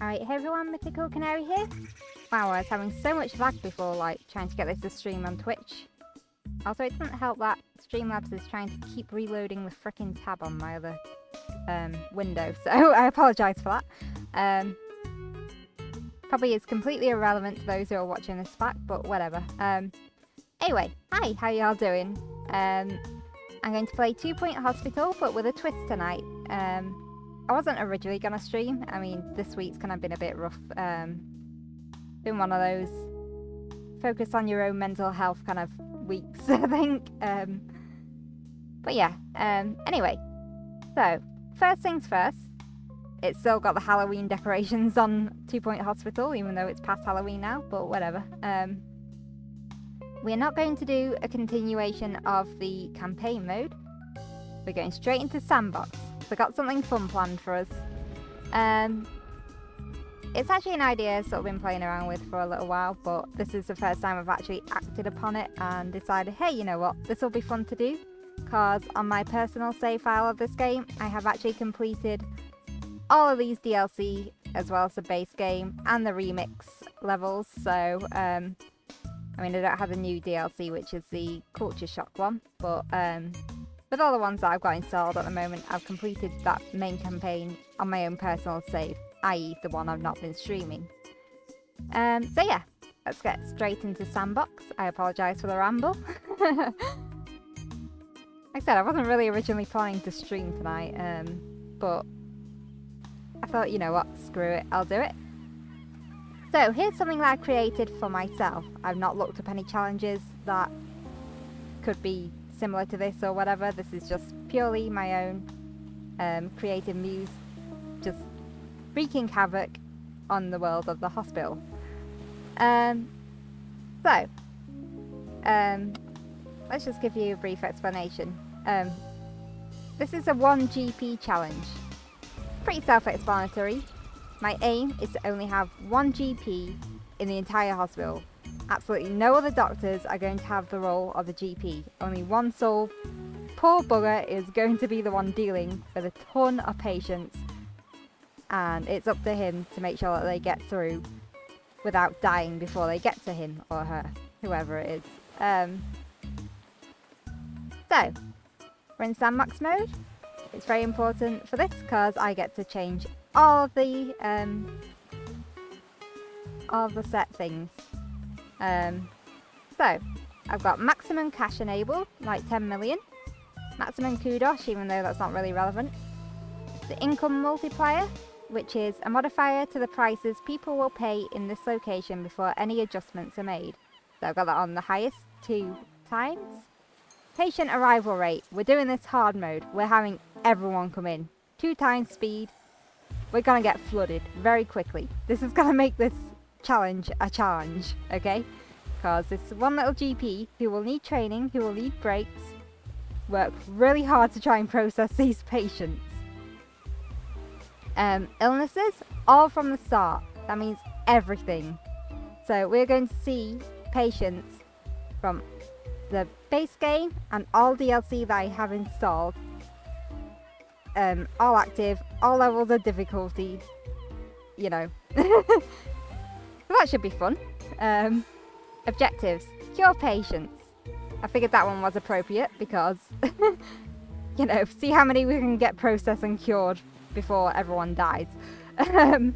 Alright, hey everyone, MythicalCanary here. Wow, I was having so much lag before, like, trying to get this to stream on Twitch. Also, it doesn't help that Streamlabs is trying to keep reloading the frickin' tab on my other window, so I apologise for that. Probably is completely irrelevant to those who are watching this back, but whatever. Anyway, hi, how y'all doing? I'm going to play 2 Point Hospital, but with a twist tonight. I wasn't originally going to stream. I mean, this week's kind of been a bit rough. Been one of those focus on your own mental health kind of weeks, I think. But yeah, anyway. So, first things first. It's still got the Halloween decorations on 2 Point Hospital, even though it's past Halloween now, but whatever. We're not going to do a continuation of the campaign mode. We're going straight into Sandbox. We got something fun planned for us. It's actually an idea I've sort of been playing around with for a little while, but this is the first time I've actually acted upon it and decided, hey, you know what, this will be fun to do. Because on my personal save file of this game, I have actually completed all of these DLC, as well as the base game and the remix levels. So, I mean, I don't have the new DLC, which is the Culture Shock one, but with all the ones that I've got installed at the moment, I've completed that main campaign on my own personal save, i.e. the one I've not been streaming. So yeah, let's get straight into Sandbox. I apologise for the ramble. Like I said, I wasn't really originally planning to stream tonight, but I thought, you know what, screw it, I'll do it. So here's something that I created for myself. I've not looked up any challenges that could be similar to this or whatever. This is just purely my own creative muse, just wreaking havoc on the world of the hospital. Let's just give you a brief explanation. This is a 1 GP challenge. Pretty self-explanatory. My aim is to only have 1 GP in the entire hospital. Absolutely no other doctors are going to have the role of a GP. Only one sole poor bugger is going to be the one dealing with a ton of patients, and it's up to him to make sure that they get through without dying before they get to him or her, whoever it is. So, we're in Sandbox Mode. It's very important for this because I get to change all the set things. So, I've got maximum cash enabled, like 10 million. Maximum kudos, even though that's not really relevant. The income multiplier, which is a modifier to the prices people will pay in this location before any adjustments are made. So I've got that on the highest 2 times. Patient arrival rate. We're doing this hard mode. We're having everyone come in. 2 times speed. We're gonna get flooded very quickly. This is gonna make this challenge a challenge, okay? Because this one little GP who will need training, who will need breaks, work really hard to try and process these patients. Illnesses, all from the start. That means everything. So we're going to see patients from the base game and all DLC that I have installed. All active, all levels of difficulty, you know. So that should be fun. Objectives. Cure patients. I figured that one was appropriate because, you know, see how many we can get processed and cured before everyone dies. Staff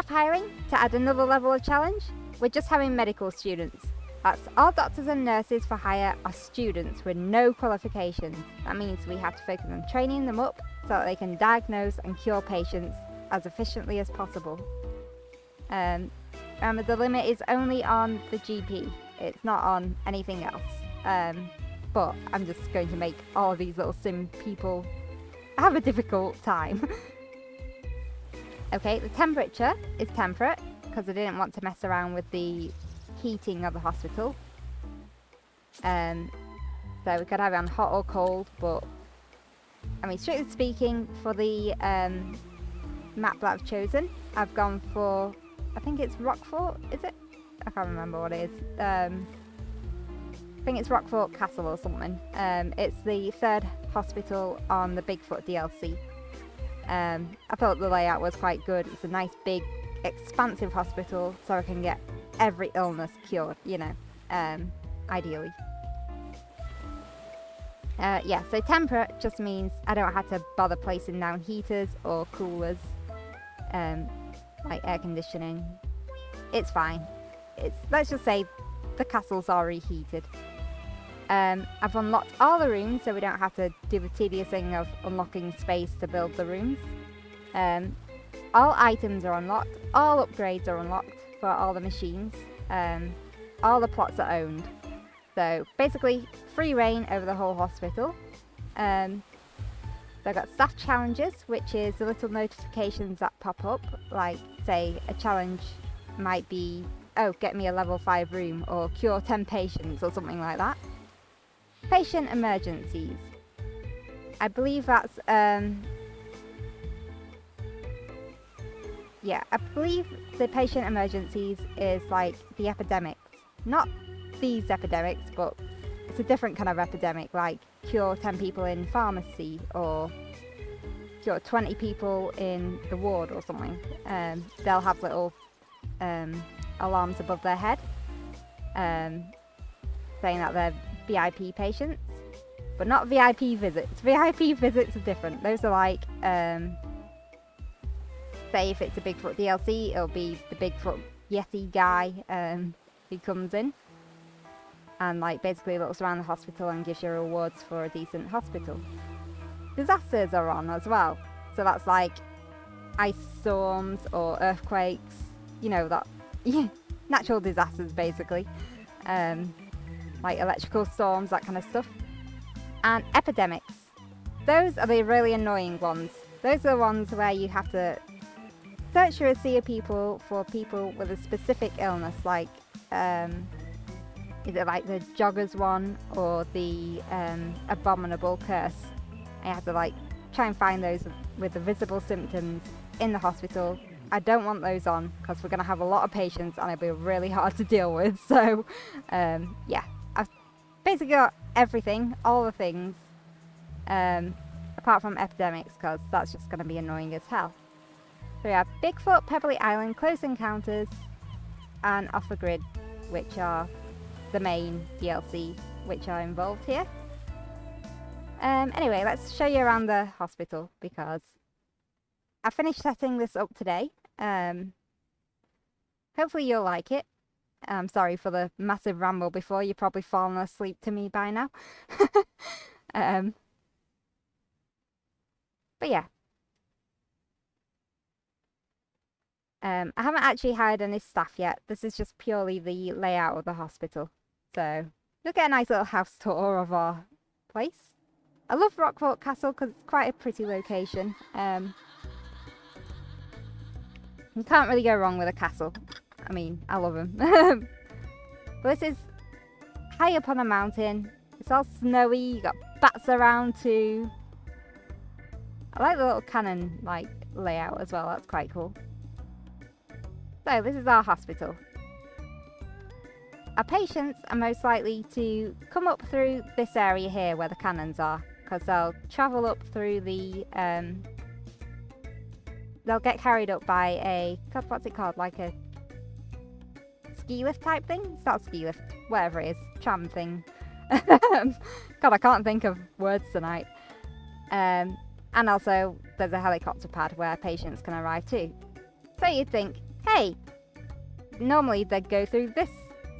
hiring. To add another level of challenge, we're just having medical students. That's all doctors and nurses for hire are students with no qualifications. That means we have to focus on training them up so that they can diagnose and cure patients as efficiently as possible. Remember, the limit is only on the GP. It's not on anything else. But I'm just going to make all of these little sim people have a difficult time. Okay, the temperature is temperate because I didn't want to mess around with the heating of the hospital. So we could have it on hot or cold, but I mean, strictly speaking, for the map that I've chosen, I've gone for, I think it's Rockfort, is it? I can't remember what it is. I think it's Rockfort Castle or something. It's the 3rd hospital on the Bigfoot DLC. I thought the layout was quite good. It's a nice big expansive hospital, so I can get every illness cured, you know, ideally. Yeah, so temperate just means I don't have to bother placing down heaters or coolers, like air conditioning. It's fine. Let's just say the castle's already heated. I've unlocked all the rooms, so we don't have to do the tedious thing of unlocking space to build the rooms. All items are unlocked, all upgrades are unlocked for all the machines, all the plots are owned. So basically, free reign over the whole hospital. So I've got staff challenges, which is the little notifications that pop up, like say a challenge might be, oh, get me a level 5 room, or cure 10 patients, or something like that. Patient emergencies. I believe that's, yeah, I believe the patient emergencies is like the epidemics. Not these epidemics, but it's a different kind of epidemic, like cure 10 people in pharmacy, or cure 20 people in the ward or something. They'll have little alarms above their head saying that they're VIP patients, but not VIP visits. VIP visits are different. Those are like, say if it's a Bigfoot DLC, it'll be the Bigfoot Yeti guy who comes in and like basically looks around the hospital and gives you rewards for a decent hospital. Disasters are on as well, so that's like ice storms or earthquakes, you know, that natural disasters basically, like electrical storms, that kind of stuff. And epidemics, those are the really annoying ones. Those are the ones where you have to search through a sea of people for people with a specific illness, like is it like the joggers one or the abominable curse? I have to like try and find those with the visible symptoms in the hospital. I don't want those on because we're going to have a lot of patients and it'll be really hard to deal with. So yeah, I've basically got everything, all the things, apart from epidemics, because that's just going to be annoying as hell. So we have Bigfoot, Pebbly Island, Close Encounters, and Off the Grid, which are the main DLC which are involved here. Anyway, let's show you around the hospital because I finished setting this up today. Hopefully you'll like it. I'm sorry for the massive ramble before. You've probably fallen asleep to me by now. But yeah. I haven't actually hired any staff yet. This is just purely the layout of the hospital. So you'll get a nice little house tour of our place. I love Rockfort Castle because it's quite a pretty location. You can't really go wrong with a castle. I mean, I love them. But this is high up on a mountain. It's all snowy. You got bats around too. I like the little cannon like layout as well. That's quite cool. So this is our hospital. Our patients are most likely to come up through this area here where the cannons are, because they'll travel up through the they'll get carried up by a, God, what's it called, like a ski lift type thing? It's not a ski lift, whatever it is, tram thing. God, I can't think of words tonight. And also there's a helicopter pad where patients can arrive too. So you'd think, hey, normally they'd go through this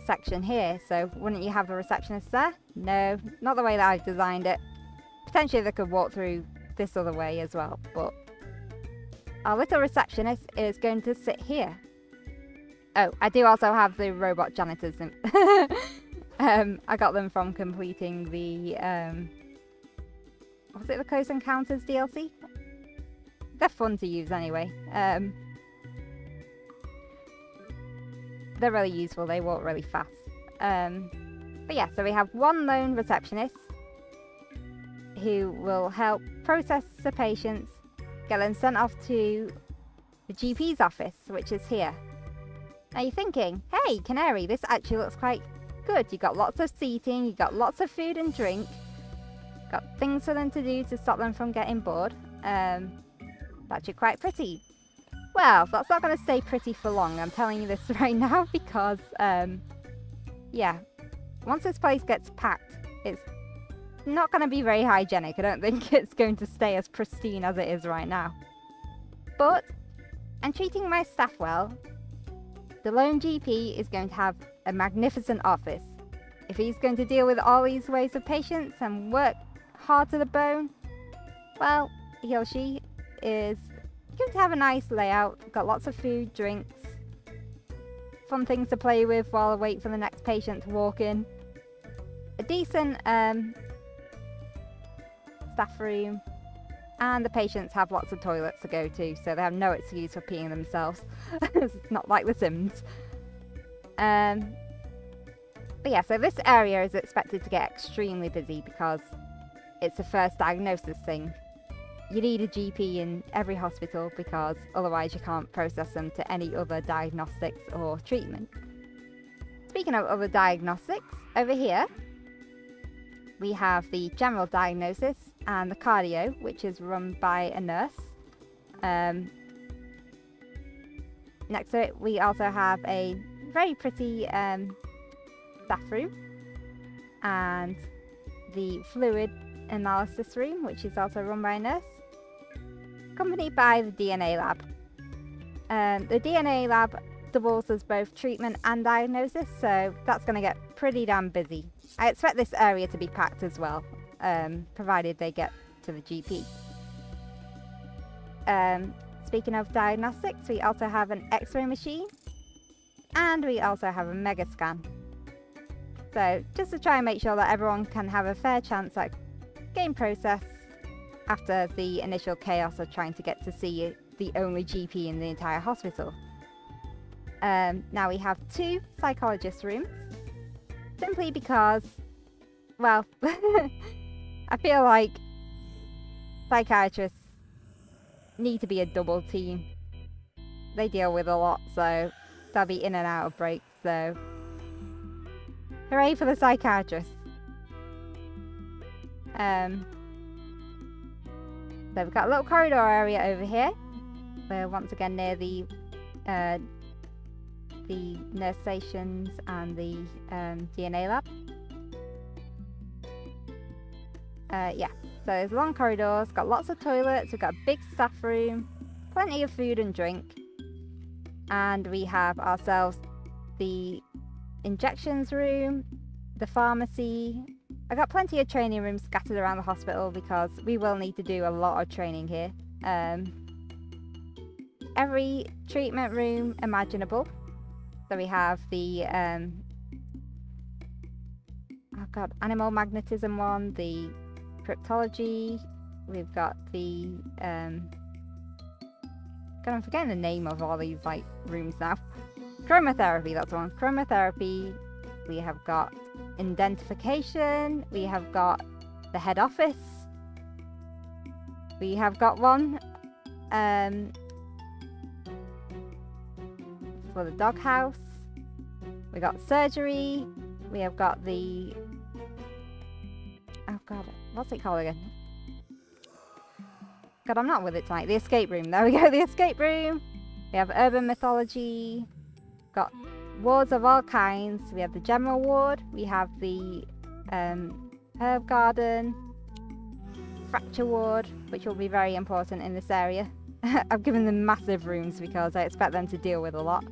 section here, so wouldn't you have a receptionist there? No, not the way that I've designed it. Potentially they could walk through this other way as well, but our little receptionist is going to sit here. Oh, I do also have the robot janitors in. I got them from completing the was it the Close Encounters DLC? They're fun to use anyway. They're really useful, they walk really fast. But yeah, so we have one lone receptionist who will help process the patients, get them sent off to the GP's office, which is here. Now you're thinking, hey, Canary, this actually looks quite good. You've got lots of seating, you've got lots of food and drink, got things for them to do to stop them from getting bored. actually quite pretty. Well, that's not going to stay pretty for long, I'm telling you this right now, because, yeah, once this place gets packed, it's not going to be very hygienic. I don't think it's going to stay as pristine as it is right now. But I'm treating my staff well. The lone GP is going to have a magnificent office. If he's going to deal with all these waves of patients and work hard to the bone, well, he or she is going to have a nice layout. Got lots of food, drinks, fun things to play with while I wait for the next patient to walk in. A decent staff room, and the patients have lots of toilets to go to, so they have no excuse for peeing themselves. It's not like The Sims. But yeah, so this area is expected to get extremely busy because it's a first diagnosis thing. You need a GP in every hospital because otherwise you can't process them to any other diagnostics or treatment. Speaking of other diagnostics, over here we have the general diagnosis and the cardio, which is run by a nurse. Next to it, we also have a very pretty staff room and the fluid analysis room, which is also run by a nurse, accompanied by the DNA lab. The DNA lab doubles as both treatment and diagnosis, so that's going to get pretty damn busy. I expect this area to be packed as well, provided they get to the GP. Speaking of diagnostics, we also have an X-ray machine, and we also have a mega scan. So just to try and make sure that everyone can have a fair chance at getting processed after the initial chaos of trying to get to see the only GP in the entire hospital. Now we have 2 psychologist rooms, simply because, well, I feel like psychiatrists need to be a double team. They deal with a lot, so they'll be in and out of breaks, so hooray for the psychiatrists. So we've got a little corridor area over here. We're once again near the nurse stations and the DNA lab. Yeah, so there's long corridors, got lots of toilets, we've got a big staff room, plenty of food and drink, and we have ourselves the injections room, the pharmacy. I got plenty of training rooms scattered around the hospital because we will need to do a lot of training here. Every treatment room imaginable. So we have the animal magnetism one, the cryptology. We've got the God, I'm forgetting the name of all these like rooms now. Chromotherapy, that's one. Chromotherapy. We have got identification. We have got the head office. We have got one for the doghouse. We got surgery. We have got the, oh god, what's it called again? God, I'm not with it tonight. The escape room. There we go, the escape room. We have urban mythology. Got wards of all kinds. We have the general ward. We have the herb garden, fracture ward, which will be very important in this area. I've given them massive rooms because I expect them to deal with a lot.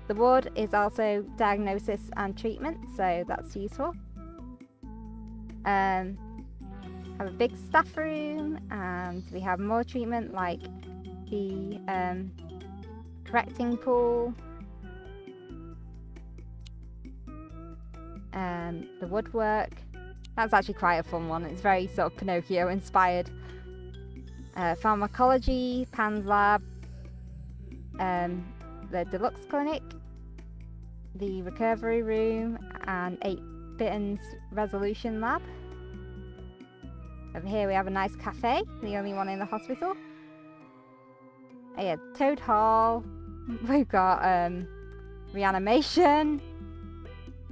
The ward is also diagnosis and treatment, so that's useful. Have a big staff room, and we have more treatment like the correcting pool, the woodwork. That's actually quite a fun one. It's very sort of Pinocchio inspired. Pharmacology, Pan's lab, the deluxe clinic, the recovery room, and 8-Bitten's resolution lab. Over here we have a nice cafe, the only one in the hospital. Yeah, Toad Hall. We've got reanimation.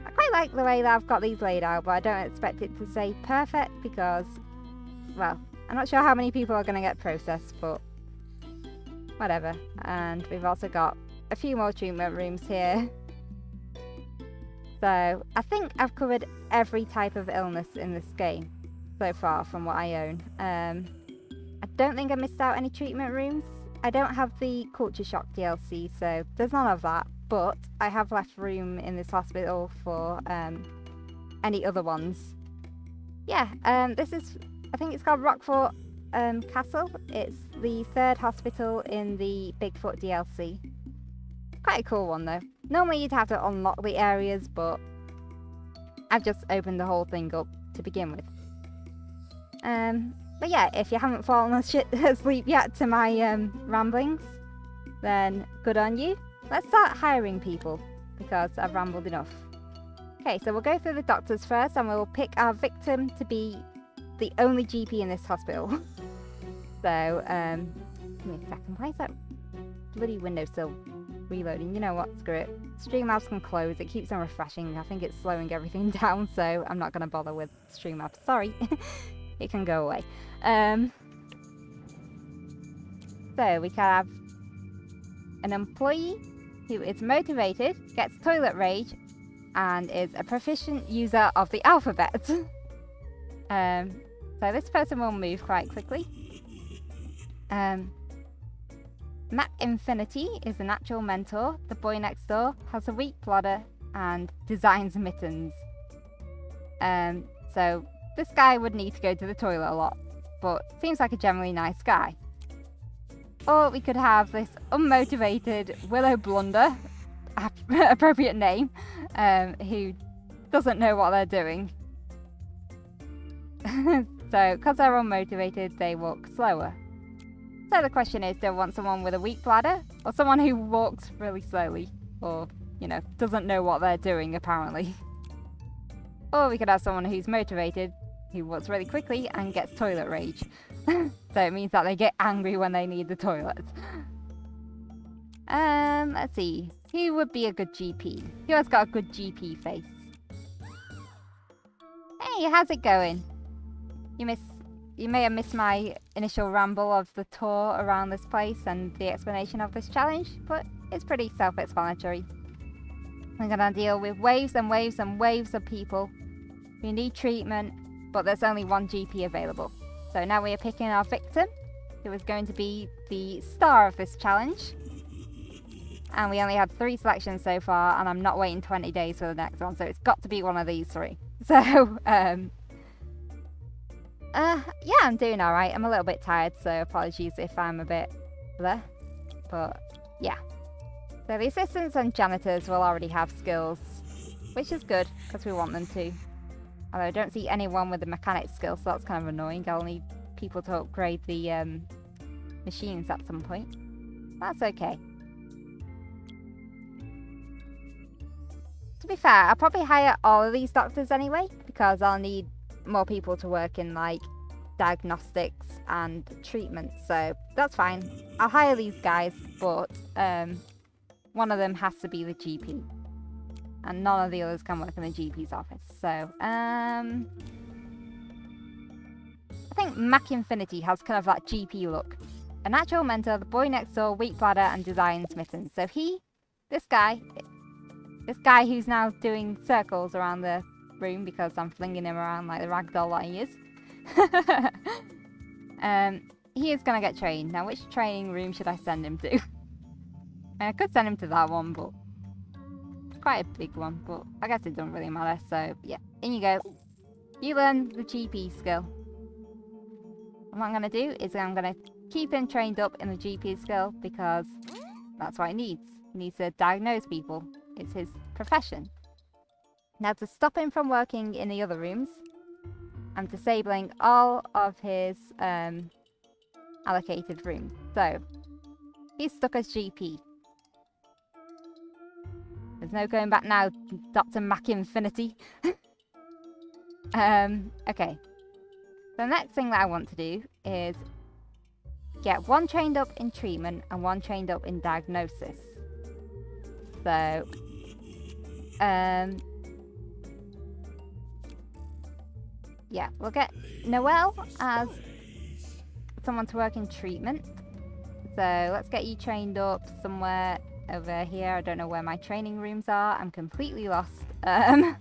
I quite like the way that I've got these laid out, but I don't expect it to say perfect because, well, I'm not sure how many people are going to get processed, but whatever. And we've also got a few more treatment rooms here. So I think I've covered every type of illness in this game so far from what I own. I don't think I missed out any treatment rooms. I don't have the Culture Shock DLC, so there's none of that. But I have left room in this hospital for any other ones. Yeah, this is, I think it's called Rockfort Castle. It's the 3rd hospital in the Bigfoot DLC. Quite a cool one though. Normally you'd have to unlock the areas, but I've just opened the whole thing up to begin with. But yeah, if you haven't fallen asleep yet to my ramblings, then good on you. Let's start hiring people, because I've rambled enough. Okay, so we'll go through the doctors first, and we'll pick our victim to be the only GP in this hospital. So, give me a second. Why is that bloody window still reloading? You know what? Screw it. Streamlabs can close. It keeps on refreshing. I think it's slowing everything down, so I'm not going to bother with Streamlabs. Sorry. It can go away. So, we can have an employee who is motivated, gets toilet rage, and is a proficient user of the alphabet. So this person will move quite quickly. Mac Infinity is a natural mentor. The boy next door has a weak bladder and designs mittens. So this guy would need to go to the toilet a lot, but seems like a generally nice guy. Or we could have this unmotivated Willow Blunder, appropriate name, who doesn't know what they're doing. So, because they're unmotivated, they walk slower. So the question is, do I want someone with a weak bladder, or someone who walks really slowly, or, you know, doesn't know what they're doing, apparently? Or we could have someone who's motivated, who walks really quickly and gets toilet rage. So it means that they get angry when they need the toilet. Let's see. Who would be a good GP? Who has got a good GP face? Hey, how's it going? You may have missed my initial ramble of the tour around this place and the explanation of this challenge, but it's pretty self-explanatory. We're gonna deal with waves and waves and waves of people who need treatment, but there's only one GP available. So now we are picking our victim, who is going to be the star of this challenge. And we only had 3 selections so far, and I'm not waiting 20 days for the next one, so it's got to be one of these 3. So, yeah, I'm doing alright. I'm a little bit tired, so apologies if I'm a bit bleh. But, yeah. So the assistants and janitors will already have skills, which is good, because we want them to. Although I don't see anyone with the mechanic skill, so that's kind of annoying. I'll need people to upgrade the machines at some point. That's okay. To be fair, I'll probably hire all of these doctors anyway, because I'll need more people to work in, like, diagnostics and treatment, so that's fine. I'll hire these guys, but one of them has to be the GP. And none of the others can work in the GP's office. So, I think Mac Infinity has kind of that GP look. A natural mentor, the boy next door, weak bladder, and designs mittens. So this guy who's now doing circles around the room because I'm flinging him around like the ragdoll that he is. He is going to get trained. Now, which training room should I send him to? I could send him to that one, but quite a big one, but I guess it doesn't really matter. So yeah, in you go. You learn the GP skill. And what I'm going to do is I'm going to keep him trained up in the GP skill because that's what he needs. He needs to diagnose people. It's his profession. Now, to stop him from working in the other rooms, I'm disabling all of his allocated rooms. So he's stuck as GP. There's no going back now, Dr. Mac Infinity. Okay. The next thing that I want to do is get one trained up in treatment and one trained up in diagnosis. So, yeah, we'll get Noelle as someone to work in treatment. So let's get you trained up somewhere over here. I don't know where my training rooms are. I'm completely lost. There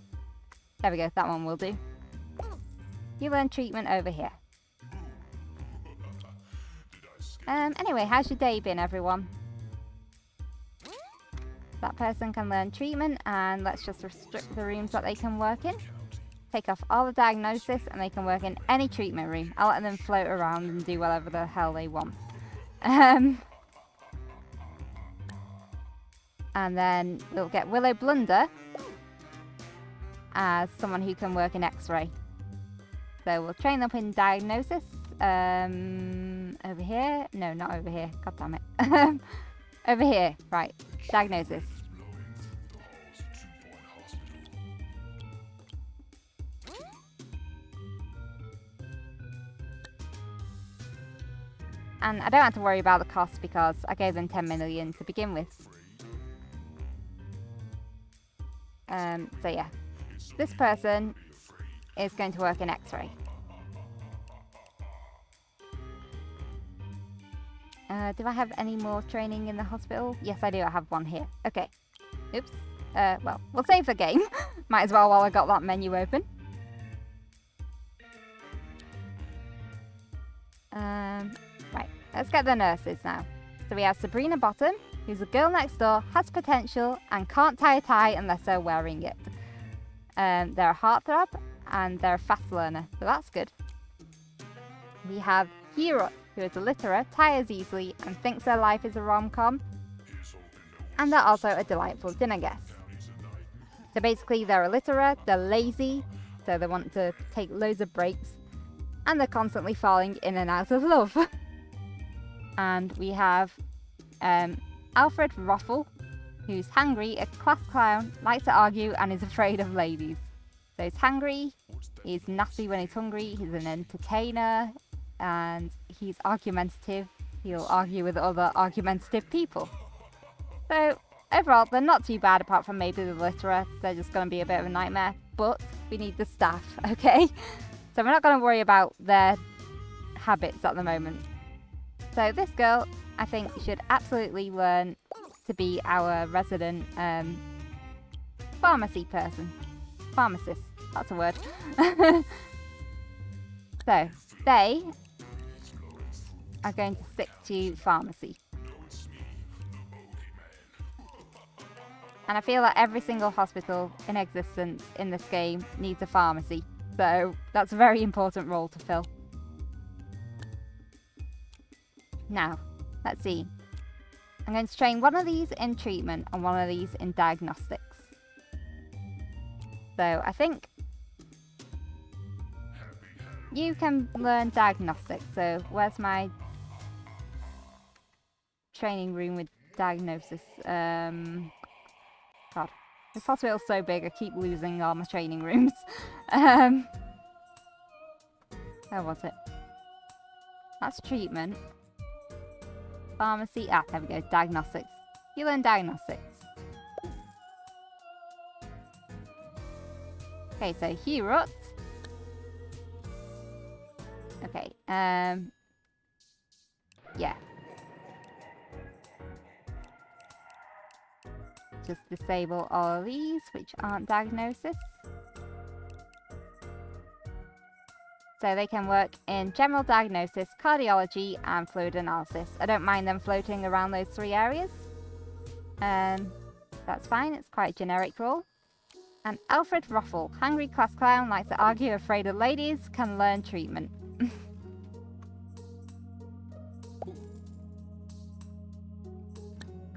we go. That one will do. You learn treatment over here. Anyway, how's your day been, everyone? That person can learn treatment, and let's just restrict the rooms that they can work in. Take off all the diagnosis, and they can work in any treatment room. I'll let them float around and do whatever the hell they want. And then we'll get Willow Blunder as someone who can work in X-ray. So we'll train up in diagnosis. Over here? No, not over here. God damn it. Over here. Right. Diagnosis. And I don't have to worry about the cost because I gave them 10 million to begin with. So yeah. This person is going to work in X-ray. Do I have any more training in the hospital? Yes, I do. I have one here. Okay. Oops. Well, we'll save the game. Might as well while I got that menu open. Right. Let's get the nurses now. So we have Sabrina Bottom, who's a girl next door, has potential, and can't tie a tie unless they're wearing it. They're a heartthrob, and they're a fast learner, so that's good. We have Hero, who is a litterer, tires easily, and thinks their life is a rom-com. And they're also a delightful dinner guest. So basically, they're a litterer, they're lazy, so they want to take loads of breaks, and they're constantly falling in and out of love. And we have Alfred Roffle, who's hungry, a class clown, likes to argue, and is afraid of ladies. So he's hungry, he's nasty when he's hungry, he's an entertainer, and he's argumentative. He'll argue with other argumentative people. So overall, they're not too bad apart from maybe the litterer. They're just going to be a bit of a nightmare, but we need the staff, okay? So we're not going to worry about their habits at the moment. So this girl, I think, should absolutely learn to be our resident pharmacy person. Pharmacist, that's a word. So, they are going to stick to pharmacy. And I feel like every single hospital in existence in this game needs a pharmacy. So, that's a very important role to fill. Now, let's see. I'm going to train one of these in treatment and one of these in diagnostics. So, I think you can learn diagnostics. So, where's my training room with diagnosis? God, this hospital's so big, I keep losing all my training rooms. Where was it? That's treatment. Pharmacy. Ah, there we go. Diagnostics. You learn diagnostics. Okay, so Hurut. Okay, yeah. Just disable all of these, which aren't diagnosis. So they can work in general diagnosis, cardiology, and fluid analysis. I don't mind them floating around those three areas. That's fine, it's quite a generic role. And Alfred Roffle, hungry class clown, likes to argue, afraid of ladies, can learn treatment.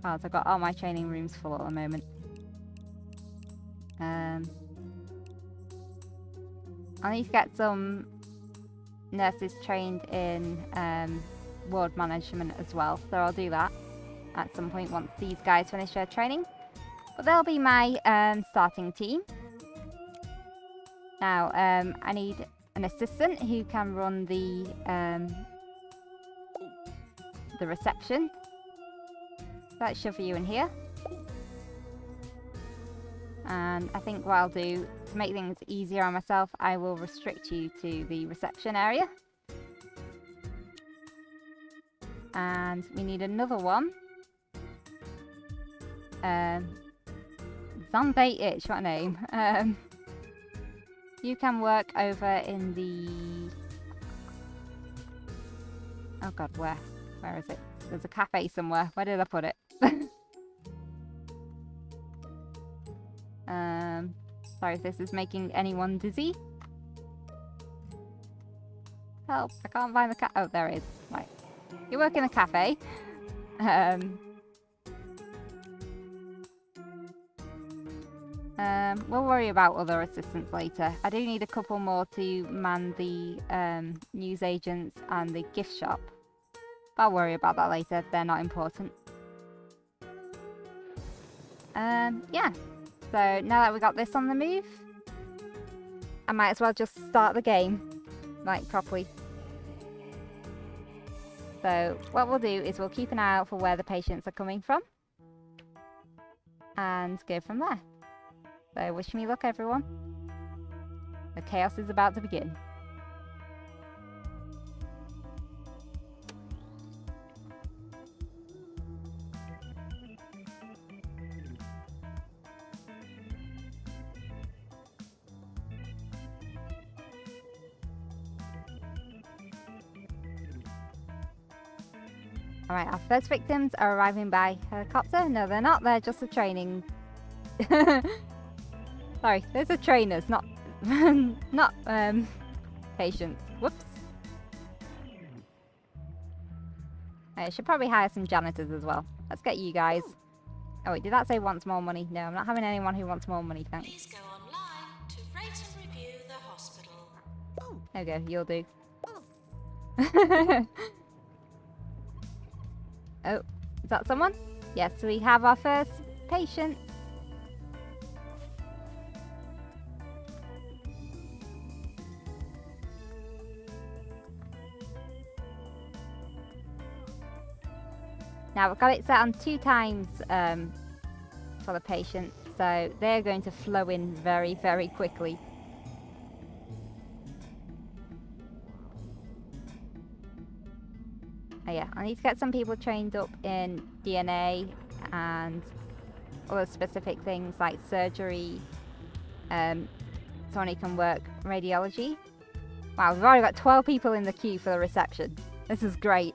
God, I've got all my training rooms full at the moment. I need to get some nurses trained in ward management as well, so I'll do that at some point once these guys finish their training. But they'll be my starting team. Now, I need an assistant who can run the reception. Let's shove you in here. And I think what I'll do, to make things easier on myself, I will restrict you to the reception area. And we need another one. Sunbait Itch, what a name. You can work over in the... Oh god, where? Where is it? There's a cafe somewhere. Where did I put it? Sorry if this is making anyone dizzy. Help, I can't find the oh, there it is. Right. You work in a cafe. We'll worry about other assistants later. I do need a couple more to man the news agents and the gift shop. But I'll worry about that later. They're not important. Yeah. So now that we got this on the move, I might as well just start the game, like, properly. So what we'll do is we'll keep an eye out for where the patients are coming from and go from there. So wish me luck, everyone. The chaos is about to begin. Alright, our first victims are arriving by helicopter. No, they're not. They're just a training... Sorry, those are trainers, not... not, patients. Whoops. I should probably hire some janitors as well. Let's get you guys. Oh wait, did that say wants more money? No, I'm not having anyone who wants more money, thanks. Please go online to rate and review the hospital. There we go, you'll do. Oh, is that someone? Yes, we have our first patient. Now, we've got it set on 2 times for the patients, so they're going to flow in very, very quickly. Oh yeah, I need to get some people trained up in DNA and other specific things like surgery. Someone who can work radiology. Wow, we've already got 12 people in the queue for the reception. This is great.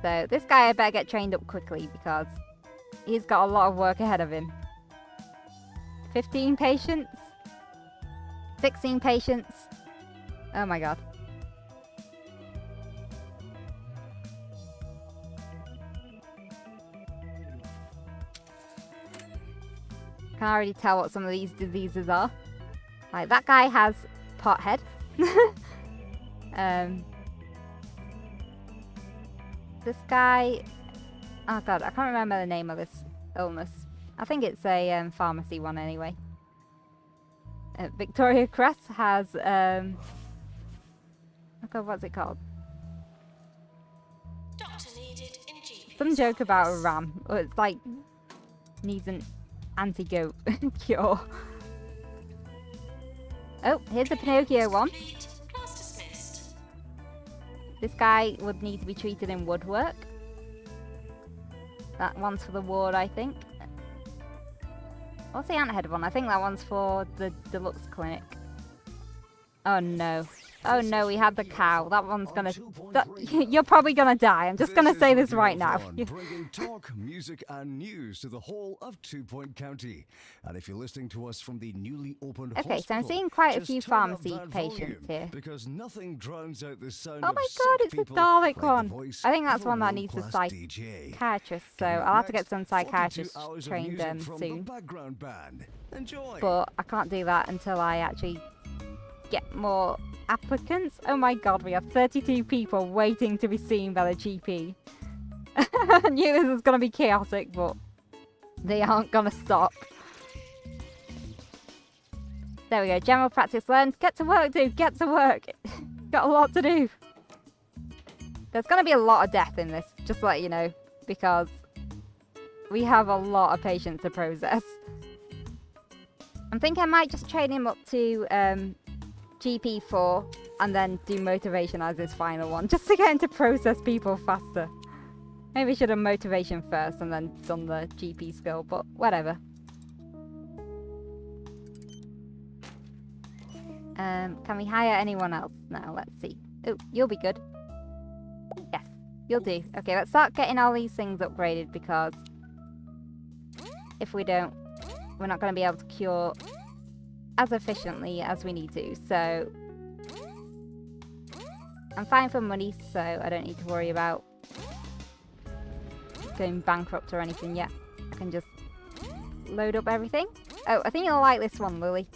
So this guy I better get trained up quickly because he's got a lot of work ahead of him. 15 patients. 16 patients. Oh my god. Can already tell what some of these diseases are. Like, that guy has pot head. This guy... Oh god, I can't remember the name of this illness. I think it's a pharmacy one anyway. Victoria Cress has... Oh god, what's it called? Doctor needed in GP's Some joke about a office. ram. Or it's like... needs an anti-goat cure. Oh, here's a Pinocchio one. Complete. Class dismissed. This guy would need to be treated in woodwork. That one's for the ward, I think. What's the anthead one? I think that one's for the deluxe clinic. Oh no. Oh no, we had the cow. That one's gonna... You're probably gonna die. I'm just gonna say this right now. Bringing talk, music and news to the whole of 2 Point County. And if you're listening to us from the newly opened Okay, so I'm hospital, seeing quite a just few turn up pharmacy that patients volume, here. because nothing drowns out the sound Oh of my sick god, it's a people Dalek like the one. voice I think that's of a one that needs a world-class DJ. psychiatrist, so Coming up I'll have to get next, some 42 psychiatrists hours of trained music from the soon. background band. Enjoy. But I can't do that until I actually get more applicants. Oh my god, we have 32 people waiting to be seen by the GP. I knew this was going to be chaotic, but they aren't going to stop. There we go, general practice learned. Get to work, dude, get to work. Got a lot to do. There's going to be a lot of death in this, just to let you know, because we have a lot of patients to process. I'm thinking I might just train him up to GP4 and then do motivation as his final one, just to get him to process people faster. Maybe we should have motivation first and then done the GP skill, but whatever. Can we hire anyone else now? Let's see. Oh, you'll be good. Yes, you'll do. Okay, let's start getting all these things upgraded, because if we don't, we're not going to be able to cure as efficiently as we need to. So I'm fine for money, so I don't need to worry about going bankrupt or anything yet. I can just load up everything. Oh, I think you'll like this one, Lily.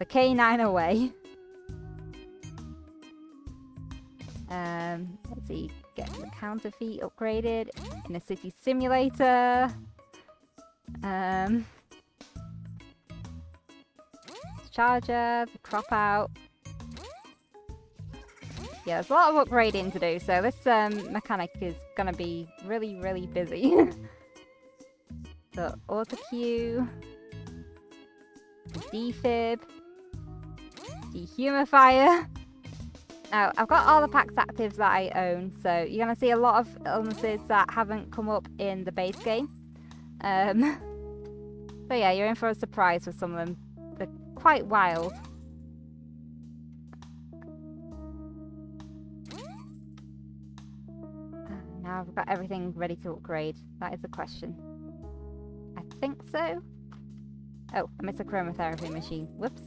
The K9 away. Let's see, get the counterfeit upgraded in a city simulator. Charger, the crop out. Yeah, there's a lot of upgrading to do, so this mechanic is gonna be really, really busy. So, auto queue, defib, dehumidifier. Now, I've got all the packs actives that I own, so you're gonna see a lot of illnesses that haven't come up in the base game. So yeah, you're in for a surprise with some of them. They're quite wild. Now I've got everything ready to upgrade. That is the question. I think so. Oh, I missed a chromotherapy machine. Whoops.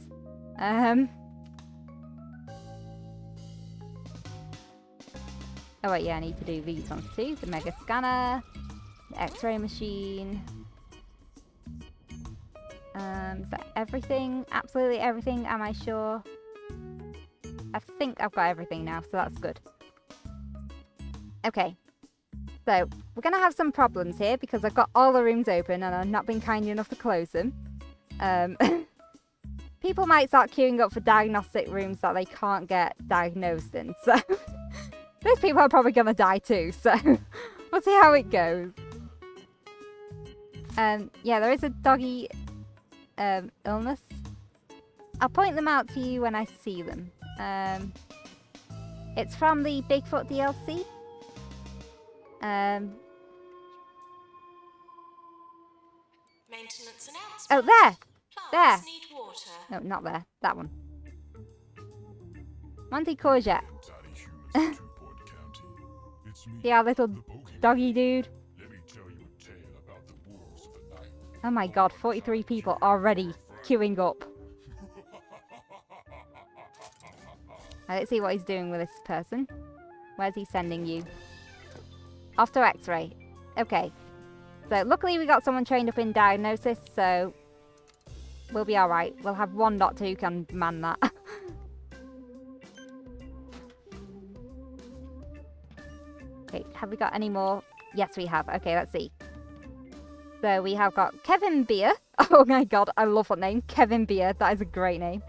Oh wait, yeah, I need to do these ones too. The mega scanner, the x-ray machine. Is that everything? Absolutely everything, am I sure? I think I've got everything now, so that's good. Okay. So, we're going to have some problems here because I've got all the rooms open and I've not been kind enough to close them. People might start queuing up for diagnostic rooms that they can't get diagnosed in, so those people are probably going to die too, so we'll see how it goes. Yeah, there is a doggy illness. I'll point them out to you when I see them. It's from the Bigfoot DLC. Maintenance announcement. Oh, there! Plants need water. No, not there. That one. Monty Courgette. See our little doggy dude? Oh my god, 43 people already queuing up. Let's see what he's doing with this person. Where's he sending you? Off to X-ray. Okay. So luckily we got someone trained up in diagnosis, so we'll be alright. We'll have one doctor who can man that. Okay, have we got any more? Yes, we have. Okay, let's see. So we have got Kevin Beer. Oh my god, I love that name. Kevin Beer. That is a great name.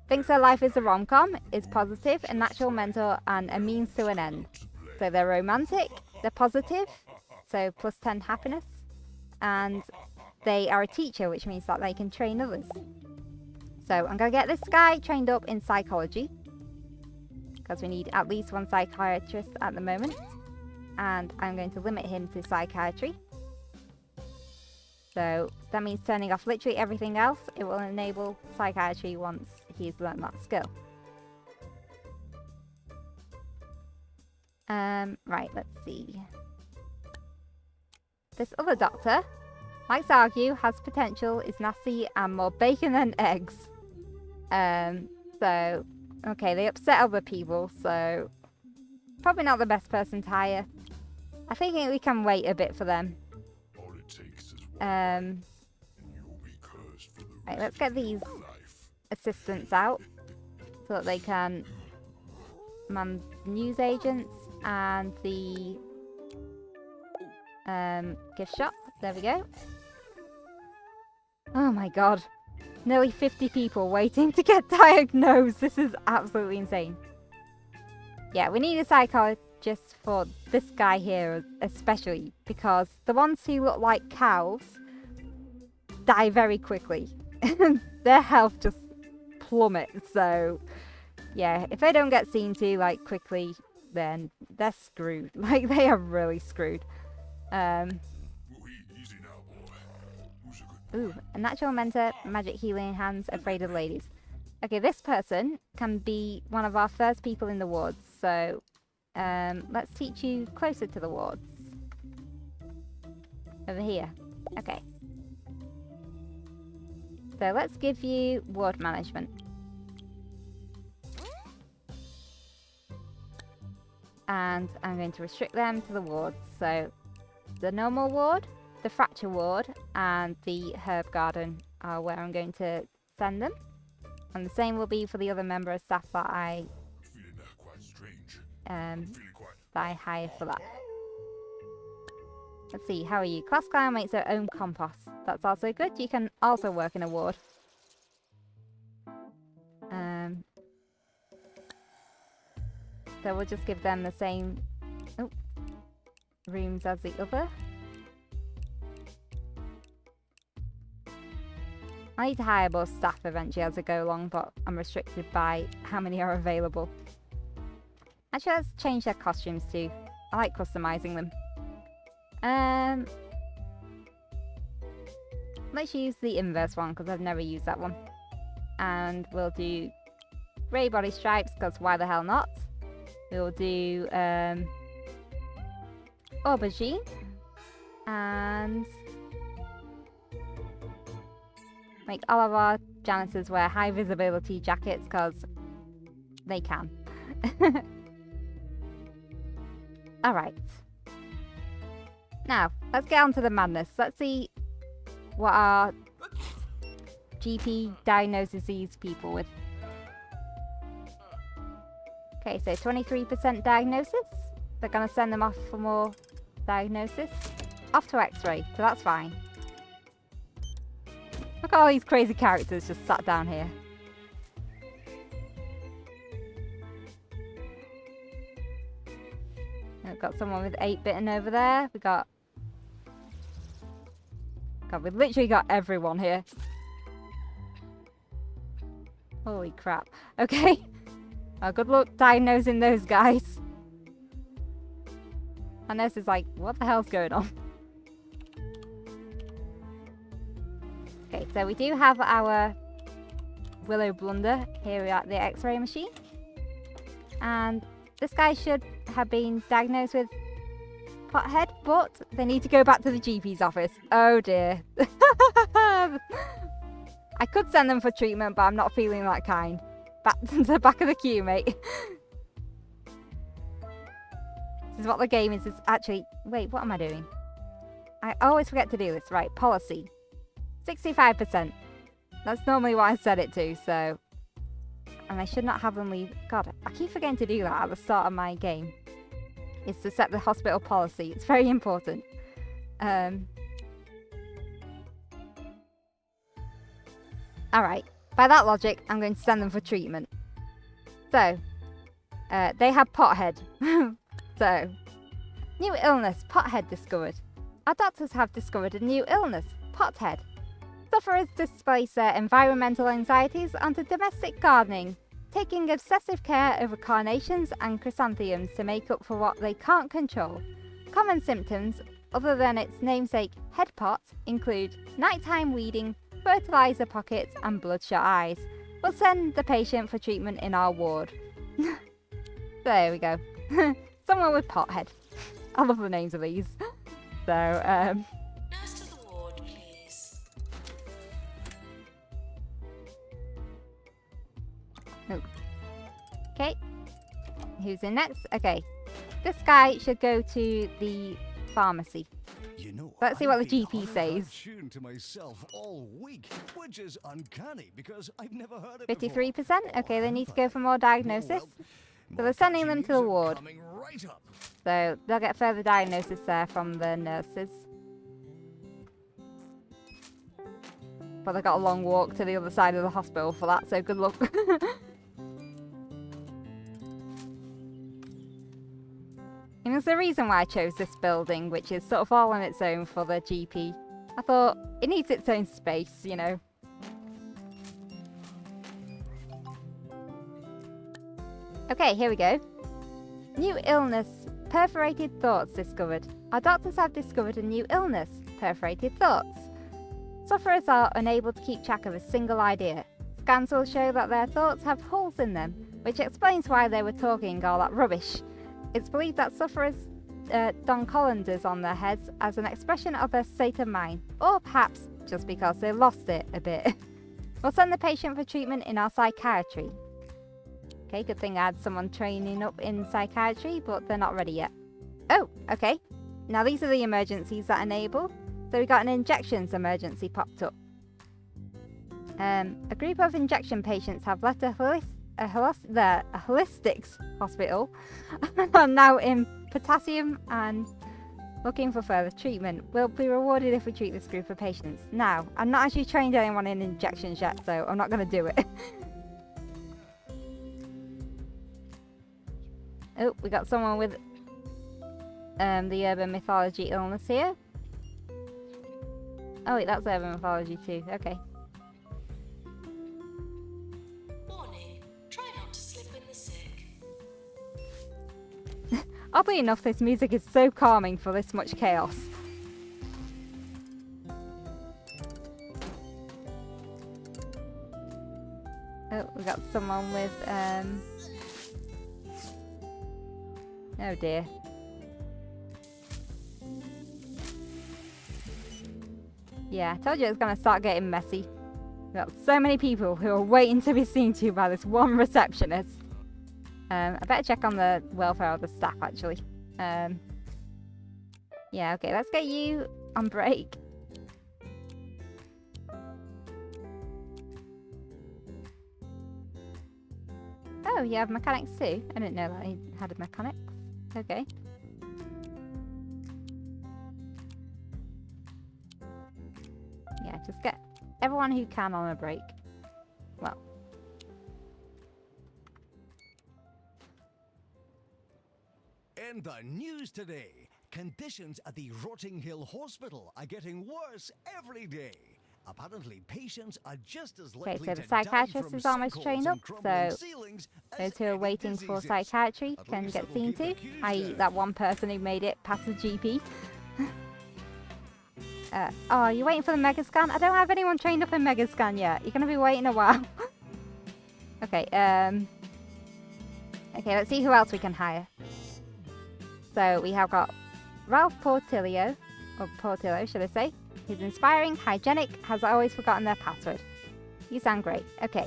Thinks their life is a rom-com, is positive, a natural mentor, and a means to an end. So they're romantic, they're positive, so plus 10 happiness, and they are a teacher, which means that they can train others. So I'm going to get this guy trained up in psychology, because we need at least one psychiatrist at the moment, and I'm going to limit him to psychiatry. So that means turning off literally everything else. It will enable psychiatry once he's learned that skill. Right, let's see. This other doctor likes to argue, has potential, is nasty, and more bacon than eggs. So, okay, they upset other people, so probably not the best person to hire. I think we can wait a bit for them. Right, let's get these assistants out so that they can man news agents and the gift shop. There we go. Oh my god. Nearly 50 people waiting to get diagnosed. This is absolutely insane. Yeah, we need a psychologist for this guy here especially, because the ones who look like cows die very quickly. Their health just plummet. So, yeah, if they don't get seen to, like, quickly, then they're screwed. Like, they are really screwed. Ooh, a natural mentor, magic healing hands, afraid of ladies. Okay, this person can be one of our first people in the wards. So, let's teach you closer to the wards. Over here. Okay. So let's give you ward management. And I'm going to restrict them to the wards. So the normal ward, the fracture ward, and the herb garden are where I'm going to send them. And the same will be for the other member of staff that I hire for that. Let's see, how are you? Class Clown makes their own compost. That's also good. You can also work in a ward. So we'll just give them the same rooms as the other. I need to hire more staff eventually as I go along, but I'm restricted by how many are available. Actually, let's change their costumes too. I like customizing them. Let's use the inverse one because I've never used that one. And we'll do grey body stripes because why the hell not? We'll do aubergine and make all of our janitors wear high visibility jackets because they can. Alright. Now, let's get on to the madness. Let's see what our GP diagnoses these people with. Okay, so 23% diagnosis. They're going to send them off for more diagnosis. Off to X-ray, so that's fine. Look at all these crazy characters just sat down here. We've got someone with 8 bitten over there. We got... God, we've literally got everyone here. Holy crap. Okay. Well, good luck diagnosing those guys. My nurse is like, what the hell's going on? Okay, so we do have our Willow Blunder here at the X-ray machine. And this guy should have been diagnosed with pothead, but they need to go back to the GP's office. Oh dear. I could send them for treatment, but I'm not feeling that kind. Back to the back of the queue, mate. This is what the game is. It's actually... Wait, what am I doing? I always forget to do this. Right, policy. 65%. That's normally what I set it to, so... And I should not have them leave... God, I keep forgetting to do that at the start of my game. Is to set the hospital policy. It's very important. Alright. By that logic, I'm going to send them for treatment. So, they have pothead. So, new illness, pothead discovered. Our doctors have discovered a new illness, pothead. Sufferers displace their environmental anxieties onto domestic gardening, taking obsessive care over carnations and chrysanthemums to make up for what they can't control. Common symptoms, other than its namesake head pot, include nighttime weeding, fertilizer pockets, and bloodshot eyes. We'll send the patient for treatment in our ward. There we go. Someone with pothead. I love the names of these. So, Nurse to the ward, please. oh. Okay. Who's in next? Okay. This guy should go to the pharmacy. You know, Let's see what the I've GP been says. tuned to myself all week, which is uncanny because I've never heard it 53%? Okay, they need to go for more diagnosis. So they're sending them to the ward. Right up. So they'll get further diagnosis there from the nurses. But they've got a long walk to the other side of the hospital for that, so good luck. And there's a reason why I chose this building, which is sort of all on its own for the GP. I thought it needs its own space, you know. Okay, here we go. New illness. Perforated thoughts discovered. Our doctors have discovered a new illness. Perforated thoughts. Sufferers are unable to keep track of a single idea. Scans will show that their thoughts have holes in them, which explains why they were talking all that rubbish. It's believed that sufferers don colanders on their heads as an expression of their state of mind, or perhaps just because they lost it a bit. We'll send the patient for treatment in our psychiatry. Okay, good thing I had someone training up in psychiatry, but they're not ready yet. Oh, okay. Now these are the emergencies that enable. So we got an injections emergency popped up. A group of injection patients have left a holistics hospital and are now in potassium and looking for further treatment. We'll be rewarded if we treat this group of patients. Now, I'm not actually trained anyone in injections yet, so I'm not going to do it. Oh, we got someone with the urban mythology illness here. Oh wait, that's urban mythology too. Okay. Warning, try not to slip in the sick. Oddly enough, this music is so calming for this much chaos. Oh, we got someone with oh dear. Yeah, I told you it was going to start getting messy. We've got so many people who are waiting to be seen to by this one receptionist. I better check on the welfare of the staff, actually. Yeah, okay, let's get you on break. Oh, you have mechanics too? I didn't know that he had a mechanics. Okay. Yeah, just get everyone who can on a break. Well. In the news today, conditions at the Rotting Hill Hospital are getting worse every day. Apparently, patients are just as likely Okay, so the to die psychiatrist from is almost sinkholes trained and up, crumbling so ceilings those as who are any waiting for diseases. psychiatry At can least get it'll seen keep the to, queues i.e. down. that one person who made it past the GP. Oh, you're waiting for the Megascan? I don't have anyone trained up in Megascan yet. You're going to be waiting a while. Okay, okay, let's see who else we can hire. So we have got Ralph Portillo, or Portillo should I say. He's inspiring, hygienic, has always forgotten their password. You sound great. Okay.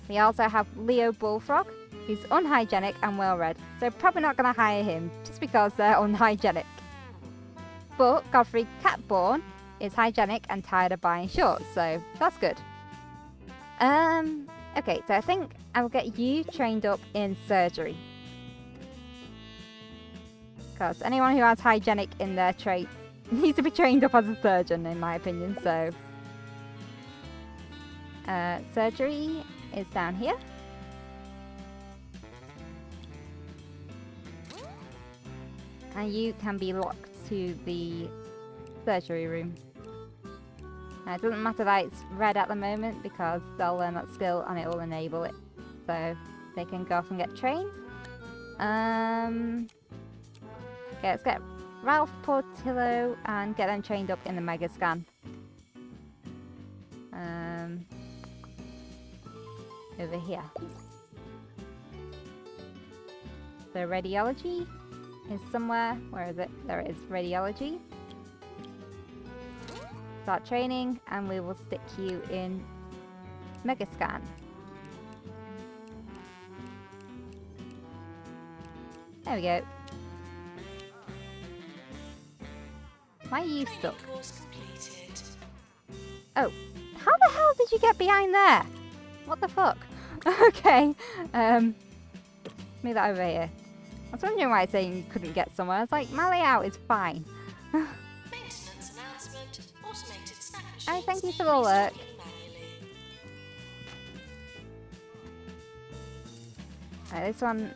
We also have Leo Bullfrog, who's unhygienic and well-read. So probably not going to hire him, just because they're unhygienic. But Godfrey Catborn is hygienic and tired of buying shorts, so that's good. Okay, so I think I will get you trained up in surgery. Because anyone who has hygienic in their trait needs to be trained up as a surgeon, in my opinion, so... surgery is down here. And you can be locked to the surgery room. Now, it doesn't matter that it's red at the moment because they'll learn that skill and it will enable it. So they can go off and get trained. Okay, let's get Ralph Portillo and get them trained up in the Megascan. Over here. So radiology is somewhere. Where is it? There it is. Radiology. Start training and we will stick you in Megascan. There we go. Why are you stuck? Oh, how the hell did you get behind there? What the fuck? Okay, move that over here. I was wondering why it's saying you couldn't get somewhere. I was like, my layout is fine. Maintenance announcement. Automated snack machines. Thank you for the alert. Right, this one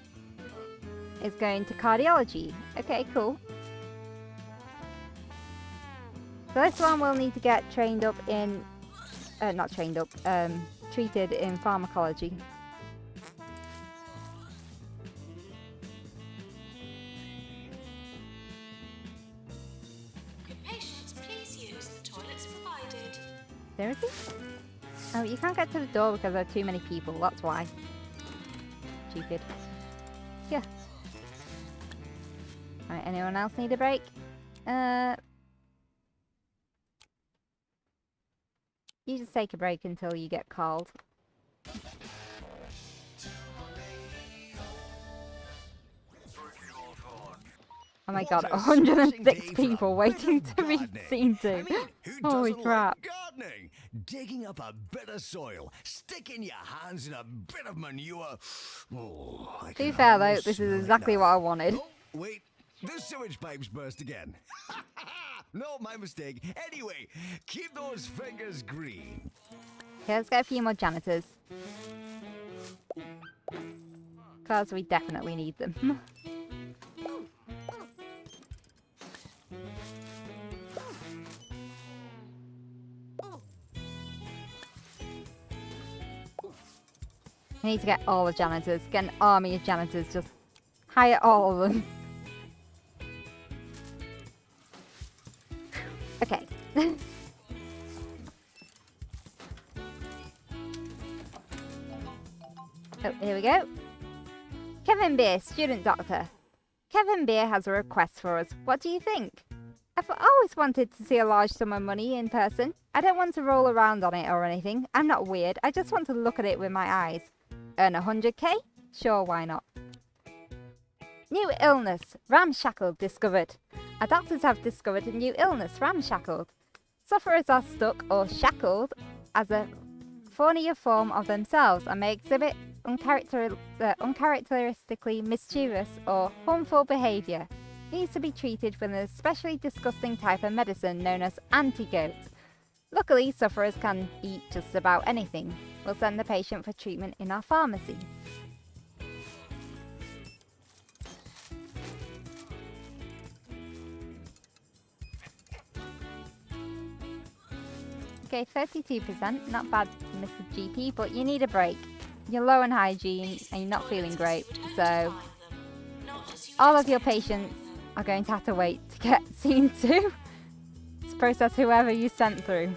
is going to cardiology. Okay, cool. So this one will need to get trained up in... not trained up, treated in pharmacology. Seriously? Oh, you can't get to the door because there are too many people. That's why. Stupid. Yeah. Right, anyone else need a break? You just take a break until you get called. Oh my god, 106 people waiting to be seen to. I mean, who Holy doesn't crap. like gardening? Digging up a bit of soil, sticking your hands in a bit of manure. Oh, I To can be fair though, almost this is smell it exactly now. what I wanted. Oh, wait, the sewage pipes burst again. No, my mistake. Anyway, keep those fingers green. Okay, let's get a few more janitors. Because we definitely need them. I need to get all the janitors. Get an army of janitors. Just hire all of them. Okay. Oh, here we go. Kevin Beer, student doctor. Kevin Beer has a request for us. What do you think? I've always wanted to see a large sum of money in person. I don't want to roll around on it or anything. I'm not weird. I just want to look at it with my eyes. Earn 100k? Sure, why not? New illness. Ramshackled discovered. Our doctors have discovered a new illness, ramshackled. Sufferers are stuck or shackled as a thornier form of themselves and may exhibit uncharacteristically mischievous or harmful behaviour. Needs to be treated with an especially disgusting type of medicine known as antidote. Luckily, sufferers can eat just about anything. We'll send the patient for treatment in our pharmacy. Okay, 32%. Not bad, Mr. GP, but you need a break. You're low on hygiene and you're not feeling great, so all of your patients are going to have to wait to get seen to process whoever you sent through.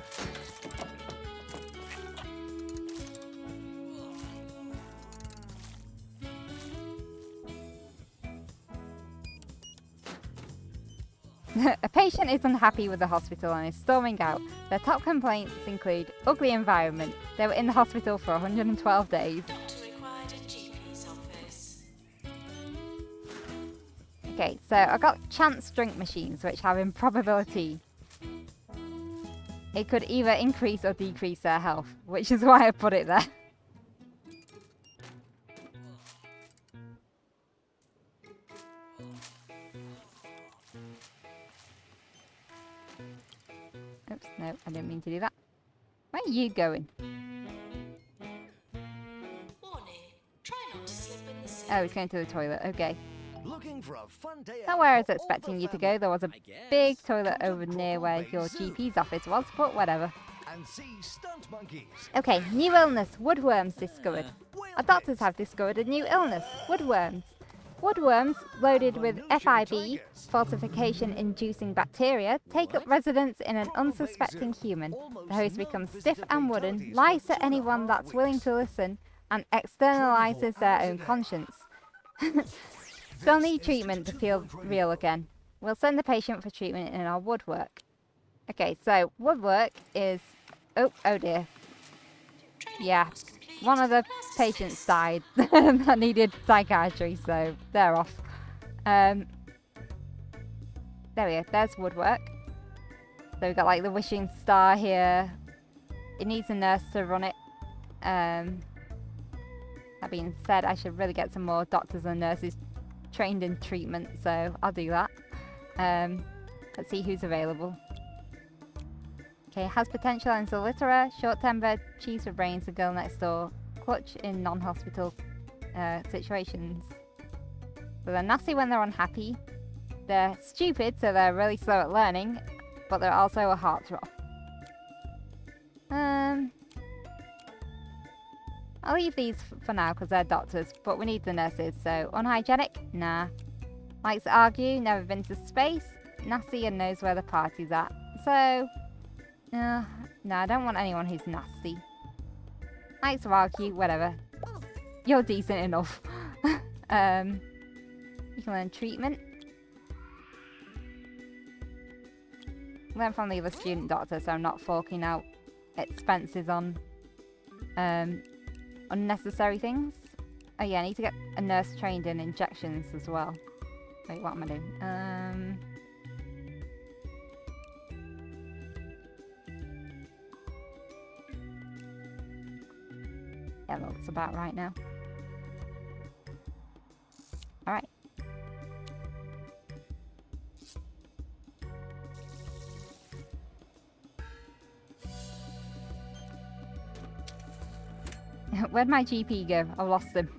A patient is unhappy with the hospital and is storming out. Their top complaints include ugly environment. They were in the hospital for 112 days. Doctor required at GP's office. Okay, so I got chance drink machines which have improbability. It could either increase or decrease their health, which is why I put it there. Oops, no, I didn't mean to do that. Where are you going? Warning, try not to slip in the sink. Oh, he's going to the toilet, okay. Looking for a fun day Not out where I was for all expecting the you to family. go. There was a big toilet over near where your GP's office was, but whatever. And see stunt monkeys. Okay, new illness, woodworms discovered. Our doctors have discovered a new illness, woodworms. Woodworms, loaded with FIB, falsification-inducing bacteria, take up residence in an unsuspecting human. The host becomes stiff and wooden, lies to anyone that's willing to listen, and externalizes their own conscience. Still need treatment to feel real again. We'll send the patient for treatment in our woodwork. Okay, so woodwork is... Oh dear. Yeah, one of the patients died that needed psychiatry, so they're off. There we go, there's woodwork. So we've got like the wishing star here. It needs a nurse to run it. That being said, I should really get some more doctors and nurses trained in treatment, so I'll do that. Let's see who's available. Okay, has potential and illiterate, short-tempered, cheese for brains, the girl next door, clutch in non-hospital situations. So they're nasty when they're unhappy, they're stupid so they're really slow at learning, but they're also a heartthrob. I'll leave these for now because they're doctors, but we need the nurses, so unhygienic? Nah. Likes to argue, never been to space, nasty and knows where the party's at. So, No, I don't want anyone who's nasty. Likes to argue, whatever. You're decent enough. You can learn treatment. Learn from the other student doctor, so I'm not forking out expenses on unnecessary things. Oh yeah, I need to get a nurse trained in injections as well. Wait, what am I doing? Yeah, that looks about right now. Alright. Where'd my GP go? I lost him.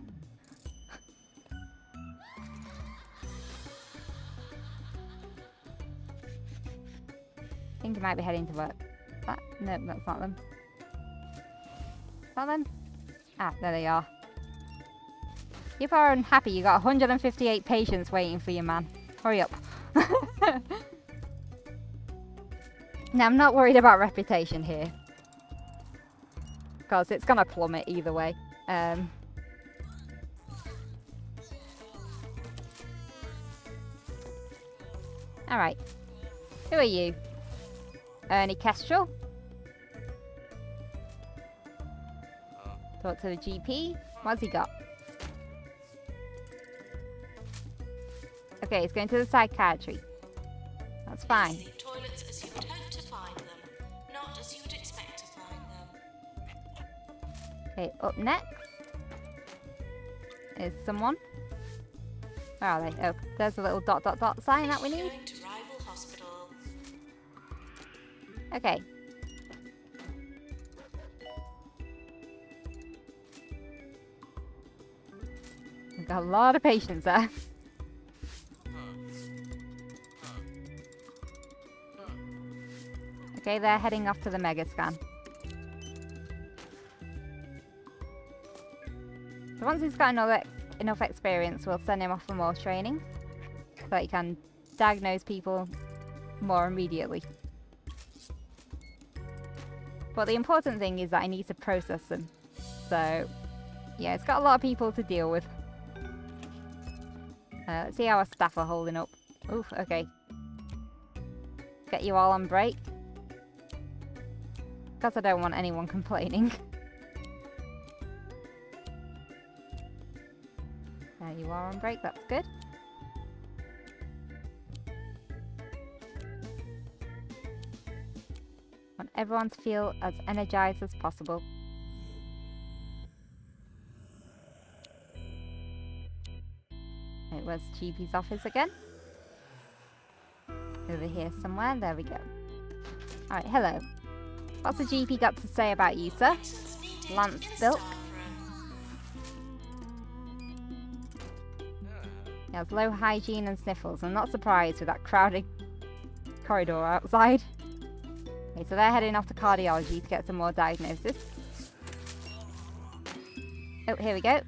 I think he might be heading to work. No, that's not them. Not them? Ah, there they are. If you're unhappy, you got 158 patients waiting for you, man. Hurry up. Now, I'm not worried about reputation here. Because it's going to plummet either way. Alright. Who are you? Ernie Kestrel? Talk to the GP. What's he got? Okay, he's going to the psychiatry. That's fine. Use the toilets as you would hope to find them, not as you would expect to find them. Okay, up next is someone. Where are they? Oh, there's a little ... sign that we need. Going to rival hospital. Okay. We've got a lot of patients there. Okay, they're heading off to the mega scan. So once he's got enough experience, we'll send him off for more training so that he can diagnose people more immediately. But the important thing is that I need to process them. So, yeah, it's got a lot of people to deal with. Let's see how our staff are holding up. Oof, okay. Get you all on break. Because I don't want anyone complaining. There you are on break, that's good. Want everyone to feel as energized as possible. Wait, where's GP's office again? Over here somewhere, there we go. Alright, hello. What's the GP got to say about you, sir? Lance Bilk. He has low hygiene and sniffles. I'm not surprised with that crowded corridor outside. Okay, so they're heading off to cardiology to get some more diagnosis. Oh, here we go.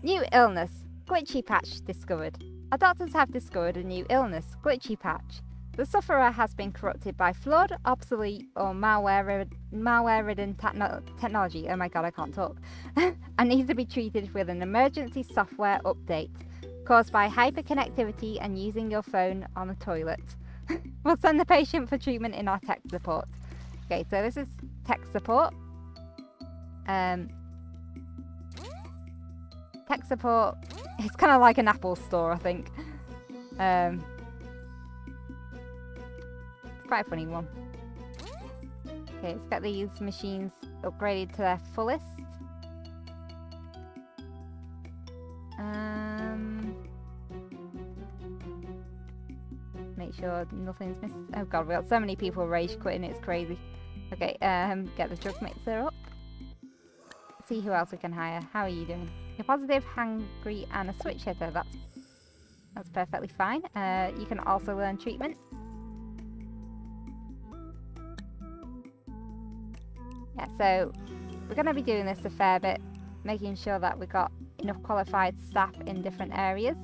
New illness. Glitchy patch discovered. Our doctors have discovered a new illness, glitchy patch. The sufferer has been corrupted by flawed, obsolete, or malware-ridden technology. Oh my god, I can't talk. And needs to be treated with an emergency software update caused by hyperconnectivity and using your phone on the toilet. We'll send the patient for treatment in our tech support. Okay, so this is tech support. Tech support, it's kind of like an Apple store, I think. It's quite a funny one. Okay, let's get these machines upgraded to their fullest. Make sure nothing's missing. Oh god, we got so many people rage quitting, it's crazy. Okay, get the drug mixer up. See who else we can hire. How are you doing? You're positive, hungry, and a switch hitter. That's perfectly fine. You can also learn treatment. Yeah, so we're going to be doing this a fair bit, making sure that we've got enough qualified staff in different areas.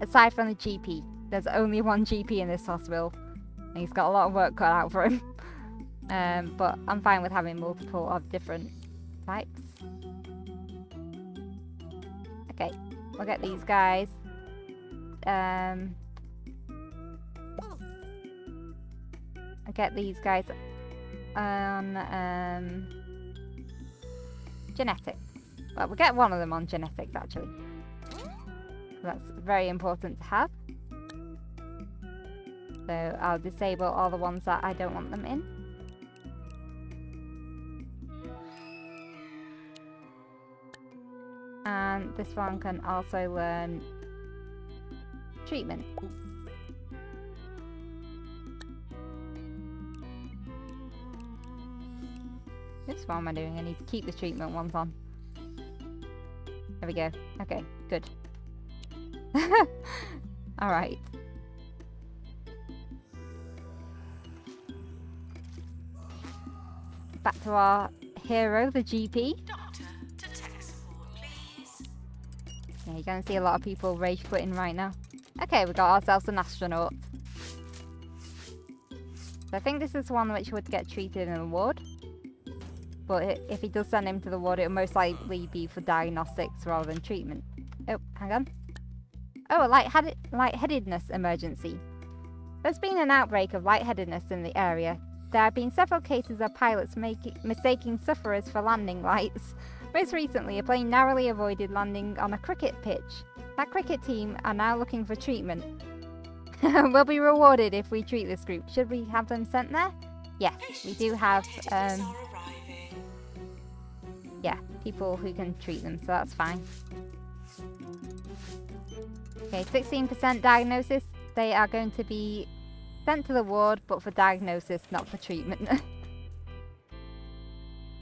Aside from the GP, there's only one GP in this hospital. He's got a lot of work cut out for him. But I'm fine with having multiple of different types. Okay, we'll get these guys. I'll get these guys on genetics. Well, we'll get one of them on genetics actually. That's very important to have. So I'll disable all the ones that I don't want them in. And this one can also learn treatment. Oops, what am I doing? I need to keep the treatment ones on. There we go. Okay, good. Alright. Back to our hero, the GP. Doctor, to tech support, please. Yeah, you're going to see a lot of people rage quitting right now. Okay, we got ourselves an astronaut. So I think this is one which would get treated in a ward. But if he does send him to the ward, it will most likely be for diagnostics rather than treatment. Oh, hang on. Oh, a lightheadedness emergency. There's been an outbreak of lightheadedness in the area. There have been several cases of pilots mistaking sufferers for landing lights. Most recently, a plane narrowly avoided landing on a cricket pitch. That cricket team are now looking for treatment. We'll be rewarded if we treat this group. Should we have them sent there? Yes, we do have, yeah, people who can treat them, so that's fine. Okay, 16% diagnosis. They are going to be sent to the ward, but for diagnosis, not for treatment.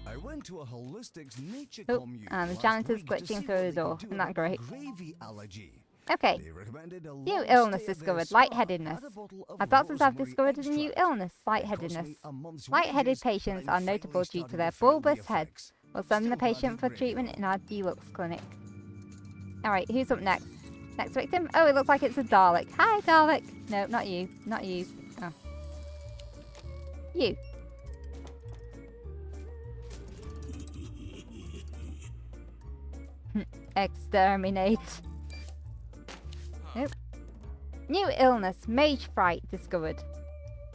I went to a holistics nature Oh, commune and the last janitor's week to glitching see through what the they door. could do Isn't that about great? gravy allergy. Okay, They recommended a new long illness stay at their discovered, spa lightheadedness. and a bottle of Our doctors have rosemary discovered a new extract. illness, It cost lightheadedness. me a month's Lightheaded wages, but patients I'm are notable finally due to starting their to feel the bulbous heads. effects. We'll send the Still hardly patient for great, treatment though. in our deluxe clinic. Alright, who's up next? Next victim? Oh, it looks like it's a Dalek. Hi, Dalek! No, not you. Not you. Oh. You. Exterminate. Nope. New illness, mage fright, discovered.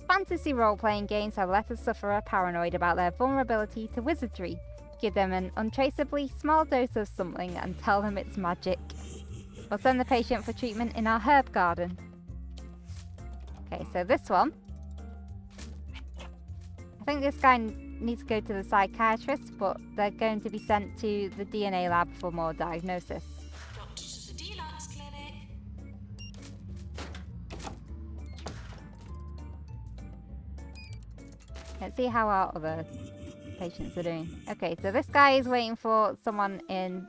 Fantasy role-playing games have left a sufferer paranoid about their vulnerability to wizardry. Give them an untraceably small dose of something and tell them it's magic. We'll send the patient for treatment in our herb garden. Okay, so this one. I think this guy needs to go to the psychiatrist, but they're going to be sent to the DNA lab for more diagnosis. Doctor to the deluxe clinic. Let's see how our other patients are doing. Okay, so this guy is waiting for someone in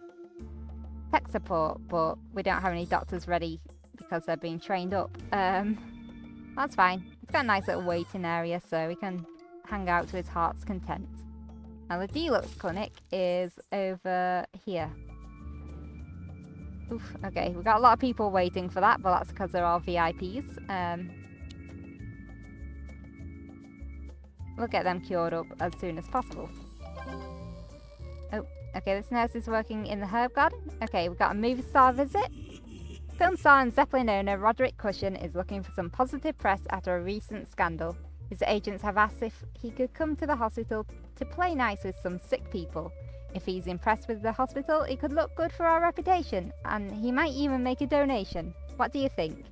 tech support, but we don't have any doctors ready because they're being trained up. That's fine. It's got a nice little waiting area, so we can hang out to his heart's content. Now the deluxe clinic is over here. Oof, okay, we've got a lot of people waiting for that, but that's because they're all VIPs. We'll get them cured up as soon as possible. Oh, okay, this nurse is working in the herb garden. Okay, we've got a movie star visit. Film star and Zeppelin owner Roderick Cushion is looking for some positive press after a recent scandal. His agents have asked if he could come to the hospital to play nice with some sick people. If he's impressed with the hospital, it could look good for our reputation, and he might even make a donation. What do you think?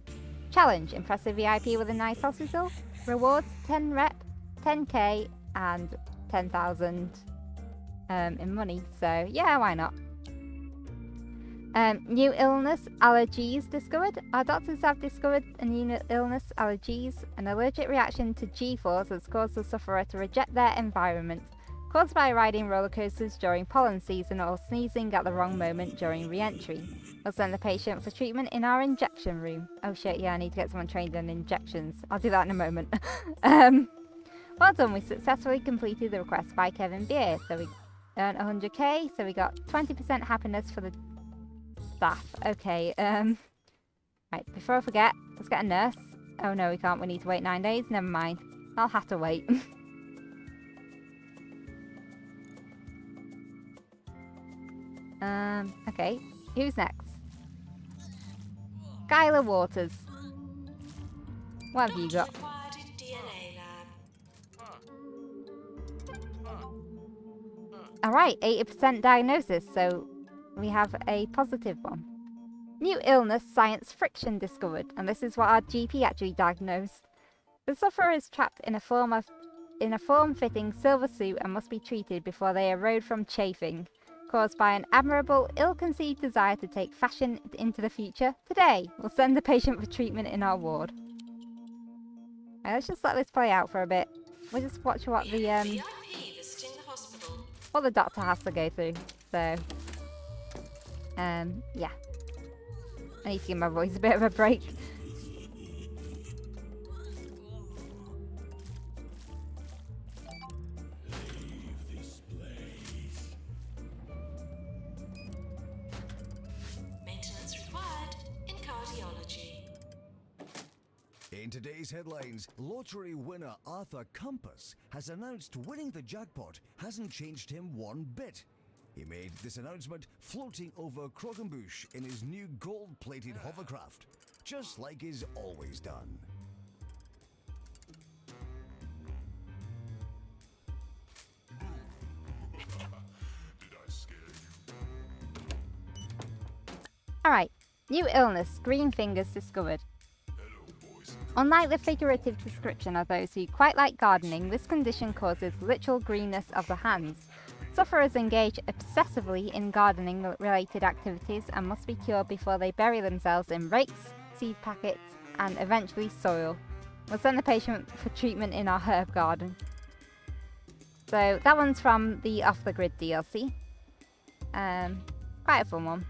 Challenge: impress a VIP with a nice hospital. Rewards: 10 rep, 10k, and 10,000 in money. So yeah, why not? New illness, allergies discovered. Our doctors have discovered a new illness, allergies. An allergic reaction to G-force has caused the sufferer to reject their environment, caused by riding roller coasters during pollen season or sneezing at the wrong moment during re-entry. We'll send the patient for treatment in our injection room. Oh shit, yeah, I need to get someone trained in injections. I'll do that in a moment. Well done, we successfully completed the request by Kevin Beer. So we earned 100k, so we got 20% happiness for the staff. Okay, right, before I forget, let's get a nurse. Oh no, we can't. We need to wait 9 days. Never mind. I'll have to wait. Okay. Who's next? Skylar Waters. What have you got? Not required in DNA lab. Alright, 80% diagnosis, so we have a positive one. New illness, science friction discovered, and this is what our GP actually diagnosed. The sufferer is trapped in a form-fitting silver suit and must be treated before they erode from chafing, caused by an admirable, ill-conceived desire to take fashion into the future. Today, we'll send the patient for treatment in our ward. Right, let's just let this play out for a bit. We'll just watch what the VIP visiting the hospital. what the doctor has to go through. So, yeah. I need to give my voice a bit of a break. Maintenance required in cardiology. In today's headlines, lottery winner Arthur Compass has announced winning the jackpot hasn't changed him one bit. He made this announcement floating over Croquembouche in his new gold-plated hovercraft, just like he's always done. Alright, new illness, green fingers discovered. Unlike the figurative description of those who quite like gardening, this condition causes literal greenness of the hands. Sufferers engage obsessively in gardening-related activities and must be cured before they bury themselves in rakes, seed packets, and eventually soil. We'll send the patient for treatment in our herb garden. So that one's from the Off the Grid DLC. Quite a fun one.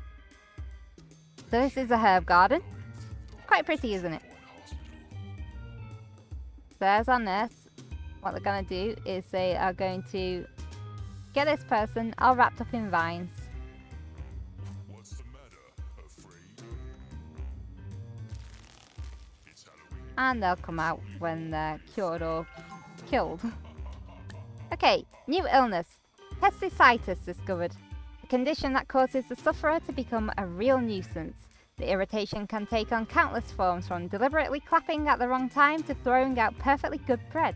So this is a herb garden. Quite pretty, isn't it? So there's our nurse. What they're going to do is they are going to get this person all wrapped up in vines. What's the matter? Afraid? It's Halloween. And they'll come out when they're cured or killed. Okay, new illness. Pesticeitis discovered. A condition that causes the sufferer to become a real nuisance. The irritation can take on countless forms, from deliberately clapping at the wrong time to throwing out perfectly good bread.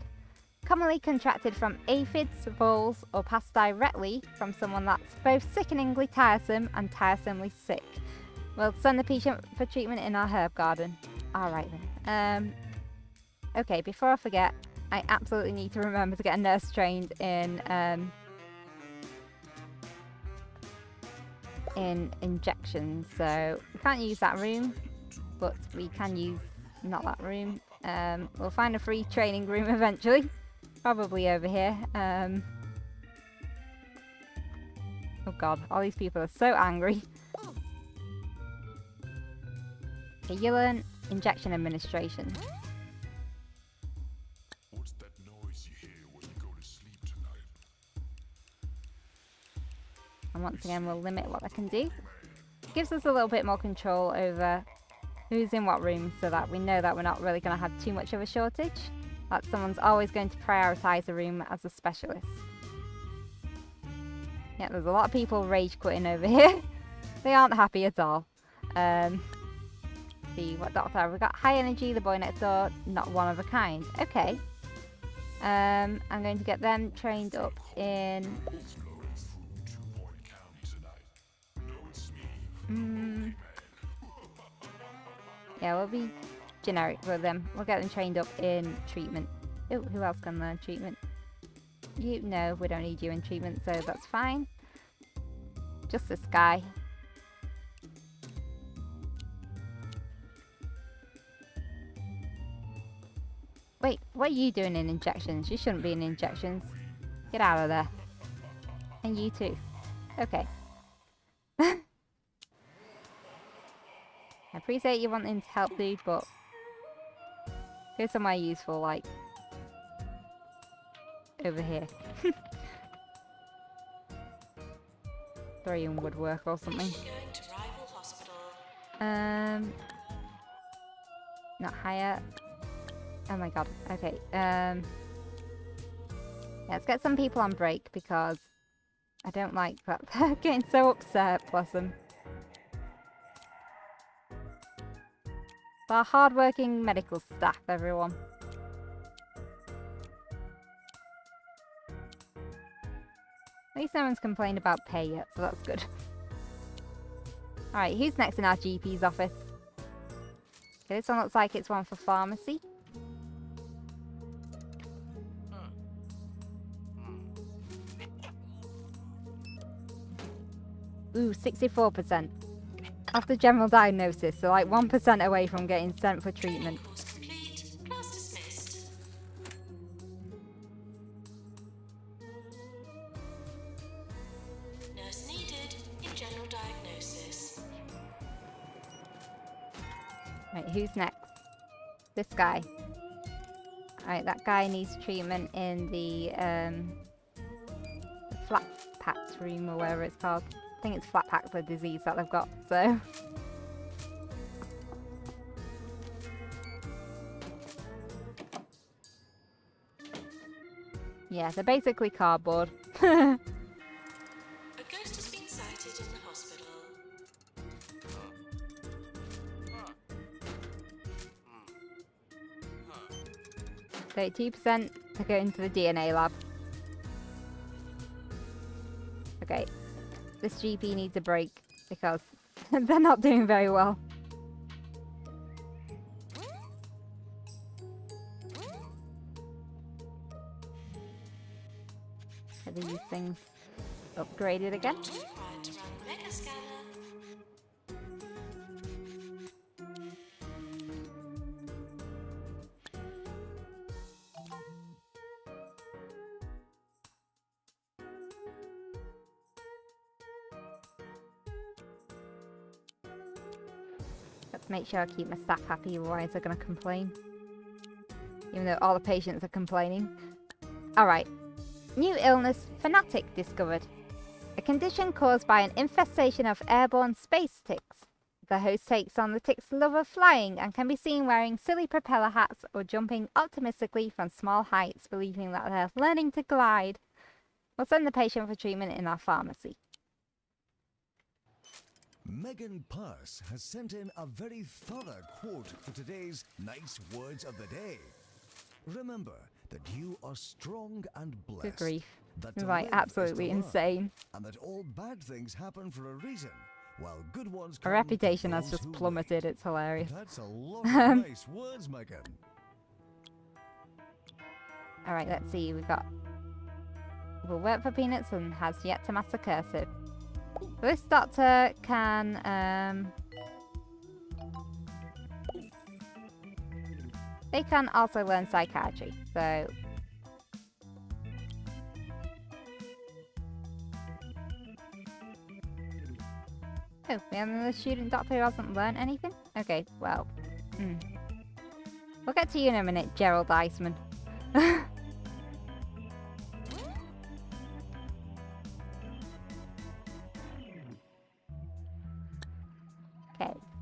Commonly contracted from aphids, voles, or passed directly from someone that's both sickeningly tiresome and tiresomely sick. We'll send the patient for treatment in our herb garden. Alright then. Okay, before I forget, I absolutely need to remember to get a nurse trained in injections. So we can't use that room, but we can use not that room. We'll find a free training room eventually. Probably over here. Oh god, all these people are so angry. Okay, you learn injection administration. What's that noise you hear when you go to sleep tonight? And once again, we'll limit what they can do. Gives us a little bit more control over who's in what room, so that we know that we're not really going to have too much of a shortage. That someone's always going to prioritise a room as a specialist. Yeah, there's a lot of people rage quitting over here. They aren't happy at all. See, what doctor have we got? High energy, the boy next door, not one of a kind. Okay. I'm going to get them trained up in... It's blowing through 2 Point County tonight. No, it's me. Yeah, we'll be generic with them. We'll get them trained up in treatment. Oh, who else can learn treatment? You? No, we don't need you in treatment, so that's fine. Just this guy. Wait, what are you doing in injections? You shouldn't be in injections. Get out of there. And you too. Okay. I appreciate you wanting to help, dude, but here's somewhere useful, like over here. Throwing woodwork or something. Going to rival hospital. Not higher. Oh my god. Okay. Let's get some people on break because I don't like that they're getting so upset, bless them. Our hard-working medical staff, everyone. At least no one's complained about pay yet, so that's good. Alright, who's next in our GP's office? Okay, this one looks like it's one for pharmacy. Ooh, 64%. After general diagnosis, so like 1% away from getting sent for treatment. Course complete. Class dismissed. Nurse needed in general diagnosis. Right, who's next? This guy. Alright, that guy needs treatment in the flat packed room or whatever it's called. I think it's flat pack the disease that they've got, so. Yeah, they're basically cardboard. A ghost has been sighted in the hospital. 32% to go into the DNA lab. Okay, this GP needs a break because they're not doing very well. Are these things upgraded again? Not required to run mega scanner. Let's make sure I keep my staff happy, otherwise they're going to complain. Even though all the patients are complaining. Alright. New illness, fanatic, discovered. A condition caused by an infestation of airborne space ticks. The host takes on the tick's love of flying and can be seen wearing silly propeller hats or jumping optimistically from small heights, believing that they're learning to glide. We'll send the patient for treatment in our pharmacy. Megan Purse has sent in a very thorough quote for today's nice words of the day. Remember that you are strong and blessed. Good grief. That It's to like live is absolutely to learn, insane. and that all bad things happen for a reason, while good ones Our come reputation to has those just who plummeted. wait. It's hilarious. That's a lot of nice words, Megan. Alright, let's see. We've got... Will work for Peanuts and has yet to master cursive. This doctor can... They can also learn psychiatry, so... Oh, we have another student doctor who hasn't learned anything? Okay, well... We'll get to you in a minute, Gerald Iceman. Okay,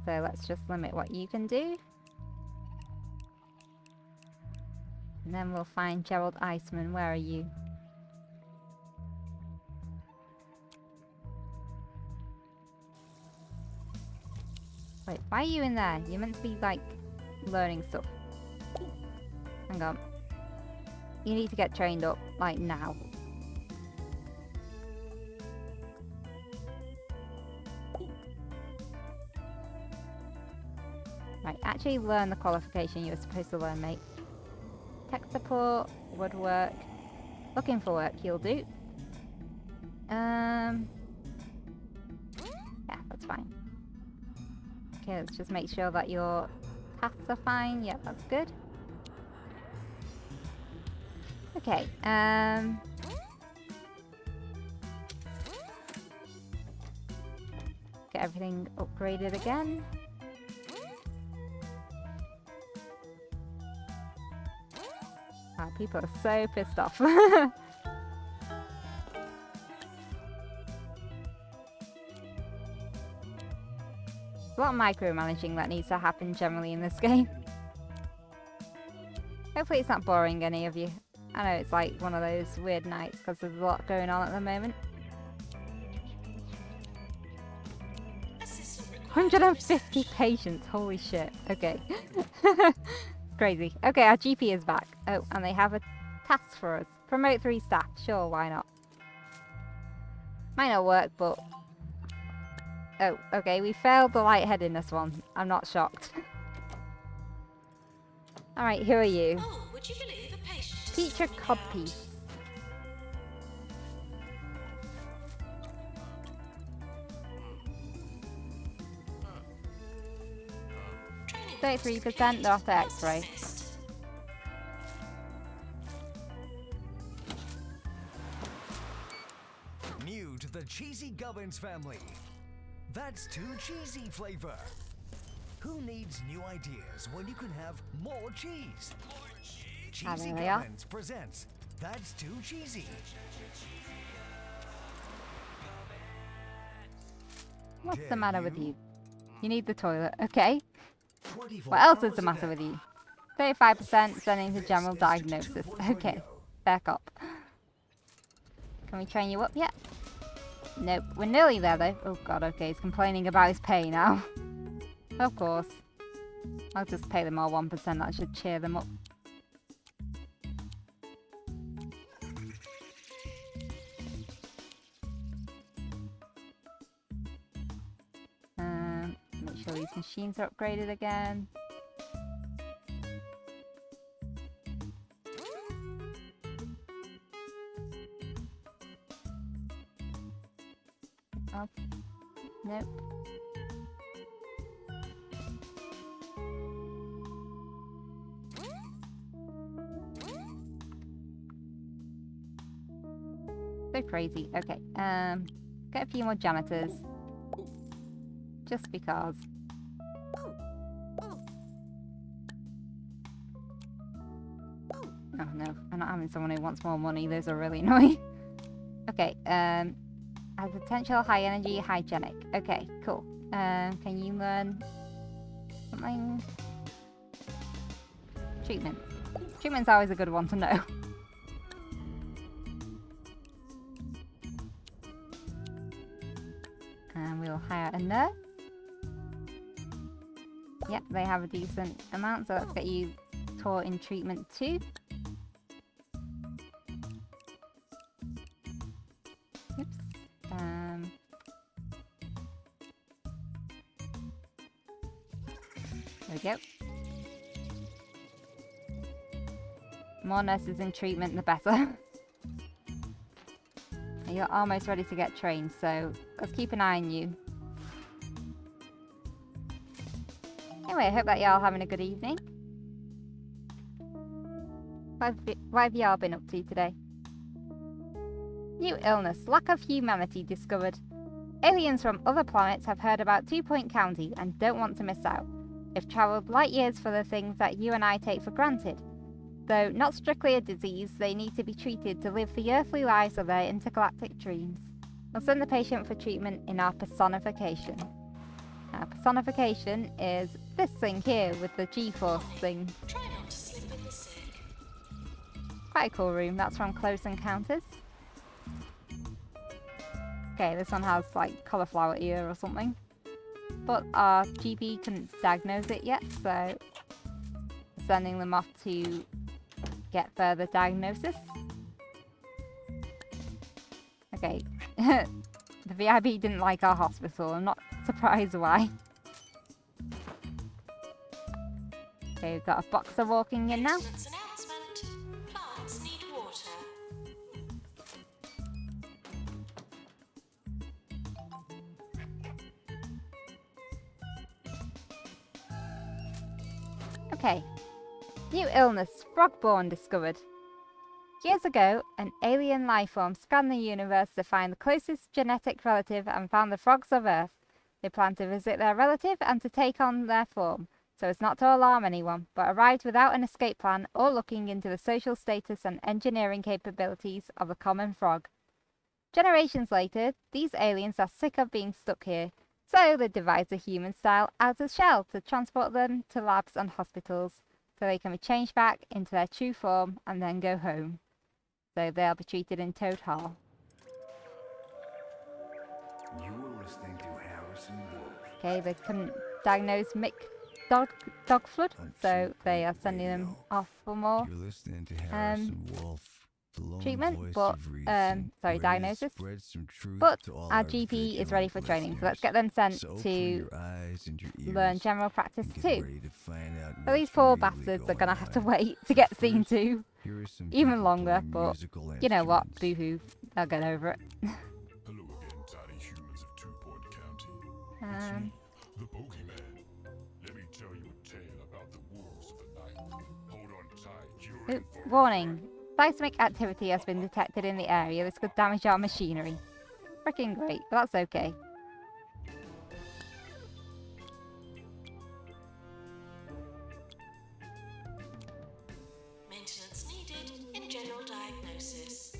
so let's just limit what you can do. And then we'll find Gerald Iceman. Where are you? Wait, why are you in there? You're meant to be, like, learning stuff. Hang on. You need to get trained up, like, now. Right, actually learn the qualification you were supposed to learn, mate. Tech support, woodwork. Looking for work, you'll do. Yeah, that's fine. Okay, let's just make sure that your tasks are fine. Yeah, that's good. Okay, get everything upgraded again. Wow, people are so pissed off. A lot of micromanaging that needs to happen generally in this game. Hopefully it's not boring any of you. I know it's like one of those weird nights because there's a lot going on at the moment. Assistant required. 150 patients, holy shit. Okay. Crazy. Okay, our GP is back. Oh, and they have a task for us. Promote 3 staff. Sure, why not? Might not work, but... Oh, okay, we failed the lightheadedness one. I'm not shocked. Alright, who are you? Oh, would you believe a patient is Teacher storming out? Codpiece. Training 33% they're off the course X-ray. dismissed. New to the Cheesy Gubbins family. That's too cheesy flavor. Who needs new ideas when you can have more cheese? Cheesy there we are. Gubbins presents That's Too Cheesy. What's the Dare matter with you? you? You need the toilet. Okay. 24 What else is hours the a matter day. with you? 35% sending to This general is diagnosis. 2.0. Okay. Back up. Can we train you up yet? Nope. We're nearly there though. Oh god, okay. He's complaining about his pay now. Of course. I'll just pay them all 1%. That should cheer them up. Make sure these machines are upgraded again. Oh. Nope. So crazy. Okay. Get a few more janitors. Just because. Oh no, I'm not having someone who wants more money. Those are really annoying. Okay. Has potential high energy, hygienic. Okay, cool. Can you learn something? Treatment. Treatment's always a good one to know. And we'll hire a nurse. Yep, they have a decent amount, so let's get you taught in treatment too. Oops. There we go. More nurses in treatment, the better. You're almost ready to get trained, so let's keep an eye on you. Anyway, I hope that y'all having a good evening. What have y'all been up to today? New illness, lack of humanity discovered. Aliens from other planets have heard about 2 Point County and don't want to miss out. They've travelled light years for the things that you and I take for granted. Though not strictly a disease, they need to be treated to live the earthly lives of their intergalactic dreams. We'll send the patient for treatment in our personification. Our personification is this thing here with the G-force thing. Try not to slip in the sick. Quite a cool room. That's from Close Encounters. Okay, this one has like cauliflower ear or something. But our GP couldn't diagnose it yet, so sending them off to get further diagnosis. Okay. The VIB didn't like our hospital. I'm not surprised why. Okay, we've got a boxer walking in now. Maintenance announcement. Plants need water. Okay. New illness, frogborn discovered. Years ago, an alien life form scanned the universe to find the closest genetic relative and found the frogs of Earth. They planned to visit their relative and to take on their form, so as not to alarm anyone, but arrived without an escape plan or looking into the social status and engineering capabilities of a common frog. Generations later, these aliens are sick of being stuck here, so they devised a human-style outer shell to transport them to labs and hospitals. so they can be changed back into their true form and then go home. So they'll be treated in Toad Hall. You were listening to Harrison Wolf. Okay, they couldn't diagnose Mick dog flood, so they are sending them off for more You're listening to Harrison Wolf. treatment, but sorry, diagnosis. But our GP is ready for training, so let's get them sent to learn general practice too. But these poor bastards are gonna have to wait to get seen to even longer, but you know what, boo-hoo, they'll get over it. Hello again, tiny humans of 2 Point County. The bogeyman. Let me tell you a tale about the wolves of the night. Hold on tight, you're in for Warning, seismic activity has been detected in the area. This could damage our machinery. Freaking great, but that's okay. Maintenance needed in general diagnosis.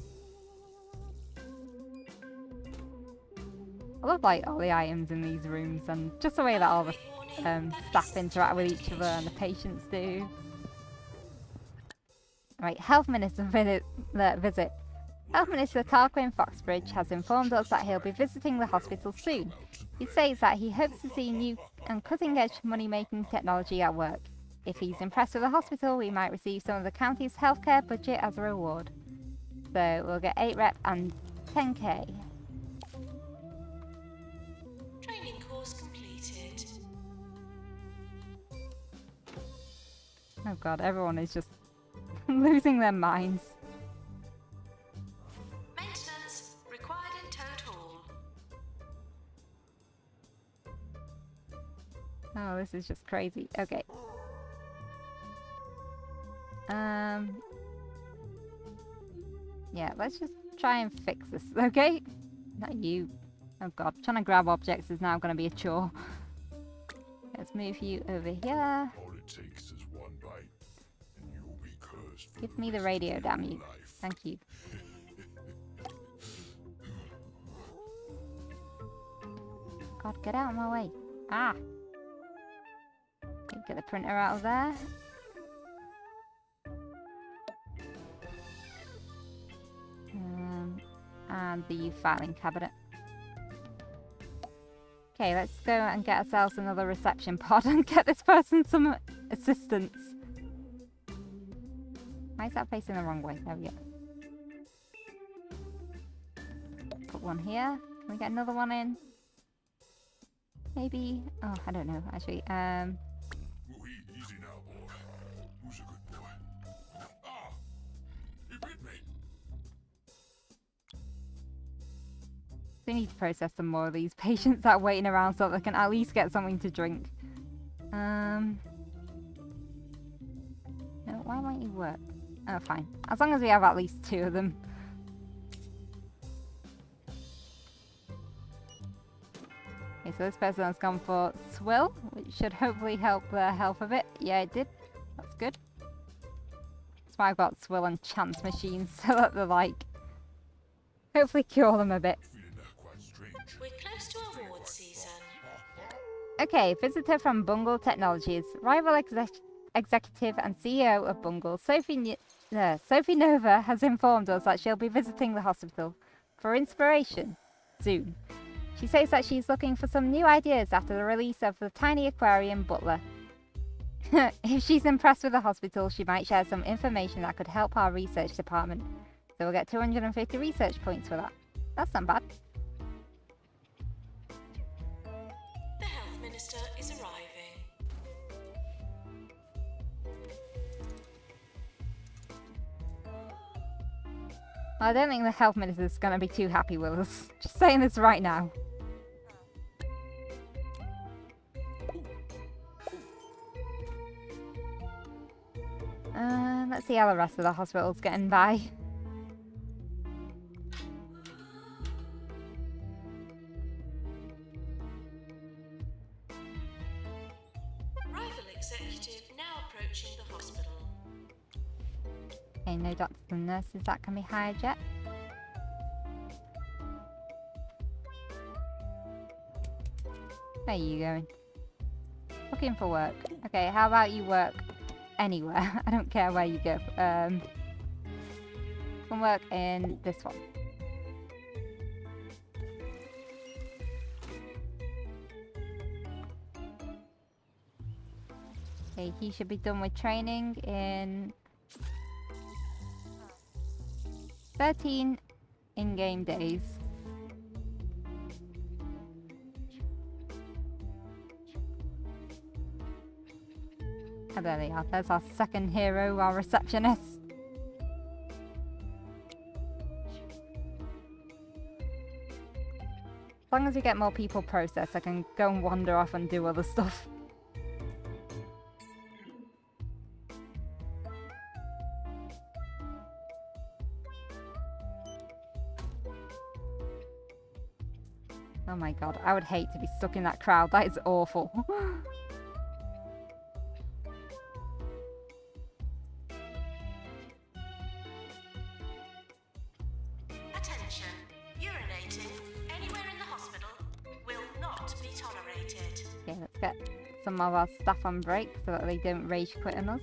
I love like all the items in these rooms and just the way that all the staff interact with each other and the patients do. Right, Health Minister visit. Health Minister Tarquin Foxbridge has informed us that he'll be visiting the hospital soon. He says that he hopes to see new and cutting-edge money-making technology at work. If he's impressed with the hospital, we might receive some of the county's healthcare budget as a reward. So we'll get 8 rep and 10k. Training course completed. Oh god, everyone is just losing their minds. Maintenance required in Toad Hall. Oh, this is just crazy. Okay. Yeah, let's just try and fix this, okay? Not you. Oh god, trying to grab objects is now going to be a chore. Let's move you over here. all it takes is one bite, and you'll be cursed for Give me the radio, damn you. Thank you. God, get out of my way. Ah! Okay, get the printer out of there. And the filing cabinet. Okay, let's go and get ourselves another reception pod and get this person some assistance. Why is that facing the wrong way? There we go. Put one here. Can we get another one in? Maybe. Oh, I don't know, actually. Easy now, boy. Who's a good boy? Ah! You bit me! We need to process some more of these patients that are waiting around so that they can at least get something to drink. No, why won't you work? Oh, fine. As long as we have at least 2 of them. Okay, so this person has gone for swill, which should hopefully help their health a bit. Yeah, it did. That's good. That's why I've got swill and chance machines, so that they're like... hopefully cure them a bit. We're close to award season. Okay, visitor from Bungle Technologies. Rival executive and CEO of Bungle, Sophie Nova, has informed us that she'll be visiting the hospital for inspiration soon. She says that she's looking for some new ideas after the release of the tiny aquarium Butler. If she's impressed with the hospital, she might share some information that could help our research department. So we'll get 250 research points for that. That's not bad. The Health Minister is arriving. I don't think the health minister's going to be too happy with us. Just saying this right now. Let's see how the rest of the hospital's getting by. Rival executive now approaching the hospital. Okay, no doctors and nurses that can be hired yet. Where are you going? Looking for work. Okay, how about you work anywhere. I don't care where you go. Can work in this one. Okay, he should be done with training in 13 in-game days. Oh, there they are. There's our second hero, our receptionist. As long as we get more people processed, I can go and wander off and do other stuff. Oh my god, I would hate to be stuck in that crowd. That is awful. Attention. Urinating anywhere in the hospital will not be tolerated. Okay, let's get some of our staff on break so that they don't rage quit on us.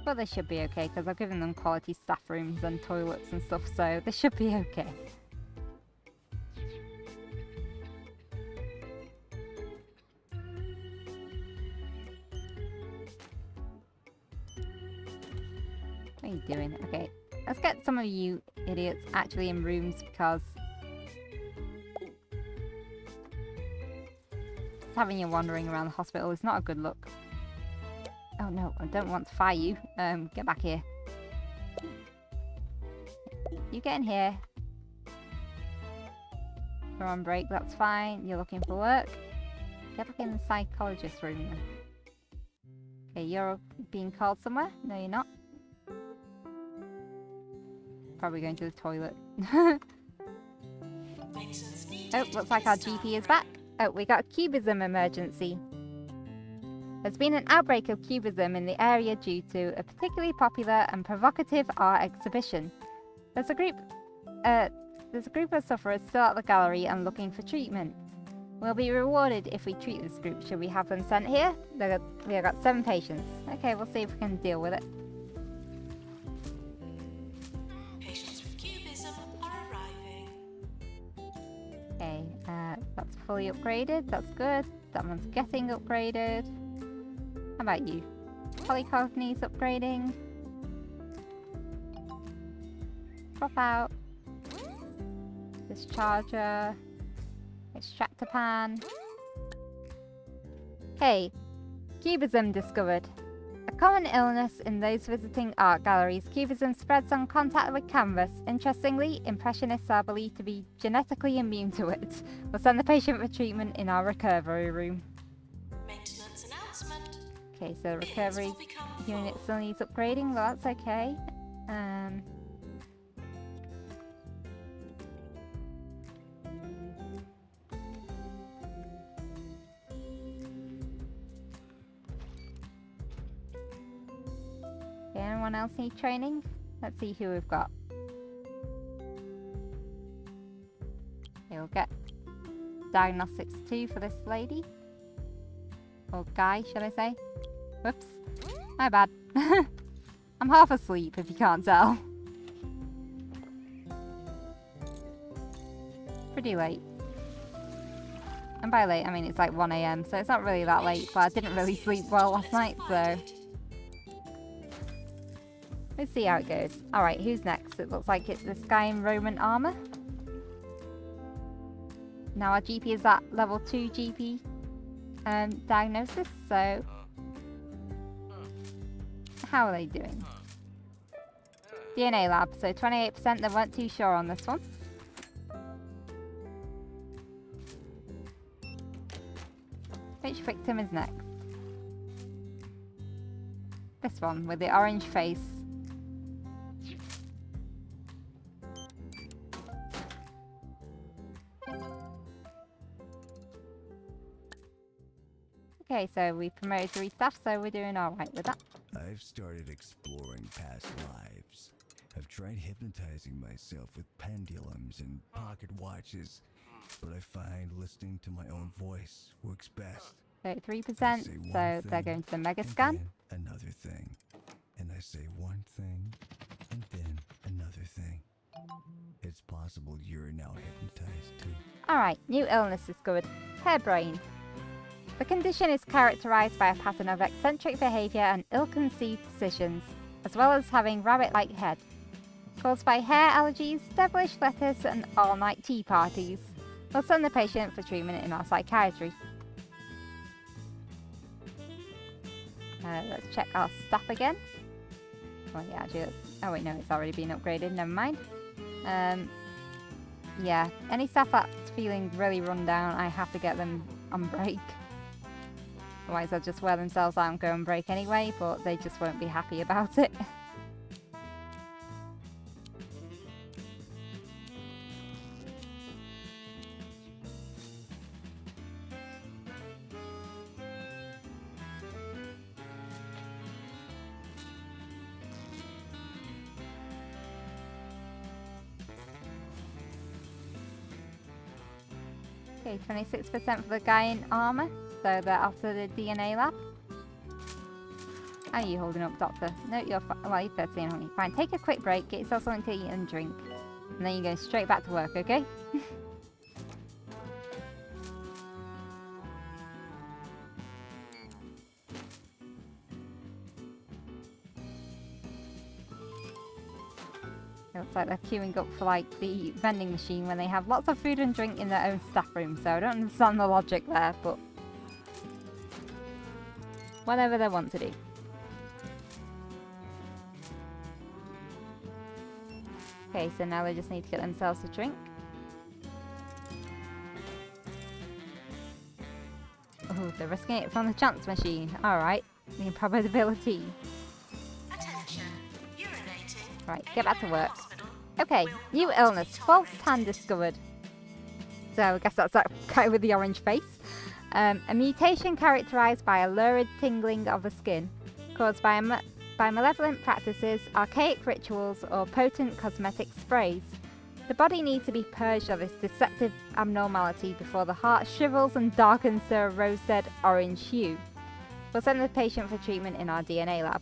But they should be okay because I've given them quality staff rooms and toilets and stuff, so they should be okay. What are you doing? Okay, let's get some of you idiots actually in rooms because just having you wandering around the hospital is not a good look. Oh no, I don't want to fire you. Get back here. You get in here. You're on break, that's fine. You're looking for work. Get back in the psychologist room then. Okay, you're being called somewhere? No, you're not. Probably going to the toilet. Oh, looks like our GP is back. Oh, we got a cubism emergency. There's been an outbreak of cubism in the area due to a particularly popular and provocative art exhibition. There's a group of sufferers still at the gallery and looking for treatment. We'll be rewarded if we treat this group. Should we have them sent here? We have got 7 patients. Okay, we'll see if we can deal with it. Patients with cubism are arriving. Okay, that's fully upgraded. That's good. That one's getting upgraded. How about you? Polycog needs upgrading. Drop out. Discharger. Extractor pan. Hey, cubism discovered. A common illness in those visiting art galleries, cubism spreads on contact with canvas. Interestingly, impressionists are believed to be genetically immune to it. We'll send the patient for treatment in our recovery room. Maintenance announcement. Okay, so the recovery unit still needs upgrading, but that's okay. Okay, anyone else need training? Let's see who we've got. Okay, we'll get diagnostics 2 for this lady. Or guy, should I say? Whoops. My bad. I'm half asleep, if you can't tell. Pretty late. And by late, I mean it's like 1 AM, so it's not really that late, but I didn't really sleep well last night, so... Let's see how it goes. Alright, who's next? It looks like it's this guy in Roman armor. Now our GP is at level 2 GP diagnosis, so... How are they doing? DNA lab, so 28%, they weren't too sure on this one. Which victim is next? This one, with the orange face. Okay, so we promoted 3 staff, so we're doing alright with that. I've started exploring past lives. I've tried hypnotizing myself with pendulums and pocket watches, but I find listening to my own voice works best. 33%, so they're going to the mega scan. And then another thing. And I say one thing, and then another thing. It's possible you're now hypnotized too. Alright, new illness discovered. Hairbrain. The condition is characterized by a pattern of eccentric behavior and ill-conceived decisions, as well as having rabbit-like head. Caused by hair allergies, devilish lettuce, and all-night tea parties. We'll send the patient for treatment in our psychiatry. Let's check our staff again. Oh yeah, actually, oh wait, no, it's already been upgraded, never mind. Yeah, any staff that's feeling really run down, I have to get them on break. Otherwise they'll just wear themselves out and go on break anyway, but they just won't be happy about it. Okay, 26% for the guy in armour, so they're after the DNA lab. How are you holding up, Doctor? No, you're fine. Well, you're 13, aren't you? Fine, take a quick break, get yourself something to eat and drink. And then you go straight back to work, okay? It looks like they're queuing up for like the vending machine when they have lots of food and drink in their own staff room, so I don't understand the logic there, but whatever they want to do. Okay, so now they just need to get themselves a drink. Oh, they're risking it from the chance machine. Alright, the improbability. Attention. Urinating. Right, get back to Anywhere in work. the hospital Okay, will new not illness, be false tolerated. tan discovered. So I guess that's that guy with the orange face. A mutation characterized by a lurid tingling of the skin, caused by malevolent practices, archaic rituals, or potent cosmetic sprays. The body needs to be purged of this deceptive abnormality before the heart shrivels and darkens to a rose-red orange hue. We'll send the patient for treatment in our DNA lab.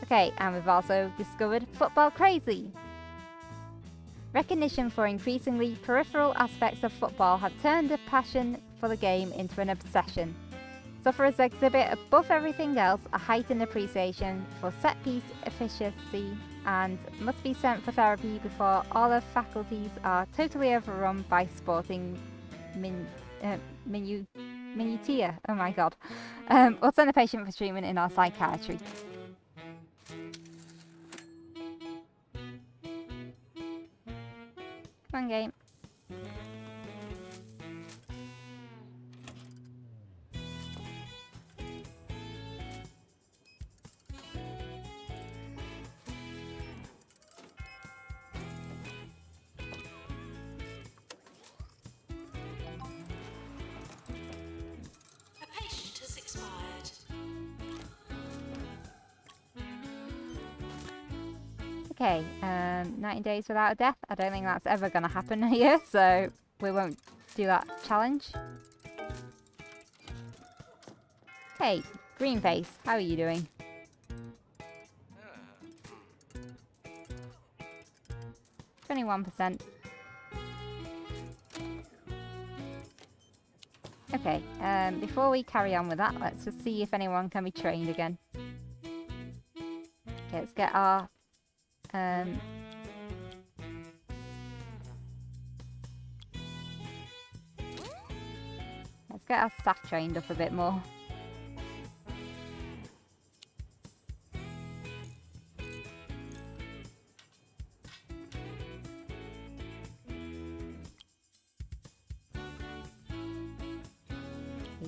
Okay, and we've also discovered football crazy. Recognition for increasingly peripheral aspects of football have turned a passion for the game into an obsession. Sufferers exhibit above everything else a heightened appreciation for set-piece efficiency and must be sent for therapy before all their faculties are totally overrun by sporting minutia. Oh my god. We'll send the patient for treatment in our psychiatry. Come on, game. A patient has expired. Okay, 90 days without a death. I don't think that's ever going to happen here, so we won't do that challenge. Hey, green face, how are you doing? – 21%. Okay, before we carry on with that, let's just see if anyone can be trained again. Okay, let's get our let's get our staff trained up a bit more.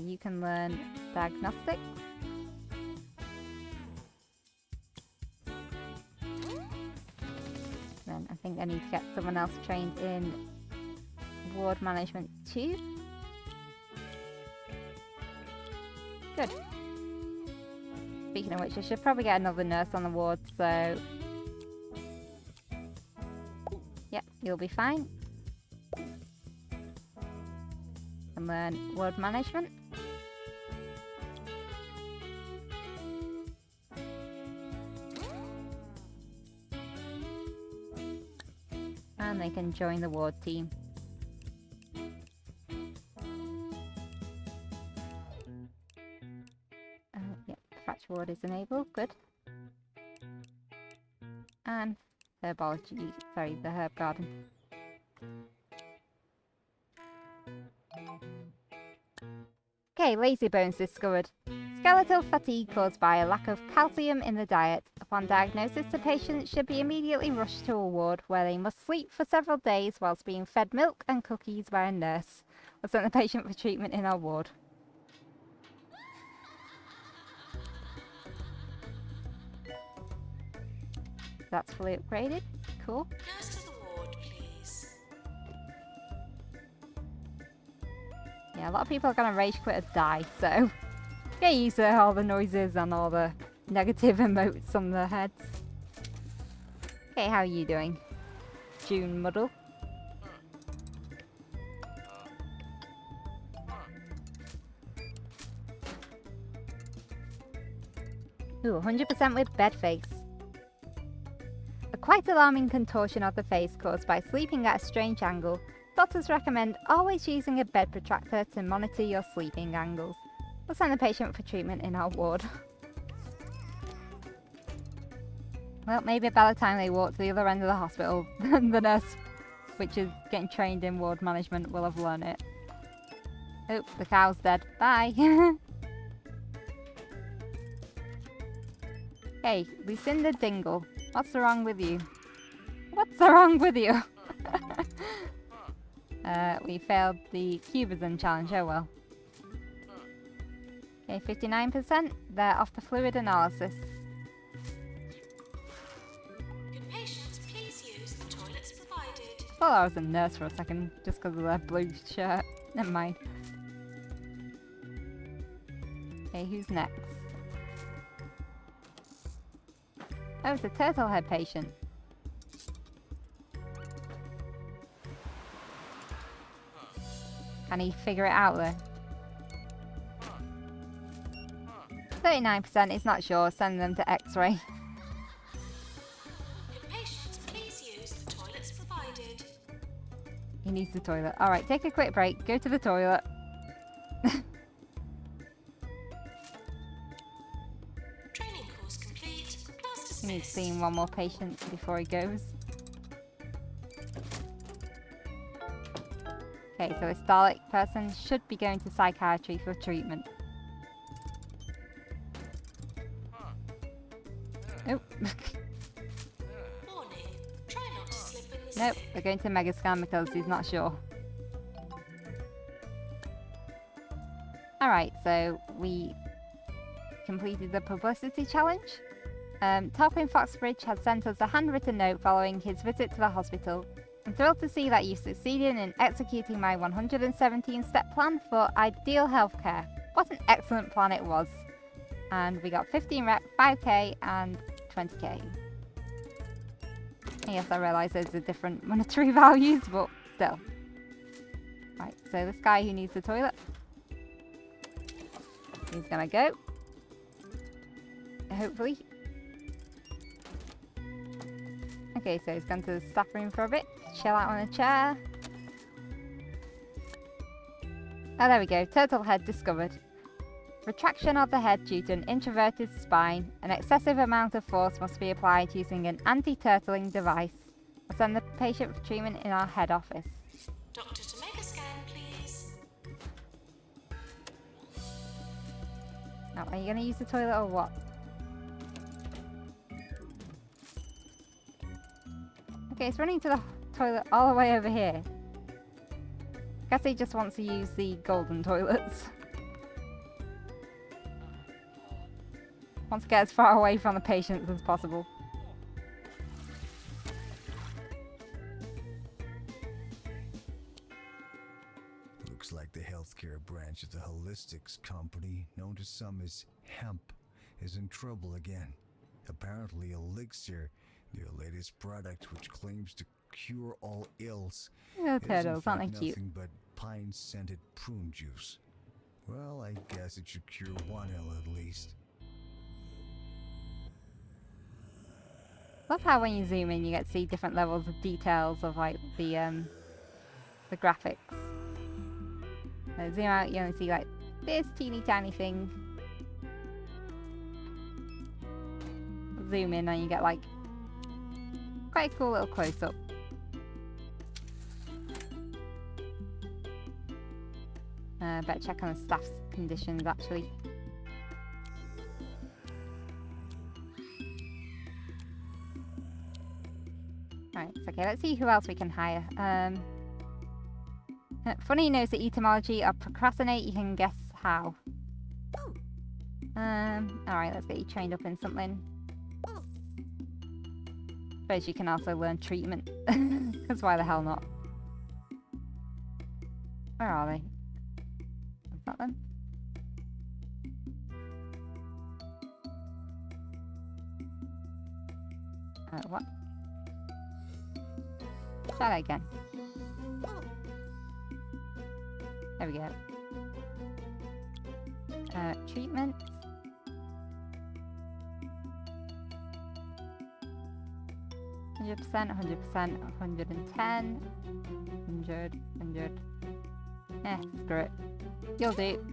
You can learn diagnostics. Then I think I need to get someone else trained in ward management too. Good. Speaking of which, I should probably get another nurse on the ward, so... Yep, you'll be fine. And learn ward management. And they can join the ward team. Yep, fracture ward is enabled, good. And herbology, sorry, the herb garden. Okay, lazy bones discovered. Skeletal fatigue caused by a lack of calcium in the diet. Upon diagnosis, the patient should be immediately rushed to a ward where they must sleep for several days whilst being fed milk and cookies by a nurse. We'll send the patient for treatment in our ward. That's fully upgraded. Cool. Nurse to the ward, please. Yeah, a lot of people are going to rage quit or die, so get used to all the noises and all the negative emotes on their heads. Okay, how are you doing? June Muddle. Ooh, 100% with bed face. A quite alarming contortion of the face caused by sleeping at a strange angle. Doctors recommend always using a bed protractor to monitor your sleeping angles. We'll send the patient for treatment in our ward. Well, maybe by the time they walk to the other end of the hospital, the nurse, which is getting trained in ward management, will have learned it. Oh, the cow's dead. Bye! Hey, Lucinda Dingle. What's wrong with you? What's wrong with you? We failed the cubism challenge, oh well. Okay, 59%. They're off the fluid analysis. Good patients, please use the toilets provided. Thought I was a nurse for a second, just because of their blue shirt. Never mind. Okay, who's next? Oh, it's a turtle head patient. Can he figure it out though? 39% is not sure. Send them to X-ray. Good patients, please use the toilets provided. He needs the toilet. Alright, take a quick break. Go to the toilet. Training course complete. Class He needs dismissed. seeing one more patient before he goes. Okay, so a Starlight person should be going to psychiatry for treatment. Oh. Warning. Try not to slip in the Nope, sick. they're going to Megascan because he's not sure. Alright, so we completed the publicity challenge. Tarquin Foxbridge has sent us a handwritten note following his visit to the hospital. I'm thrilled to see that you succeeded in executing my 117-step plan for ideal healthcare. What an excellent plan it was. And we got 15 rep, 5k and 20k. Yes, I realise there's a different monetary values, but still. Right, so this guy who needs the toilet. He's gonna go. Hopefully. Okay, so he's gone to the staff room for a bit. Chill out on a chair. Oh, there we go. Turtle head discovered. Retraction of the head due to an introverted spine. An excessive amount of force must be applied using an anti-turtling device. I'll send the patient for treatment in our head office. Doctor to make a scan, please. Now, are you going to use the toilet or what? Okay, it's running to the toilet all the way over here. Guess he just wants to use the golden toilets. Wants to get as far away from the patients as possible. Looks like the healthcare branch of the holistics company, known to some as hemp, is in trouble again. Apparently Elixir, their latest product which claims to cure all ills, Oh, is in turtles, aren't fact they cute? nothing but pine-scented prune juice. Well, I guess it should cure one ill at least. Love how when you zoom in you get to see different levels of details of like the graphics. Zoom out, you only see like this teeny tiny thing. Zoom in and you get like quite a cool little close up. Better check on the staff's conditions actually. Right, it's okay. Let's see who else we can hire. Funny knows the etymology of procrastinate. You can guess how. Alright, let's get you trained up in something. Suppose you can also learn treatment. Because why the hell not? Where are they? Is that them? What? Try that again. There we go. Treatment. %, 100%, 110, 100. Screw it. You'll do.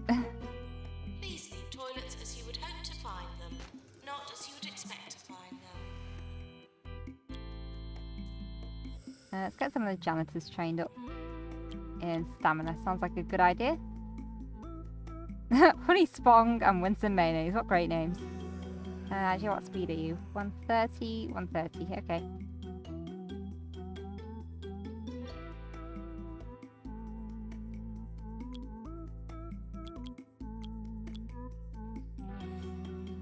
Please leave toilets as you would hope to find them, not as you would expect to find them. Let's get some of the janitors trained up in stamina. Sounds like a good idea. Honey Spong and Winston Mayonnaise. What great names. Actually, what speed are you? 130, 130. Okay.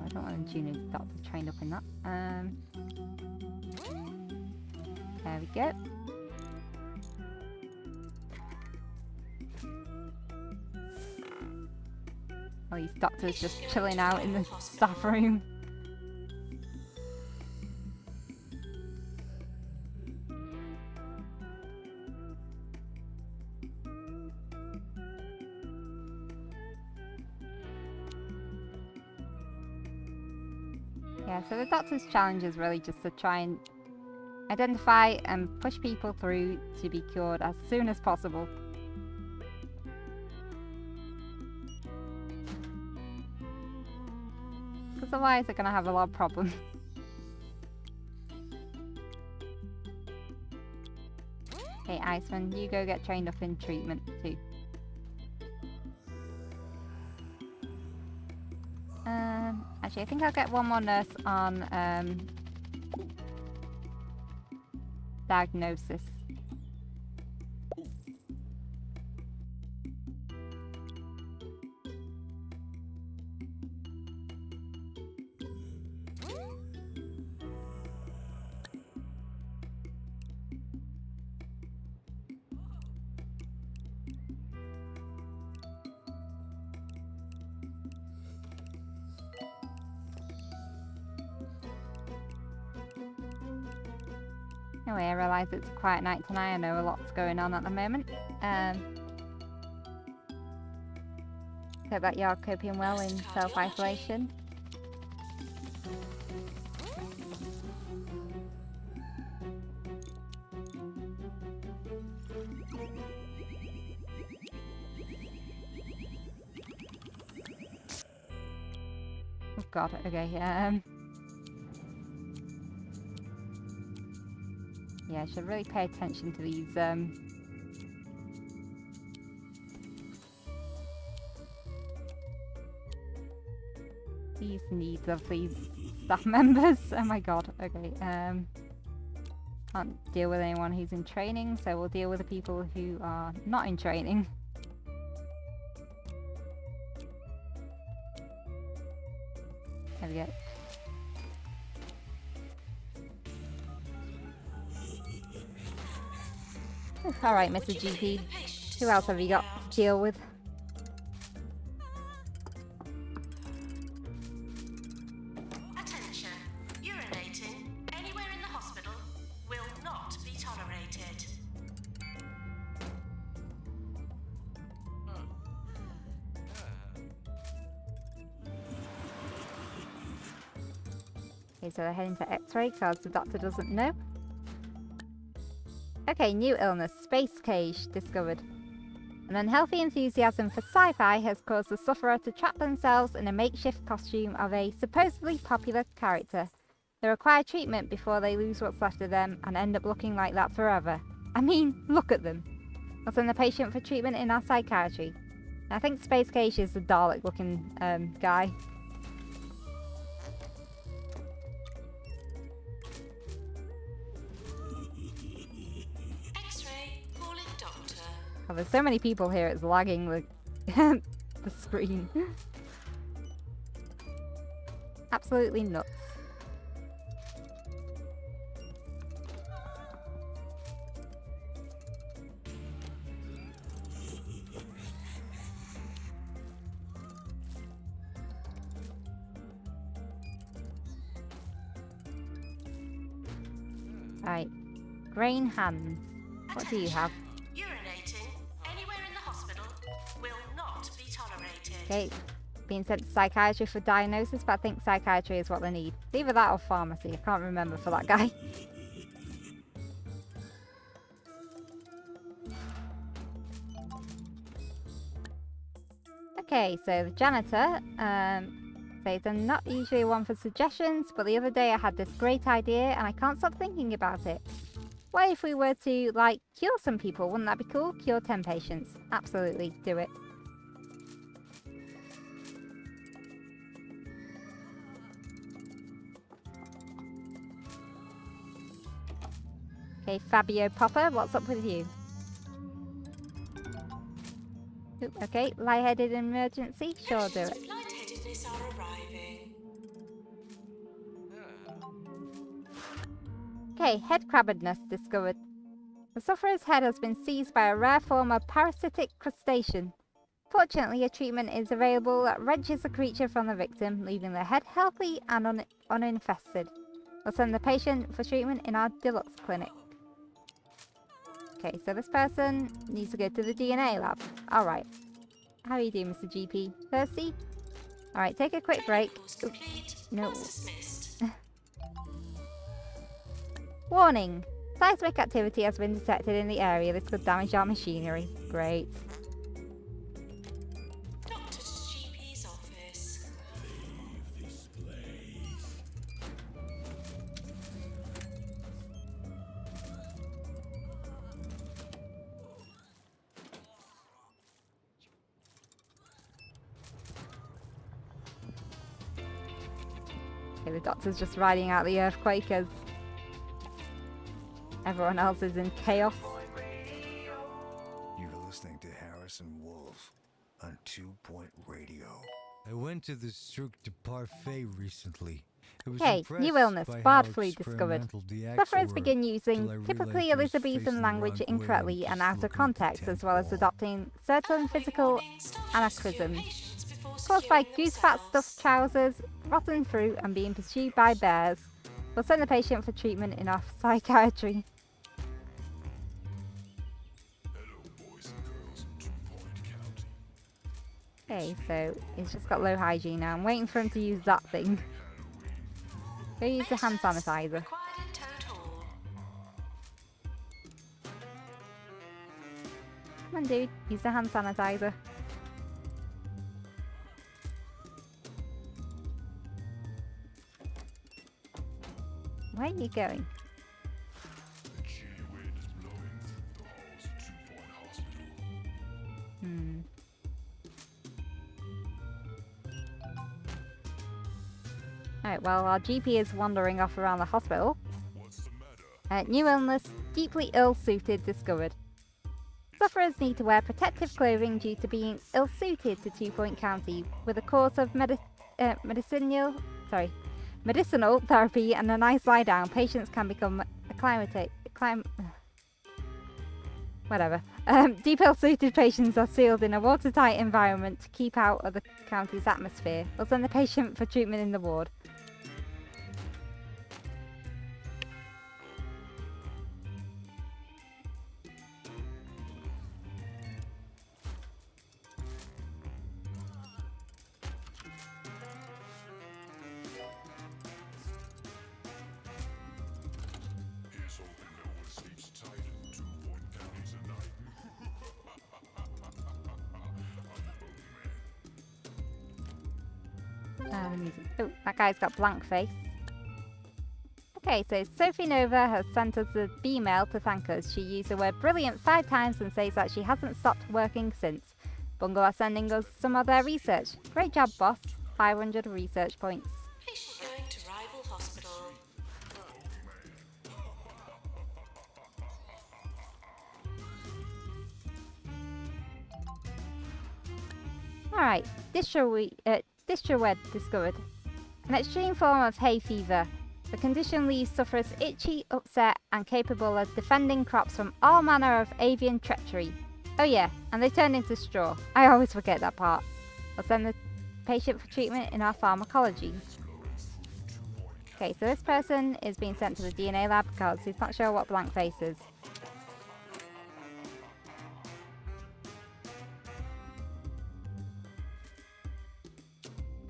I don't want a junior doctor trained up in that. There we go. All these doctors just chilling out in the staff room. Yeah, so the doctor's challenge is really just to try and identify and push people through to be cured as soon as possible. Because otherwise they're going to have a lot of problems. Hey Iceman, you go get trained up in treatment too. Actually, I think I'll get one more nurse on diagnosis. Anyway, I realise it's a quiet night tonight. I know a lot's going on at the moment. Hope that you're coping well in self-isolation. Oh god, okay, yeah, I should really pay attention to these, needs of these staff members. Oh my god, okay, can't deal with anyone who's in training, so we'll deal with the people who are not in training. There we go. Alright, Mr. GP. The patient Who else have you got to deal with? Attention. Urinating anywhere in the hospital will not be tolerated. Okay, so they're heading to X-ray because the doctor doesn't know. Okay, new illness. Space cage discovered. An unhealthy enthusiasm for sci-fi has caused the sufferer to trap themselves in a makeshift costume of a supposedly popular character. They require treatment before they lose what's left of them and end up looking like that forever. I mean, look at them. We'll send the patient for treatment in our psychiatry. I think Space Cage is the Dalek looking guy. X-ray, calling doctor. Oh, there's so many people here, it's lagging the, the screen. Absolutely nuts. Right, grain hands. What do you have? Urinating anywhere in the hospital will not be tolerated. Okay, being sent to psychiatry for diagnosis, but I think psychiatry is what they need. It's either that or pharmacy. I can't remember for that guy. Okay, so the janitor says I'm not usually one for suggestions, but the other day I had this great idea and I can't stop thinking about it. What if we were to, like, cure some people? Wouldn't that be cool? Cure 10 patients. Absolutely, do it. Okay, Fabio Popper, what's up with you? Oop, okay, lightheaded emergency? Sure, do it. Patients with lightheadedness are arriving. Okay, head crabbedness discovered. The sufferer's head has been seized by a rare form of parasitic crustacean. Fortunately, a treatment is available that wrenches the creature from the victim, leaving the head healthy and uninfested. We'll send the patient for treatment in our deluxe clinic. Okay, so this person needs to go to the DNA lab. Alright. How are you doing, Mr. GP? Thirsty? Alright, take a quick break. Oop, no. Dismissed. Warning! Seismic activity has been detected in the area. This could damage our machinery. Great. Doctor to GP's office. Okay, the doctor's just riding out the earthquake as everyone else is in chaos. You're listening to Harrison Wolf on 2 Point Radio. I went to the Cirque du Parfait recently. Okay, new illness, bard flu discovered. Sufferers begin using typically Elizabethan language incorrectly and out of context, as well as adopting certain physical anachronisms caused by goose fat stuffed trousers, rotten fruit, and being pursued by bears. We'll send the patient for treatment in our psychiatry. Okay, so he's just got low hygiene now. I'm waiting for him to use that thing. Go use the hand sanitizer. Required in total. Come on, dude. Use the hand sanitizer. Where are you going? The chilly wind is blowing through the halls of 2 Point Hospital. Alright, well, our GP is wandering off around the hospital. What's the matter? New illness, deeply ill-suited discovered. Sufferers need to wear protective clothing due to being ill-suited to 2 Point County. With a course of medicinal therapy and a nice lie down, patients can become Whatever. Depel-suited patients are sealed in a watertight environment to keep out of the county's atmosphere. We'll send the patient for treatment in the ward. Here's hoping no one sleeps tight in 2 Point County tonight. I'm the bogeyman. Oh, that guy's got blank face. Okay, so Sophie Nova has sent us a B-mail to thank us. She used the word brilliant 5 times and says that she hasn't stopped working since. Bungle are sending us some of their research. Great job, boss. 500 research points. Patient going to rival hospital. Alright, Distrowed discovered. An extreme form of hay fever. The condition leaves sufferers itchy, upset, and capable of defending crops from all manner of avian treachery. Oh yeah, and they turn into straw. I always forget that part. I'll send the patient for treatment in our pharmacology. Okay, so this person is being sent to the DNA lab because he's not sure what blank face is.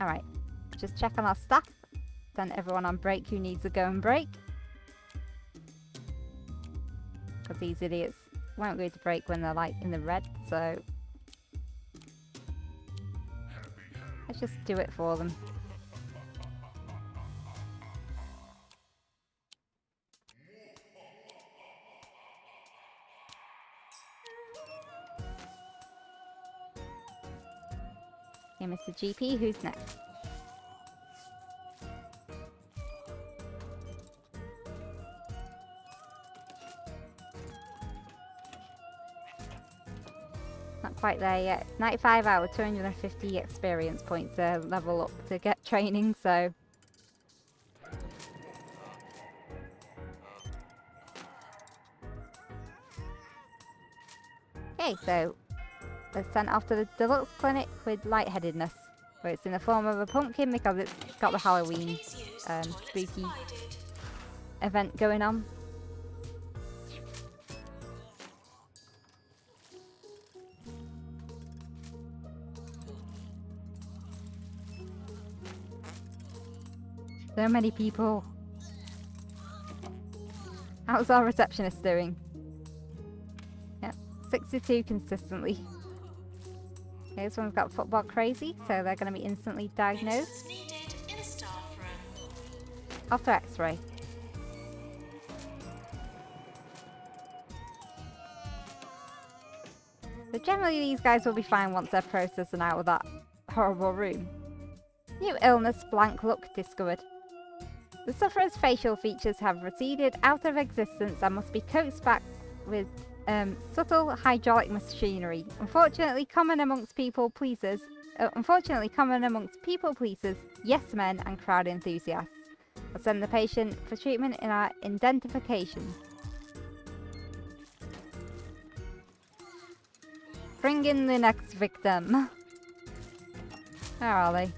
Alright, just check on our staff. Send everyone on break who needs to go and break. Because these idiots won't go to break when they're like in the red, so let's just do it for them. Okay, Mr. GP, who's next? Not quite there yet. 95 hour, 250 experience points to level up to get training, so okay, so they're sent off to the deluxe clinic with lightheadedness, where it's in the form of a pumpkin because it's got the Halloween spooky event going on. So many people. How's our receptionist doing? Yep, 62 consistently. Okay, this one's got football crazy, so they're going to be instantly diagnosed. Medicines needed in a staff room. After X-ray. So generally these guys will be fine once they're processed and out of that horrible room. New illness blank look discovered. The sufferer's facial features have receded out of existence and must be coaxed back with subtle hydraulic machinery. Unfortunately common amongst people pleasers, yes men and crowd enthusiasts. I'll send the patient for treatment in our identification. Bring in the next victim. Where are they?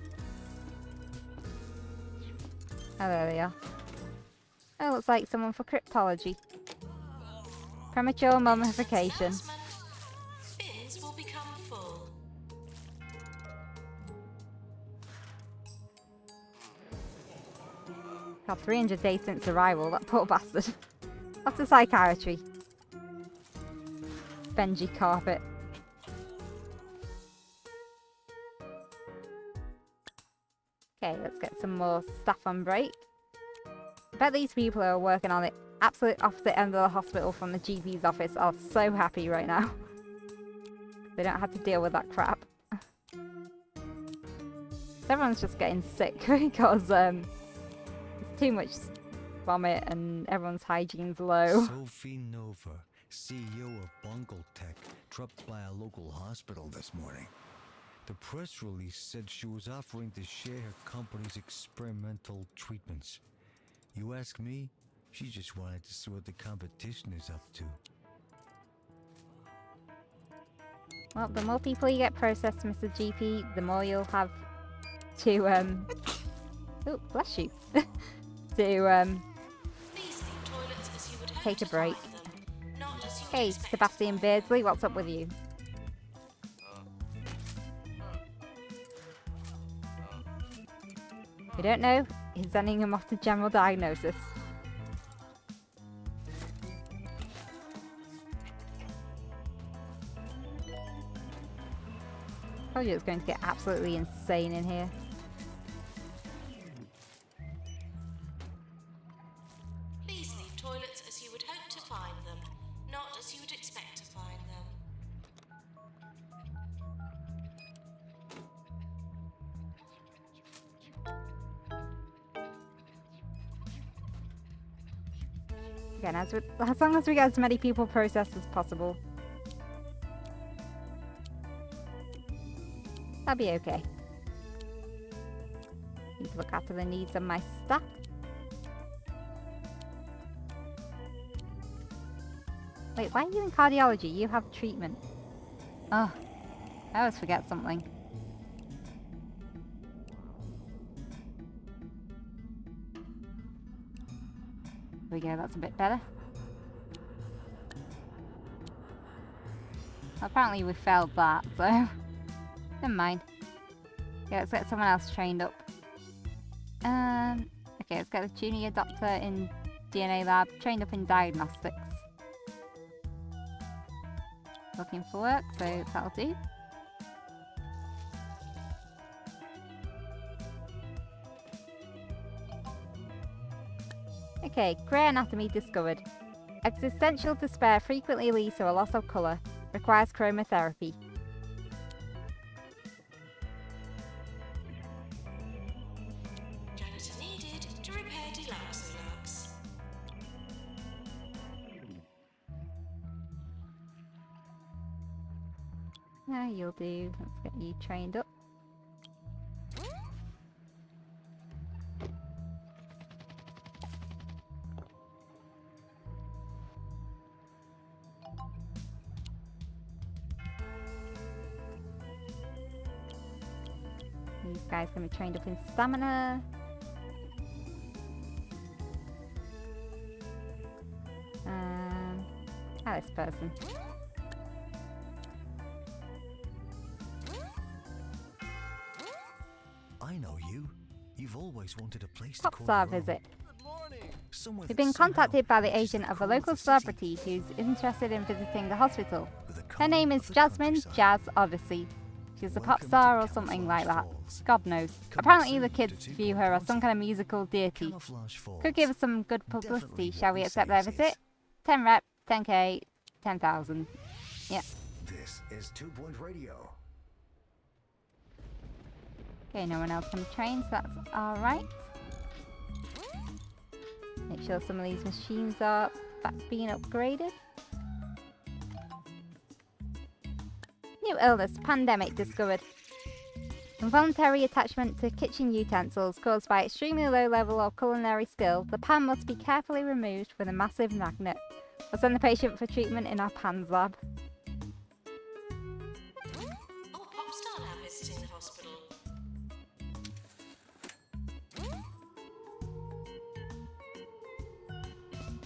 Oh, there they are. Oh, looks like someone for cryptology. Premature mummification. Announcement. Bins will become full. God, 300 days since arrival, that poor bastard. After psychiatry. Benji carpet. Okay, let's get some more staff on break. I bet these people who are working on the absolute opposite end of the hospital from the GP's office are so happy right now. They don't have to deal with that crap. Everyone's just getting sick because it's too much vomit and everyone's hygiene's low. Sophie Nova, CEO of Bungle Tech, dropped by a local hospital this morning. The press release said she was offering to share her company's experimental treatments. You ask me, she just wanted to see what the competition is up to. Well, the more people you get processed, Mr. GP, the more you'll have to, oh, bless you. To, Please leave toilets as you would hope take a to break. find them, not as you would Hey, expect to Sebastian find Beardsley, them. what's up with you? We don't know. He's sending him off to general diagnosis. Told you it's going to get absolutely insane in here. Please leave toilets as you would hope to find them, not as you would expect to find them. Again, as long as we get as many people processed as possible, that'll be okay. Need to look after the needs of my staff. Wait, why are you in cardiology? You have treatment. Oh, I always forget something. There we go, that's a bit better. Apparently we failed that, so never mind. Okay, let's get someone else trained up. Okay, let's get a junior doctor in DNA lab, trained up in diagnostics. Looking for work, so that'll do. Okay, grey anatomy discovered. Existential despair frequently leads to a loss of colour. Requires chromotherapy. Janitor needed to repair Deluxe. Yeah, you'll do. Let's get you trained up. These guys can be trained up in stamina. How this person? I know you. You've always wanted a place to Pop call star your own. visit. Somewhere We've that been somehow contacted by the manages agent to of a cool local the city celebrity who's interested in visiting the hospital. with a Her calm name of is the Jasmine countryside. Jazz Odyssey. She's a pop Welcome star to or something Camouflage like that. Falls. God knows. Coming Apparently the soon kids to view 2 her as some County. kind of musical deity. Camouflage Falls. Could give us some good Definitely publicity. what Shall we we accept say their it is. visit? 10 rep, 10k, 10,000. Yeah. This is 2 Point Radio. Okay, no one else can train, so that's alright. Make sure some of these machines are being upgraded. New illness, pandemic discovered. Involuntary attachment to kitchen utensils caused by extremely low level of culinary skill. The pan must be carefully removed with a massive magnet. We'll send the patient for treatment in our pans lab. Oh, pop star now visiting the hospital.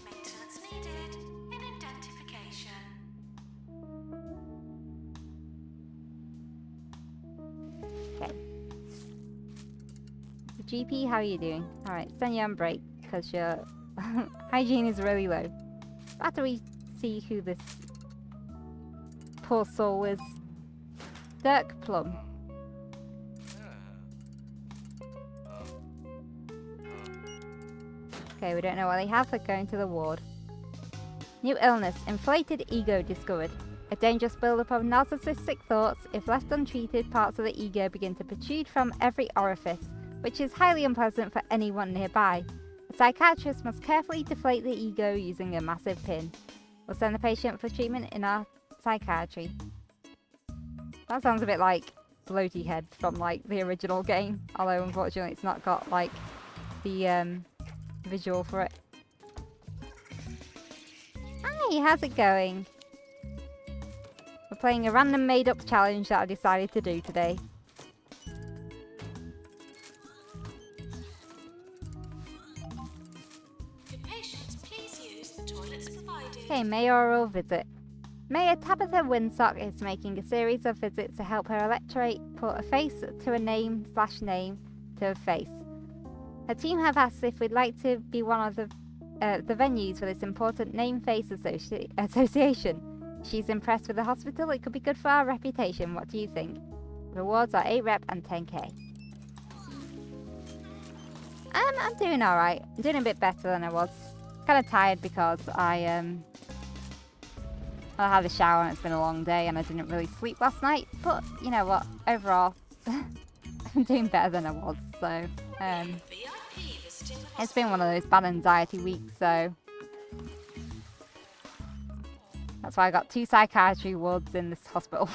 Maintenance needed in identification. Okay. So GP, how are you doing? Alright, send you on break because your hygiene is really low. After we see who this poor soul is. Dirk Plum. Okay, we don't know what they have, they're going to the ward. New illness, inflated ego discovered. A dangerous buildup of narcissistic thoughts. If left untreated, parts of the ego begin to protrude from every orifice, which is highly unpleasant for anyone nearby. A psychiatrist must carefully deflate the ego using a massive pin. We'll send the patient for treatment in our psychiatry. That sounds a bit like Floaty Head from like the original game, although unfortunately it's not got like the visual for it. Hi, how's it going? We're We're playing a random made-up challenge that I decided to do today. Good patients, please use the toilets provided. Okay, mayoral visit. Mayor Tabitha Winsock is making a series of visits to help her electorate put a face to a name/name to a face. Her team have asked if we'd like to be one of the venues for this important name-face association. She's impressed with the hospital. It could be good for our reputation. What do you think? Rewards are 8 rep and 10k. I'm doing alright. I'm doing a bit better than I was. Kind of tired because I had a shower and it's been a long day and I didn't really sleep last night. But you know what? Overall, I'm doing better than I was. So it's been one of those bad anxiety weeks. So that's why I got 2 psychiatry wards in this hospital.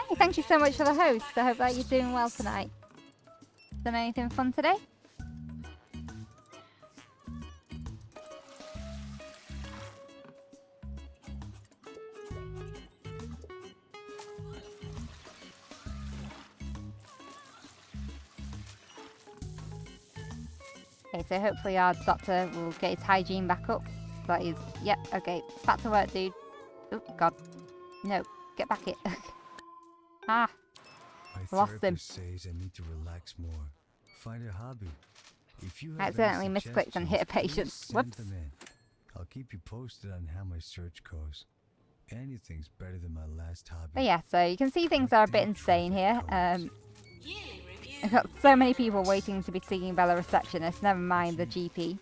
Hey, thank you so much for the host. I hope that you're doing well tonight. Done anything fun today? Okay, so hopefully our doctor will get his hygiene back up. That is, yep, okay, back to work, dude. Oh, God. No, get back here. Ah, My lost him. therapist says I need to relax more. Find a hobby. If you have Accidentally any misclicked and hit a suggestions, patient. please send Whoops. them in. I'll keep you posted on how my search goes. Anything's better than my last hobby. But yeah, so you can see things are a bit insane here. Yearly I've review. got so many people waiting to be seen by the receptionist, never mind the GP.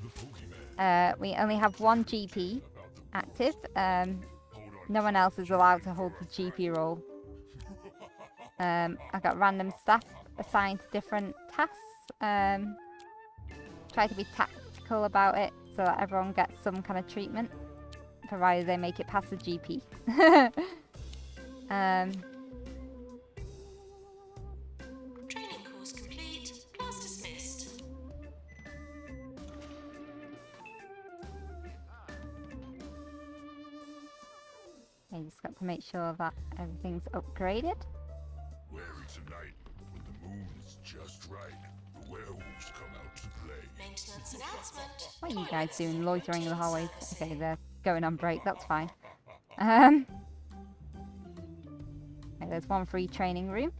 We only have 1 GP active. No one else is allowed to hold the GP role. I've got random staff assigned to different tasks. Try to be tactical about it so that everyone gets some kind of treatment, provided they make it past the GP. Training course complete. Class dismissed. I just got to make sure that everything's upgraded. Wary tonight, when the moon is just right, the werewolves come out to play. Maintenance announcement. What are you guys doing, loitering in the hallways? Okay, they're going on break, that's fine. Okay, there's 1 free training room.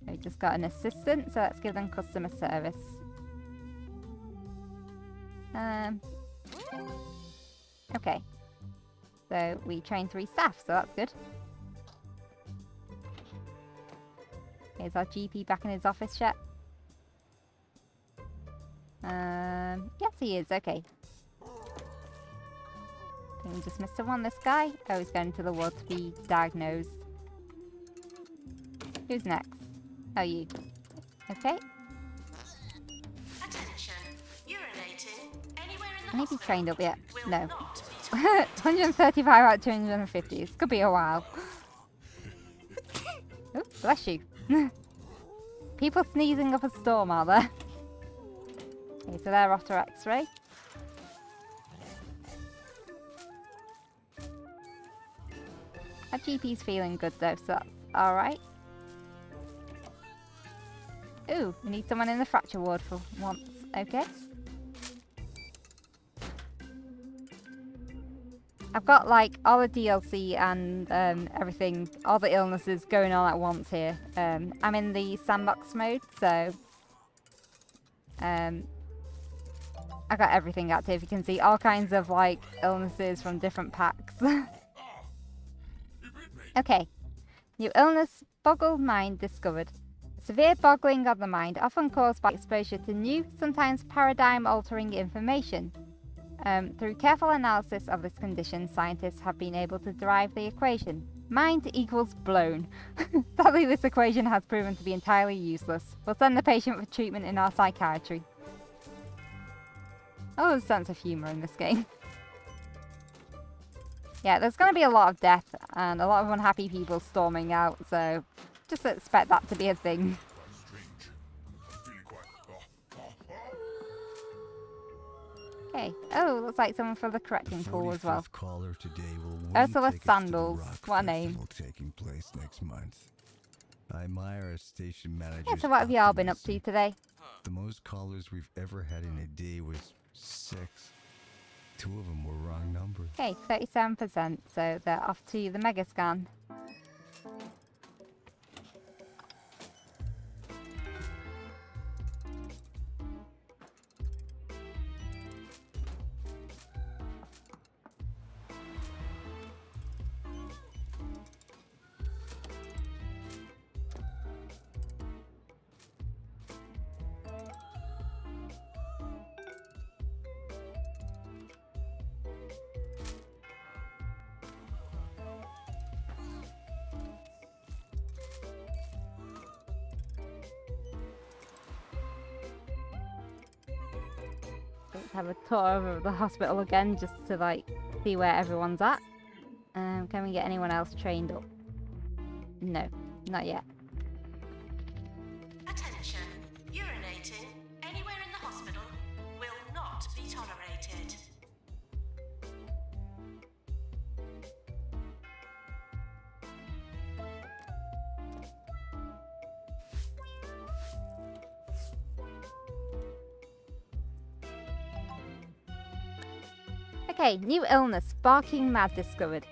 We've just got an assistant, so let's give them customer service. Okay. So we train 3 staff, so that's good. Here's our GP back in his office yet. Yes he is, okay. I think we just missed one, this guy. Oh, he's going to the ward to be diagnosed. Who's next? Oh, you. Okay. Attention. Urinating anywhere in the Can he be trained up yet? will No. not be tolerated. 135 out of 250. This could be a while. Oh, bless you. People sneezing up a storm, are there? Okay, so they're off to X-ray. Our GP's feeling good though, so that's alright. Ooh, we need someone in the fracture ward for once. Okay. I've got like all the DLC and everything, all the illnesses going on at once here. I'm in the Sandbox Mode, so I got everything active. You can see all kinds of like illnesses from different packs. Okay, new illness, boggled mind discovered. Severe boggling of the mind, often caused by exposure to new, sometimes paradigm-altering information. Through careful analysis of this condition, scientists have been able to derive the equation. Mind equals blown. Sadly, this equation has proven to be entirely useless. We'll send the patient for treatment in our psychiatry. Oh, there's a sense of humour in this game. Yeah, there's going to be a lot of death and a lot of unhappy people storming out, so just expect that to be a thing. Quite strange. I'm feeling quite... Okay, Okay. Oh, looks like someone for the correcting pool as well. 45th caller today will win Ursula tickets to the Sandals. Rock What a name. Festival taking place next month. I admire our station manager. Yeah, so what have you all been up to today? The most callers we've ever had in a day was 6. 2 of them were wrong numbers. Okay, 37%, so they're off to the mega scan. Let's have a tour of the hospital again just to like see where everyone's at. Can we get anyone else trained up? No, not yet. Attention. Urinating anywhere in the hospital will not be tolerated. Okay, new illness, barking mad discovered.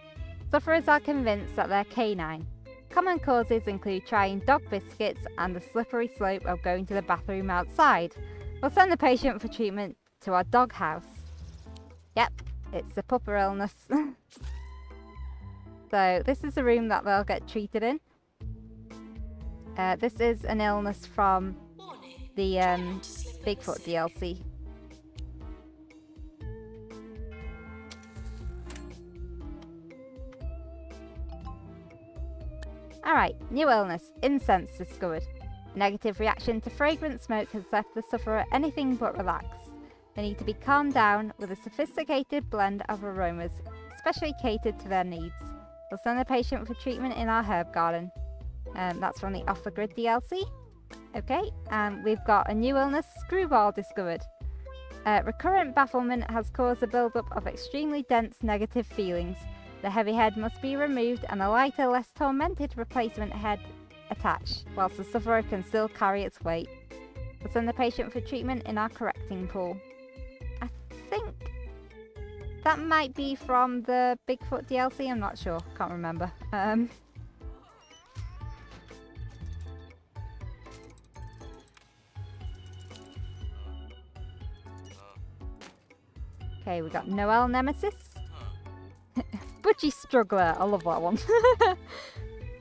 Sufferers are convinced that they're canine. Common causes include trying dog biscuits and the slippery slope of going to the bathroom outside. We'll send the patient for treatment to our dog house. Yep, it's the pupper illness. So this is the room that they'll get treated in. This is an illness from Warning. the Try not to slip in the Bigfoot sink. DLC. Alright, new illness, incense discovered. Negative reaction to fragrant smoke has left the sufferer anything but relaxed. They need to be calmed down with a sophisticated blend of aromas, specially catered to their needs. We'll send the patient for treatment in our herb garden. That's from the Off the Grid DLC. Okay, and we've got a new illness, screwball discovered. Recurrent bafflement has caused a build-up of extremely dense negative feelings. The heavy head must be removed and a lighter, less tormented replacement head attached, whilst the sufferer can still carry its weight. We'll send the patient for treatment in our correcting pool. I think that might be from the Bigfoot DLC, I'm not sure, can't remember. Okay, we got Noel Nemesis. Budgie Struggler, I love that one.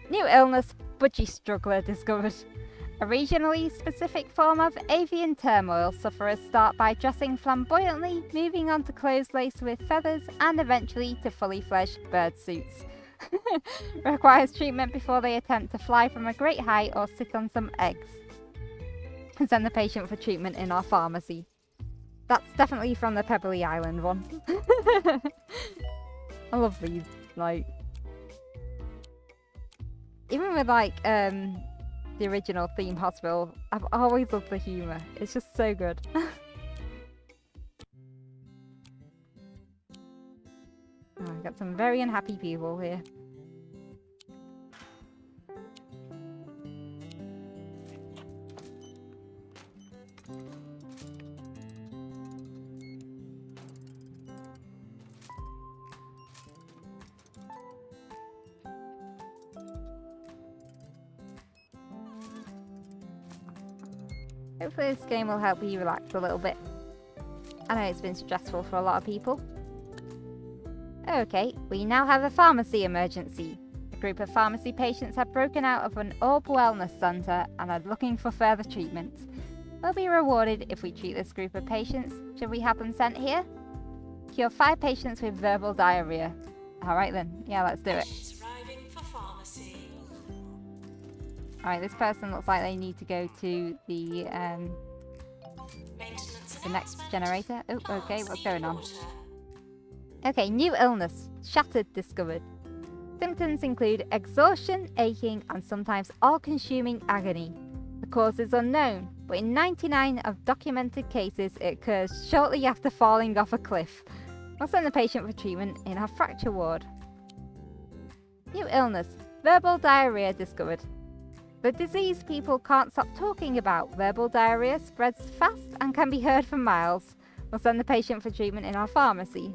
New illness, Budgie Struggler discovered. A regionally specific form of avian turmoil, sufferers start by dressing flamboyantly, moving on to clothes laced with feathers, and eventually to fully fledged bird suits. Requires treatment before they attempt to fly from a great height or sit on some eggs. Send the patient for treatment in our pharmacy. That's definitely from the Pebbly Island one. I love these, like... Even with, like, the original theme hospital, I've always loved the humour. It's just so good. I've got some very unhappy people here. Hopefully this game will help you relax a little bit. I know it's been stressful for a lot of people. Okay, we now have a pharmacy emergency. A group of pharmacy patients have broken out of an Orb Wellness Centre and are looking for further treatment. We'll be rewarded if we treat this group of patients. Should we have them sent here? Cure 5 patients with verbal diarrhea. Alright then, yeah, let's do it. Patients arriving for pharmacy. Alright, this person looks like they need to go to the Maintenance next announcement. generator. Oh, okay, Plants what's need going on? water. Okay, new illness, shattered discovered. Symptoms include exhaustion, aching, and sometimes all-consuming agony. The cause is unknown. but in 99 of documented cases, it occurs shortly after falling off a cliff. We'll send the patient for treatment in our fracture ward. New illness. Verbal diarrhea discovered. The disease people can't stop talking about. Verbal diarrhea spreads fast and can be heard for miles. We'll send the patient for treatment in our pharmacy.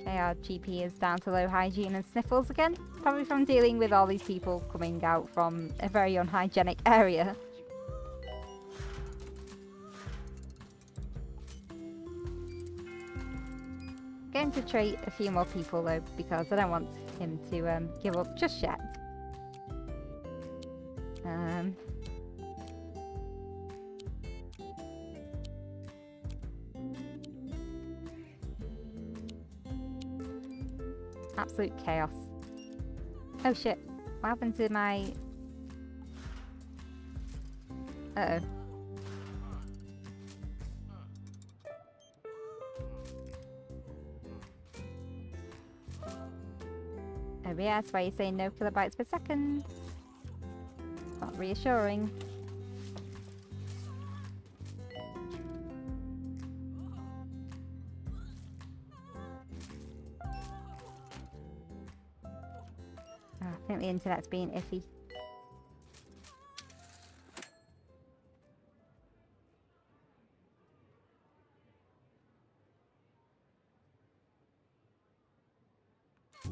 Okay, our GP is down to low hygiene and sniffles again. Probably from dealing with all these people coming out from a very unhygienic area. Going to treat a few more people though, because I don't want him to give up just yet. Absolute chaos. Oh shit, what happened to my... Uh-oh. Oh yeah, that's why you're saying no kilobytes per second. Not reassuring. I think the internet's being iffy.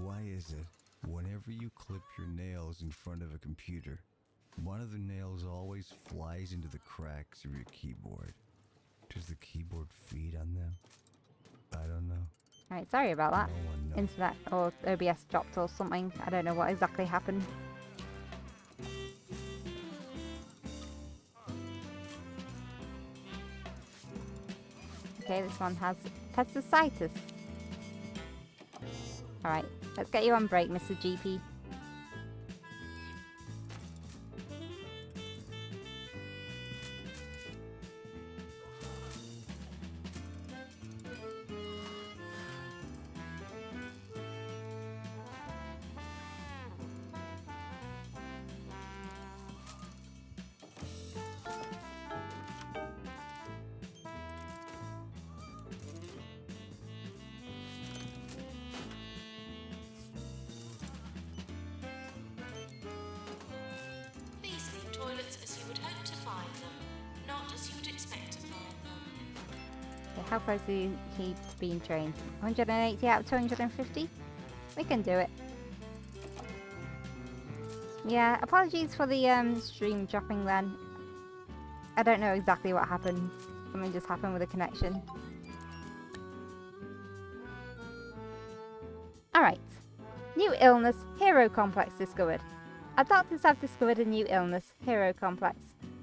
Why is it, whenever you clip your nails in front of a computer, one of the nails always flies into the cracks of your keyboard? Does the keyboard feed on them? I don't know. Alright, sorry about that. No one knows. Internet or OBS dropped or something. I don't know what exactly happened. Okay, this one has pesticitis. Alright, let's get you on break, Mr. GP. Please leave toilets as you would hope to find them, not as you would expect to find them. Okay, how close do you keep being trained? 180 out of 250? We can do it. Yeah, apologies for the stream dropping then. I don't know exactly what happened. Something just happened with the connection. Alright. New illness, hero complex discovered. Our doctors have discovered a new illness, hero complex.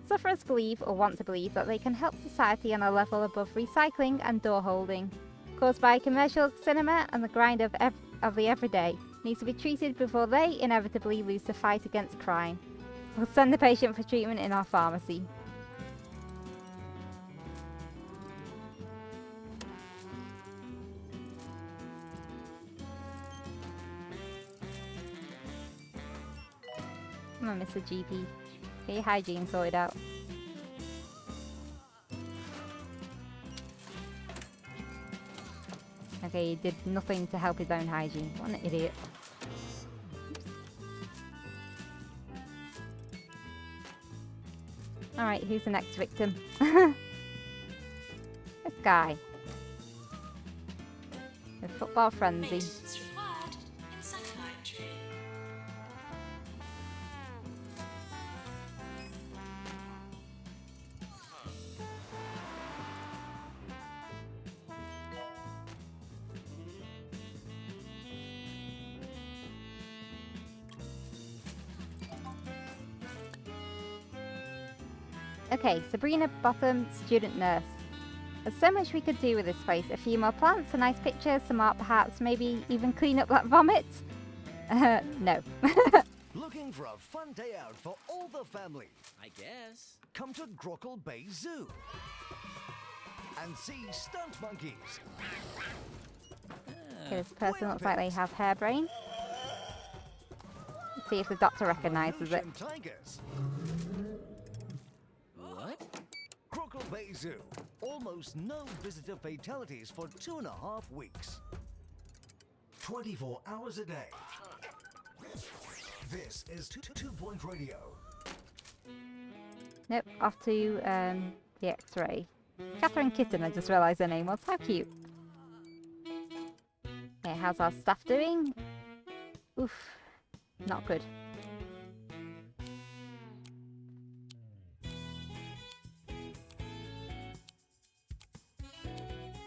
Sufferers believe or want to believe that they can help society on a level above recycling and door holding. Caused by commercial cinema and the grind of the everyday. Needs to be treated before they inevitably lose the fight against crime. We'll send the patient for treatment in our pharmacy. Come on, Mr. GP. Get your hygiene sorted out. Okay, he did nothing to help his own hygiene. What an idiot. Alright, who's the next victim? This guy. The football frenzy. Maintenance required in psychiatry. Okay, Sabrina Botham, student nurse. There's so much we could do with this place. A few more plants, a nice picture, some art perhaps, maybe even clean up that vomit? No. Looking for a fun day out for all the family? I guess. Come to Grockle Bay Zoo and see stunt monkeys. Okay, this person looks like they have hair brain. see if the doctor recognises it. Ocean tigers. What? Crocodile Bay Zoo. Almost no visitor fatalities for 2.5 weeks. 24 hours a day. This is 2 Point Radio. Nope, off to the X-ray. Catherine Kitten, I just realised her name was. How cute. Okay, how's our staff doing? Oof, not good.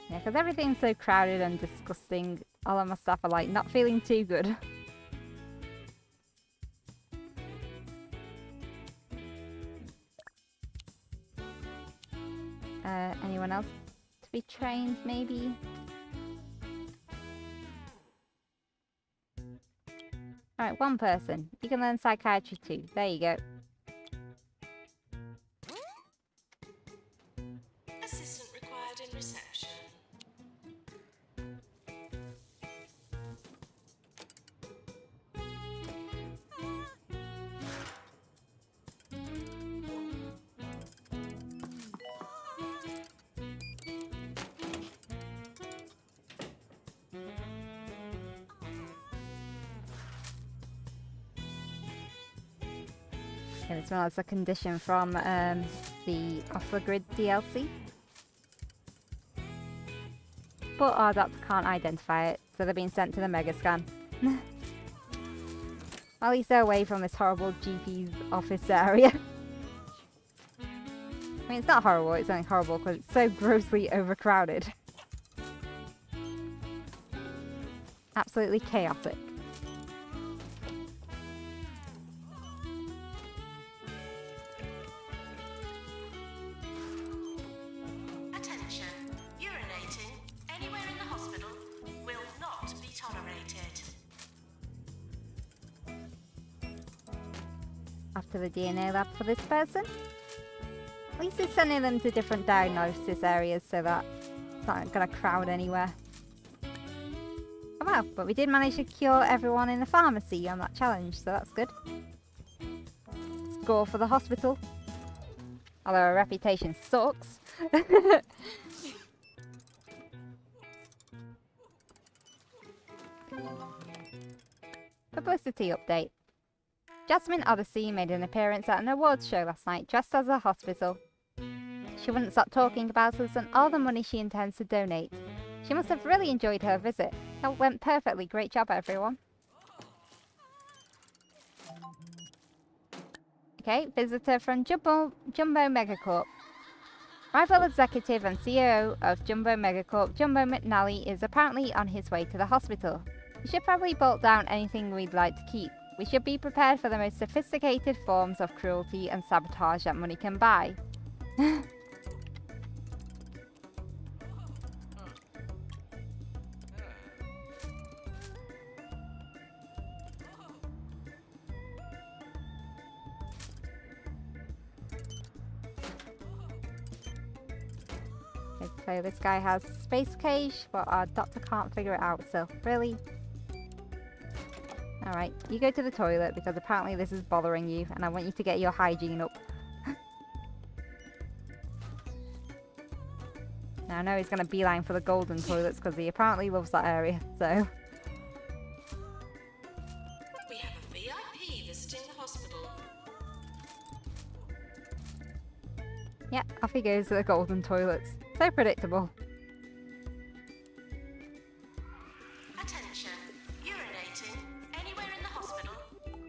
Yeah, because everything's so crowded and disgusting. All of my staff are like not feeling too good. Anyone else to be trained, maybe? Alright, one person. You can learn psychiatry too. There you go. Assistant required in reception. And this one has a condition from the Off the Grid DLC. But our doctor can't identify it, so they're being sent to the Mega Scan. At least they're away from this horrible GP's office area. I mean, it's not horrible, it's only horrible because it's so grossly overcrowded. Absolutely chaotic. Attention. Urinating anywhere in the hospital will not be tolerated. After the DNA lab for this person. At least it's sending them to different diagnosis areas so that it's not going to crowd anywhere. Oh wow, but we did manage to cure everyone in the pharmacy on that challenge, so that's good. Score for the hospital. Although our reputation sucks. Publicity update. Jasmine Odyssey made an appearance at an awards show last night dressed as a hospital. She wouldn't stop talking about us and all the money she intends to donate. She must have really enjoyed her visit. It went perfectly. Great job, everyone. Okay, visitor from Jumbo Megacorp. Rival executive and CEO of Jumbo Megacorp, Jumbo McNally, is apparently on his way to the hospital. We should probably bolt down anything we'd like to keep. We should be prepared for the most sophisticated forms of cruelty and sabotage that money can buy. So this guy has space cage, but our doctor can't figure it out, so really? Alright, you go to the toilet because apparently this is bothering you and I want you to get your hygiene up. Now I know he's going to beeline for the golden toilets because he apparently loves that area, so... We have a VIP visiting the hospital. Yeah, off he goes to the golden toilets. So predictable. Attention. Urinating anywhere in the hospital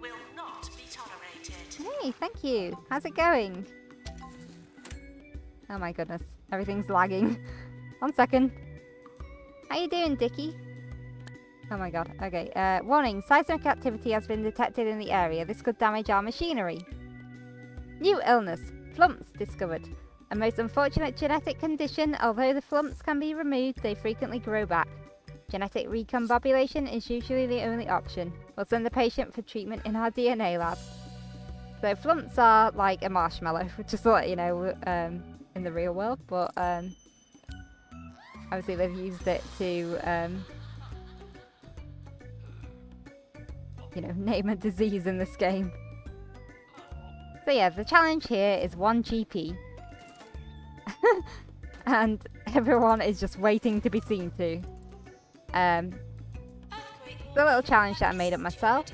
will not be tolerated. Hey, thank you. How's it going? Oh my goodness. Everything's lagging. 1 second. How you doing, Dickie? Oh my god. Okay. Warning. Seismic activity has been detected in the area. This could damage our machinery. New illness. Flumps discovered. A most unfortunate genetic condition. Although the flumps can be removed, they frequently grow back. Genetic recombobulation is usually the only option. We'll send the patient for treatment in our DNA lab. So flumps are like a marshmallow, just to let you know, in the real world, but obviously they've used it to you know, name a disease in this game. So yeah, the challenge here is 1 GP. And everyone is just waiting to be seen to. The little challenge that I made up myself.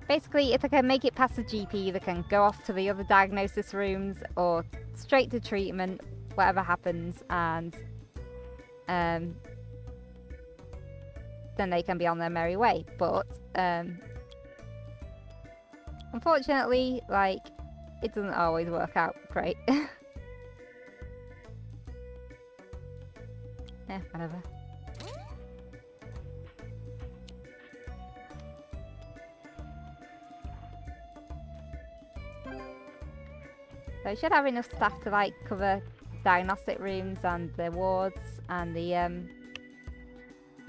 Basically, if I can make it past the GP, they can go off to the other diagnosis rooms or straight to treatment, whatever happens, and then they can be on their merry way. But unfortunately, like, it doesn't always work out great. Yeah, whatever. So I should have enough staff to like cover diagnostic rooms and the wards and the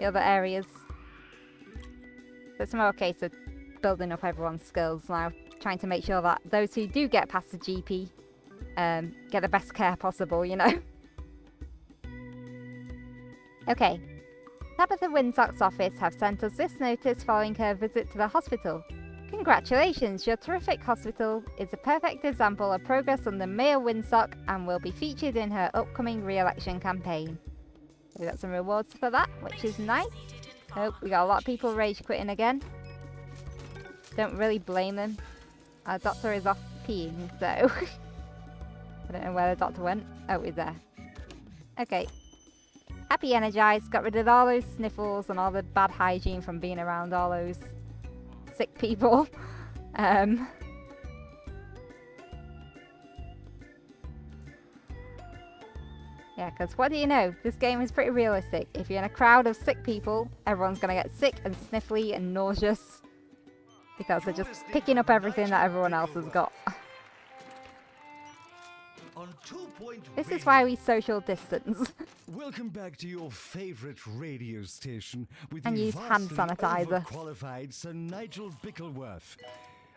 other areas. So it's more a case of building up everyone's skills now, trying to make sure that those who do get past the GP get the best care possible, you know. Okay. Tabitha Winsock's office have sent us this notice following her visit to the hospital. Congratulations, your terrific hospital is a perfect example of progress under Mayor Winsock and will be featured in her upcoming re-election campaign. We got some rewards for that, which is nice. Oh, we got a lot of people rage quitting again. Don't really blame them. Our doctor is off peeing, so I don't know where the doctor went. Oh, he's there. Okay. Happy energized, got rid of all those sniffles and all the bad hygiene from being around all those sick people. Yeah, because what do you know? This game is pretty realistic. If you're in a crowd of sick people, everyone's going to get sick and sniffly and nauseous because they're just picking up everything that everyone else has got. This is why we social distance. Welcome back to your favorite radio station with And the use hand vastly sanitizer. overqualified Sir Nigel Bickleworth.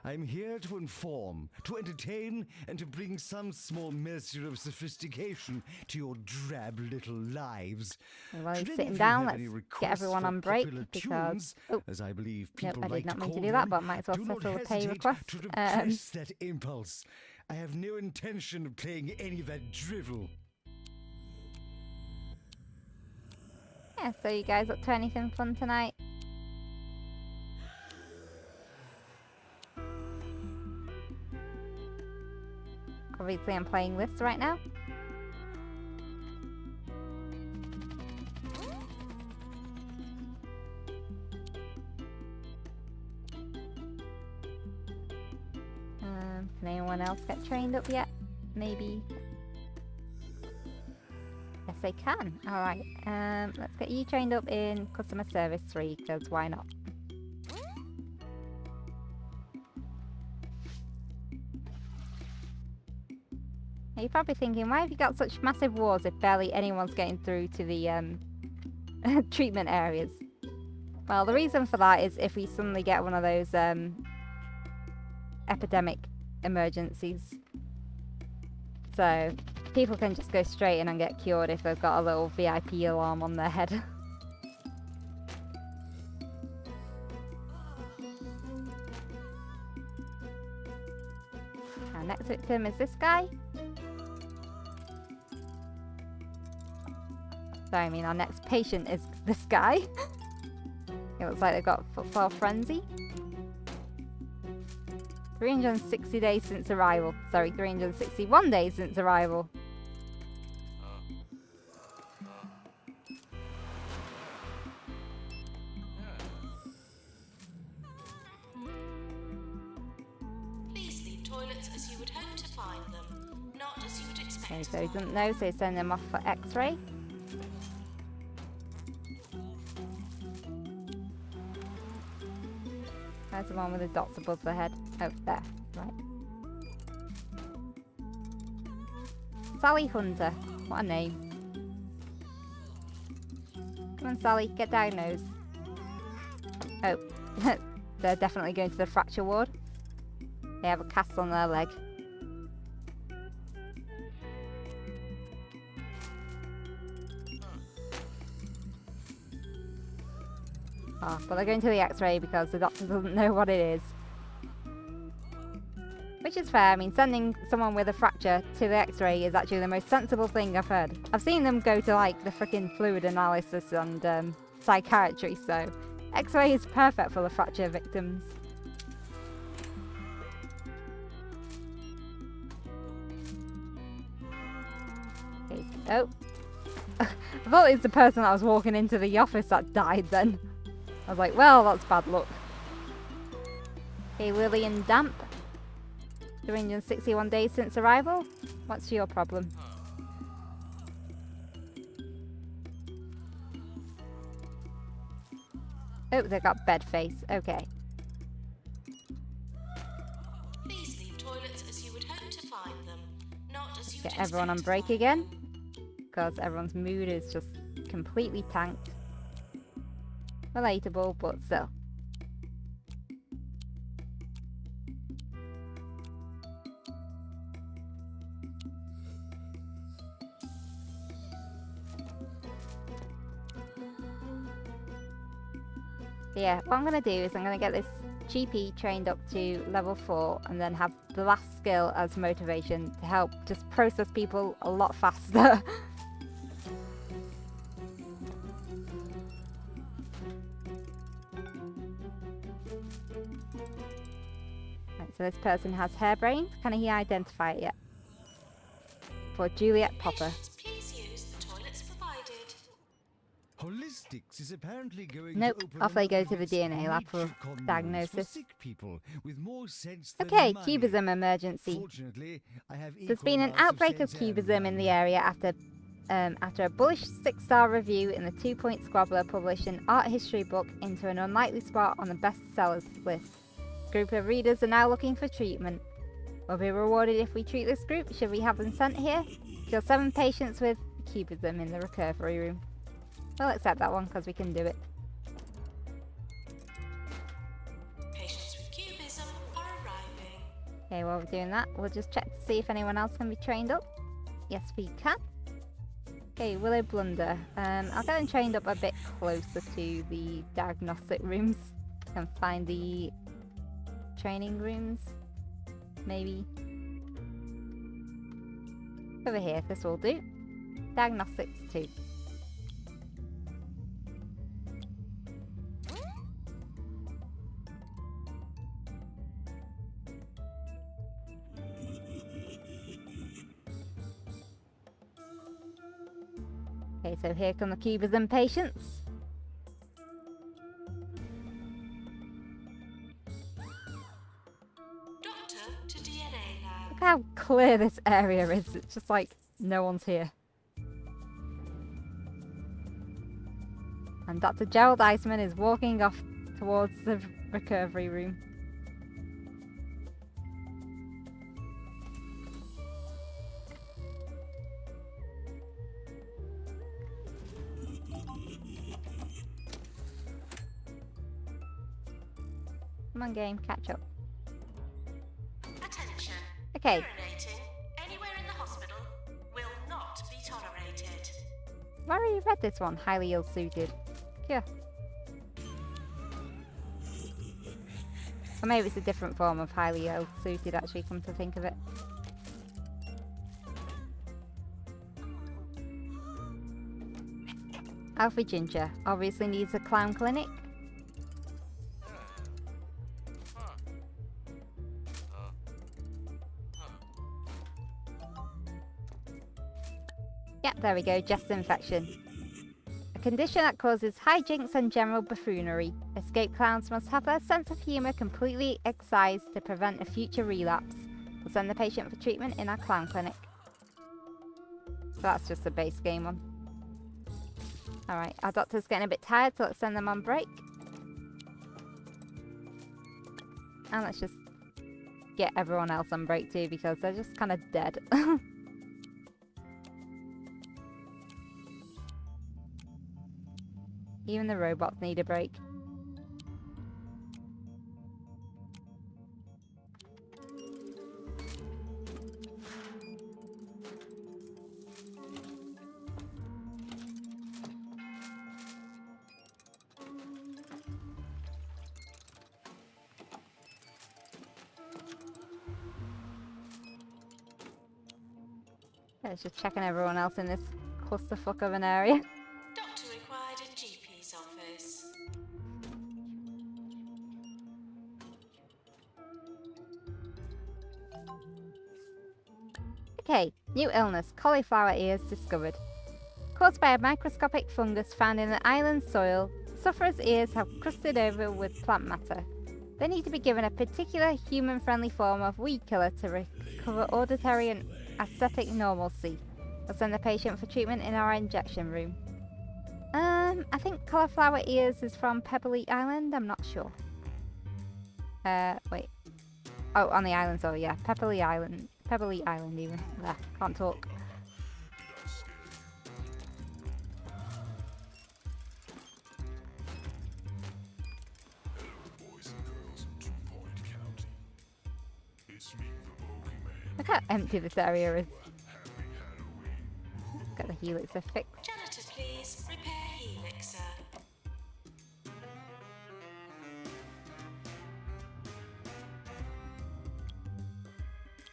I'm here to inform, to entertain, and to bring some small measure of sophistication to your drab little lives. While he's Should any sitting of you down, have let's any get requests everyone for on break popular because... tunes, Oh, as I believe nope, people I like did not to mean to call do that, them, but might as well do not settle the pay hesitate request. to repress that impulse. I have no intention of playing any of that drivel. Yeah, so you guys up to anything fun tonight? Obviously I'm playing this right now. Can anyone else get trained up yet? Maybe. Yes, they can. Alright, let's get you trained up in customer service 3, because why not? Now you're probably thinking, why have you got such massive wars if barely anyone's getting through to the treatment areas? Well, the reason for that is if we suddenly get one of those epidemic emergencies. So people can just go straight in and get cured if they've got a little VIP alarm on their head. Our next victim is this guy. Sorry, I mean our next patient is this guy. It looks like they've got football frenzy. 360 days since arrival. Sorry, 361 days since arrival. Please leave toilets as you would hope to find them, not as you would expect. Okay, so he doesn't know, so he's sending him off for X-ray. Where's the one with the dots above the head? Oh, there. Right. Sally Hunter. What a name. Come on, Sally. Get diagnosed. Oh. They're definitely going to the fracture ward. They have a cast on their leg. Oh, but they're going to the x-ray because the doctor doesn't know what it is. Which is fair. I mean, sending someone with a fracture to the x-ray is actually the most sensible thing I've heard. I've seen them go to, like, the freaking fluid analysis and psychiatry, so x-ray is perfect for the fracture victims. Okay. Oh. I thought it was the person that was walking into the office that died then. I was like, well, that's bad luck. Okay, Lillian Damp. 361 days since arrival. What's your problem? Oh, they got bed face. Okay. Please leave toilets as you would hope to find them, not as you would Get everyone on expect to break find again. them. Because everyone's mood is just completely tanked. Relatable, but still. Yeah, what I'm going to do is I'm going to get this GP trained up to level 4 and then have the last skill as motivation to help just process people a lot faster. Right, so this person has hairbrain. Can he identify it yet? For Juliet Popper. Patients, please use the toilets provided. Holistics is apparently going Nope, to open off they go another to the of its DNA lab for nature condoms diagnosis. For sick people with more sense than Okay, money. cubism emergency. Fortunately, I have There's equal been an amounts outbreak of sense and cubism in the money. area after a bullish 6-star review in the 2-point Squabbler published an art history book into an unlikely spot on the bestsellers list. A group of readers are now looking for treatment. We'll be rewarded if we treat this group. Should we have them sent here? Kill 7 patients with cubism in the recovery room. We'll accept that one because we can do it. Patients with cubism are arriving. Okay, while we're doing that, we'll just check to see if anyone else can be trained up. Yes, we can. Okay, Willow Blunder. I'll get them trained up a bit closer to the diagnostic rooms. And find the training rooms. Maybe. Over here, this will do. Diagnostics 2. Okay, so here come the cubism patients. Doctor to DNA lab. Look how clear this area is. It's just like no one's here. And Dr. Gerald Iceman is walking off towards the recovery room. Come on, game, catch up. Attention. Okay, Urinating anywhere in the hospital will not be tolerated. I've already read this one. Highly ill-suited. Yeah. Or maybe it's a different form of highly ill-suited, actually, come to think of it. Alfie Ginger obviously needs a clown clinic. Yep, there we go, chest infection. A condition that causes hijinks and general buffoonery. Escape clowns must have their sense of humour completely excised to prevent a future relapse. We'll send the patient for treatment in our clown clinic. So that's just the base game one. Alright, our doctor's getting a bit tired, so let's send them on break. And let's just get everyone else on break too, because they're just kind of dead. Even the robots need a break. Let's just checking everyone else in this clusterfuck of an area. Doctor required in GP's office. Okay, new illness, cauliflower ears discovered. Caused by a microscopic fungus found in the island's soil, sufferers' ears have crusted over with plant matter. They need to be given a particular human-friendly form of weed killer to recover auditory and aesthetic normalcy. We'll send the patient for treatment in our injection room. I think cauliflower ears is from Pebbly Island, I'm not sure. Wait. Oh, on the island, so yeah, Pebbly Island even. There, can't talk. Look how empty this area is. Got the helixer fixed. Janitor, please. Repair helixer.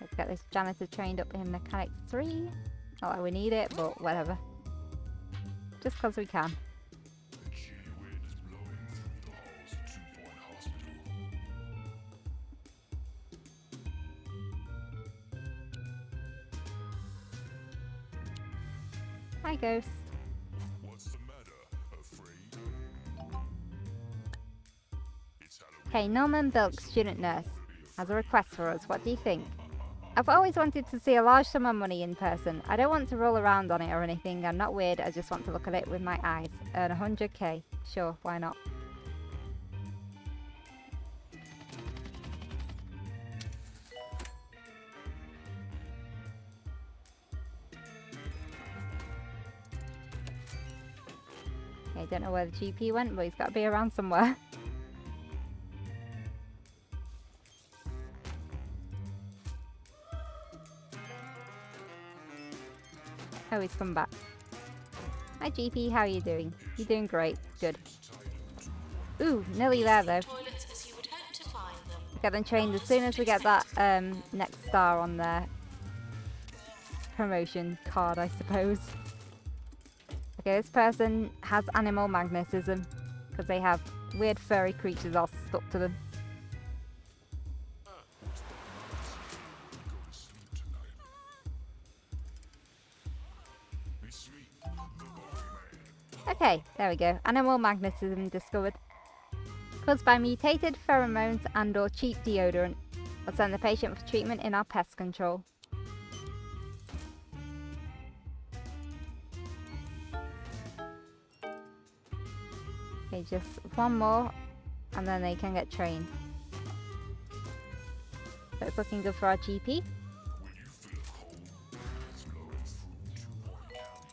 Let's get this janitor trained up in Mechanics 3. Not like we need it, but whatever. Just because we can. The chilly wind is blowing through the halls of 2 Point Hospital. Hi, Ghost. What's the matter? Afraid? It's Halloween. Okay, Norman Bilk, student nurse, has a request for us. What do you think? I've always wanted to see a large sum of money in person. I don't want to roll around on it or anything. I'm not weird. I just want to look at it with my eyes. Earn 100k. Sure, why not? Okay, don't know where the GP went, but he's got to be around somewhere. Oh, he's come back. Hi GP, how are you doing? You doing great. Good. Ooh, nearly there though. Toilets as you would hope to find them. Get them trained as soon as we get that next star on their promotion card, I suppose. Okay, this person has animal magnetism because they have weird furry creatures all stuck to them. Okay, there we go. Animal magnetism discovered. Caused by mutated pheromones and or cheap deodorant. We'll send the patient for treatment in our pest control. Okay, just one more and then they can get trained. So it's looking good for our GP.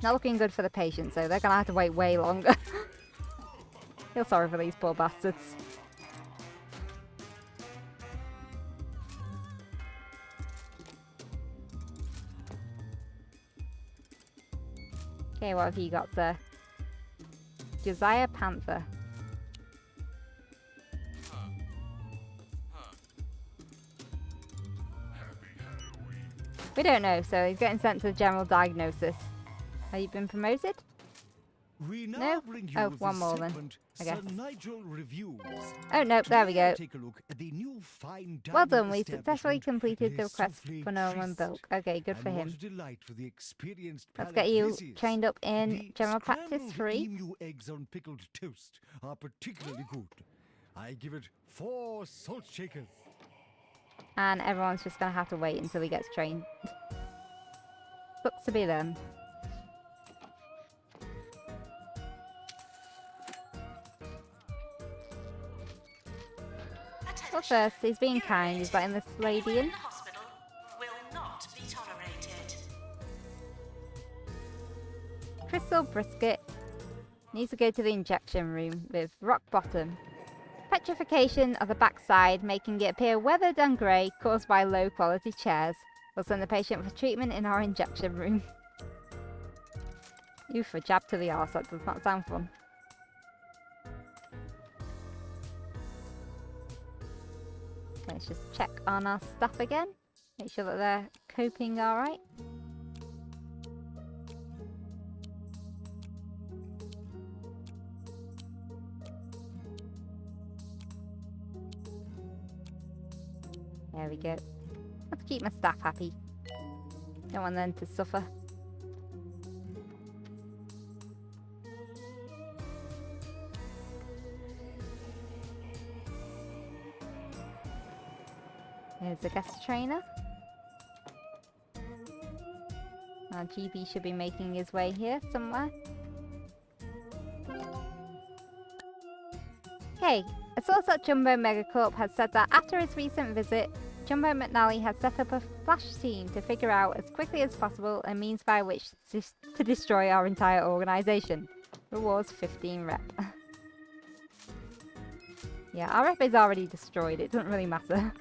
Not looking good for the patients though, they're gonna have to wait way longer. Feel sorry for these poor bastards. Okay, what have you got there? Josiah Panther. We don't know, so he's getting sent to the general diagnosis. Have you been promoted? We now No? bring you Oh, the one more then, segment, I guess. Sir Nigel Reviews. Oh, nope, there we Today, go. Take a look at the new fine Well dining done, we successfully establishment, completed the Les request Soufflés for Norman Christ. Bilk. Okay, good for And him. what a delight for the experienced Let's palate get you this is. trained up in The general practice scrambled 3. emu eggs on pickled toast are particularly good. I give it 4 salt shakers. And everyone's just gonna have to wait until he gets trained. Looks to be them. Well, first, he's being kind. He's letting this lady Anyone in. the hospital will not be tolerated. Crystal Brisket needs to go to the injection room with rock bottom. Petrification of the backside, making it appear weathered and grey, caused by low quality chairs. We'll send the patient for treatment in our injection room. Oof, a jab to the arse, that does not sound fun. Let's just check on our staff again. Make sure that they're coping alright. There we go. Have to keep my staff happy. Don't want them to suffer. Here's the guest trainer. Our GP should be making his way here somewhere. Okay, a source at Jumbo Megacorp has said that after his recent visit, Jumbo McNally has set up a flash team to figure out as quickly as possible a means by which to destroy our entire organisation. Rewards 15 rep. Yeah, our rep is already destroyed, it doesn't really matter.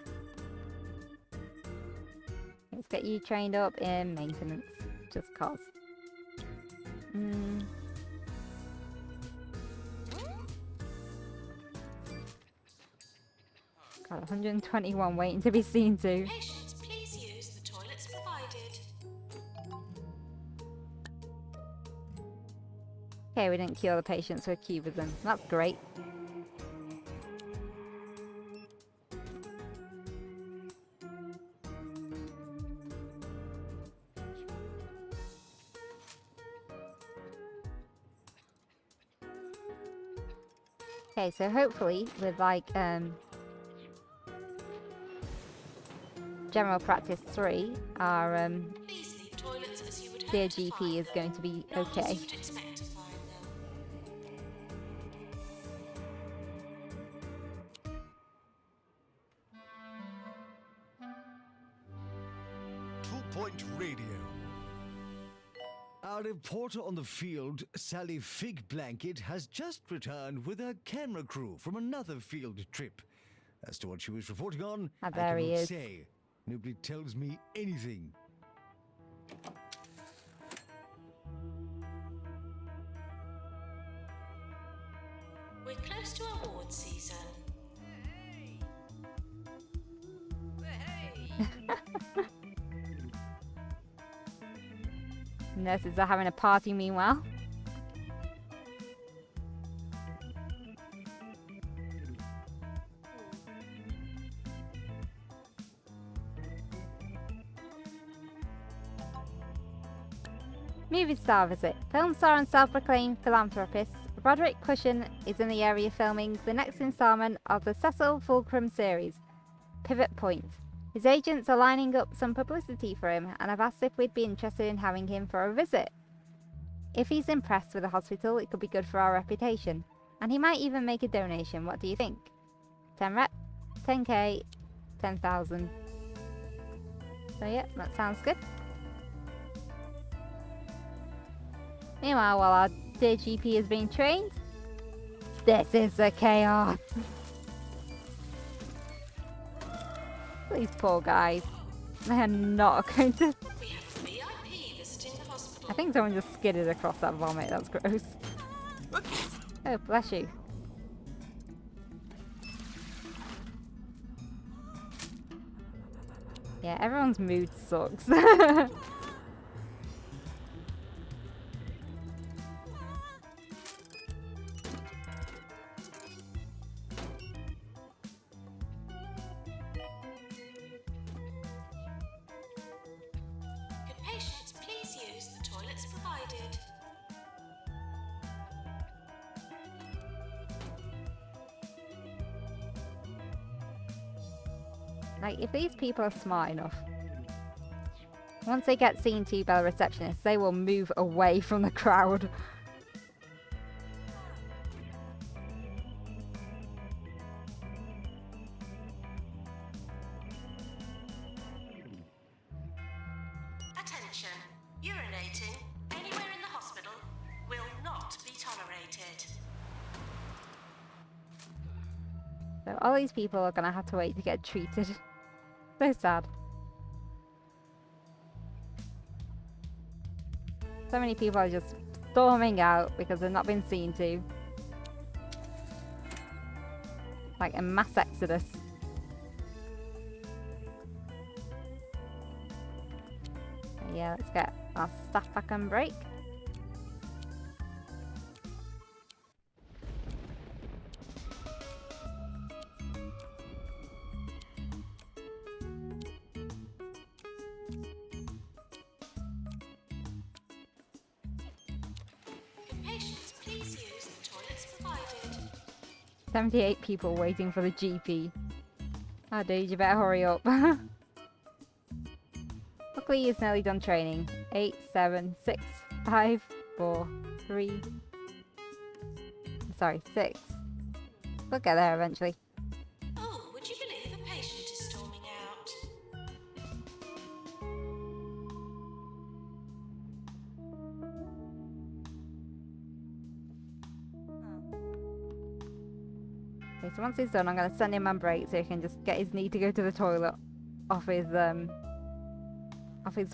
Let's get you trained up in maintenance, just cause. Got 121 waiting to be seen to. Patients, please use the toilets provided. Okay, we didn't cure the patients with cubism. That's great. Okay, so hopefully with like General Practice 3, our Please leave toilets as you would dear hope to GP find is them, going to be not as okay. you'd expect to find them. 2-point radio. Our reporter on the field, Sally Fig Blanket, has just returned with her camera crew from another field trip. As to what she was reporting on, Ah, I there he cannot is. say. Nobody tells me anything. We're close to award season. Nurses are having a party meanwhile. Movie star visit. Film star and self-proclaimed philanthropist Roderick Cushion is in the area filming the next installment of the Cecil Fulcrum series, Pivot Point. His agents are lining up some publicity for him and have asked if we'd be interested in having him for a visit. If he's impressed with the hospital, it could be good for our reputation. And he might even make a donation. What do you think? 10 rep, 10k, 10,000. So yeah, that sounds good. Meanwhile, while our dear GP is being trained, this is the chaos. These poor guys. They are not going to... We have a VIP visiting the hospital. I think someone just skidded across that vomit. That's gross. Oh, bless you. Yeah, everyone's mood sucks. Could patients please use the toilets provided? Like, if these people are smart enough, once they get seen to by the receptionist, they will move away from the crowd. Attention! Urinating anywhere in the hospital will not be tolerated. So all these people are going to have to wait to get treated. So sad. So many people are just storming out because they've not been seen to. Like a mass exodus. So yeah, let's get our staff back on break. 78 people waiting for the GP. Oh dude, you better hurry up. Luckily he's nearly done training. 8, 7, 6, 5, 4, 3... Sorry, 6. We'll get there eventually. Oh, would you believe a patient is storming out? Okay, so once he's done, I'm going to send him on break so he can just get his need to go to the toilet off his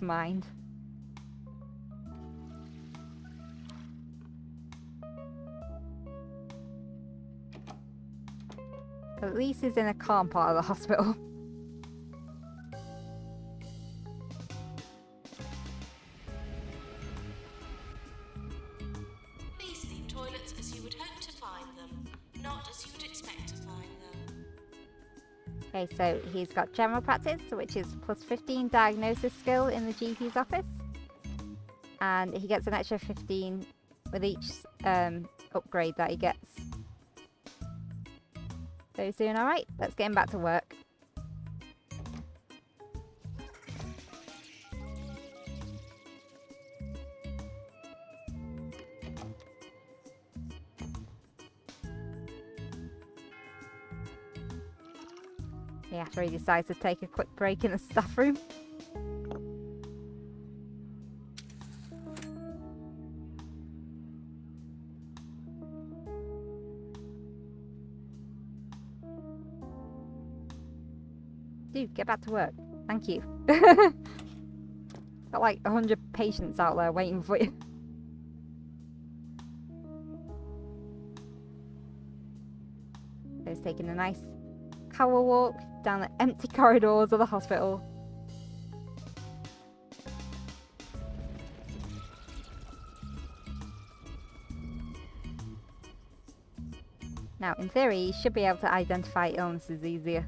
mind. At least he's in a calm part of the hospital. Please leave toilets as you would hope to find them, not as you would expect to find them. Okay, so he's got general practice, which is plus 15 diagnosis skill in the GP's office. And he gets an extra 15 with each upgrade that he gets. So he's doing alright. Let's get him back to work. Yeah, after he decides to take a quick break in the staff room. Dude, get back to work. Thank you. Got like 100 patients out there waiting for you. So he's taking a nice power walk down the empty corridors of the hospital. Now, in theory, you should be able to identify illnesses easier.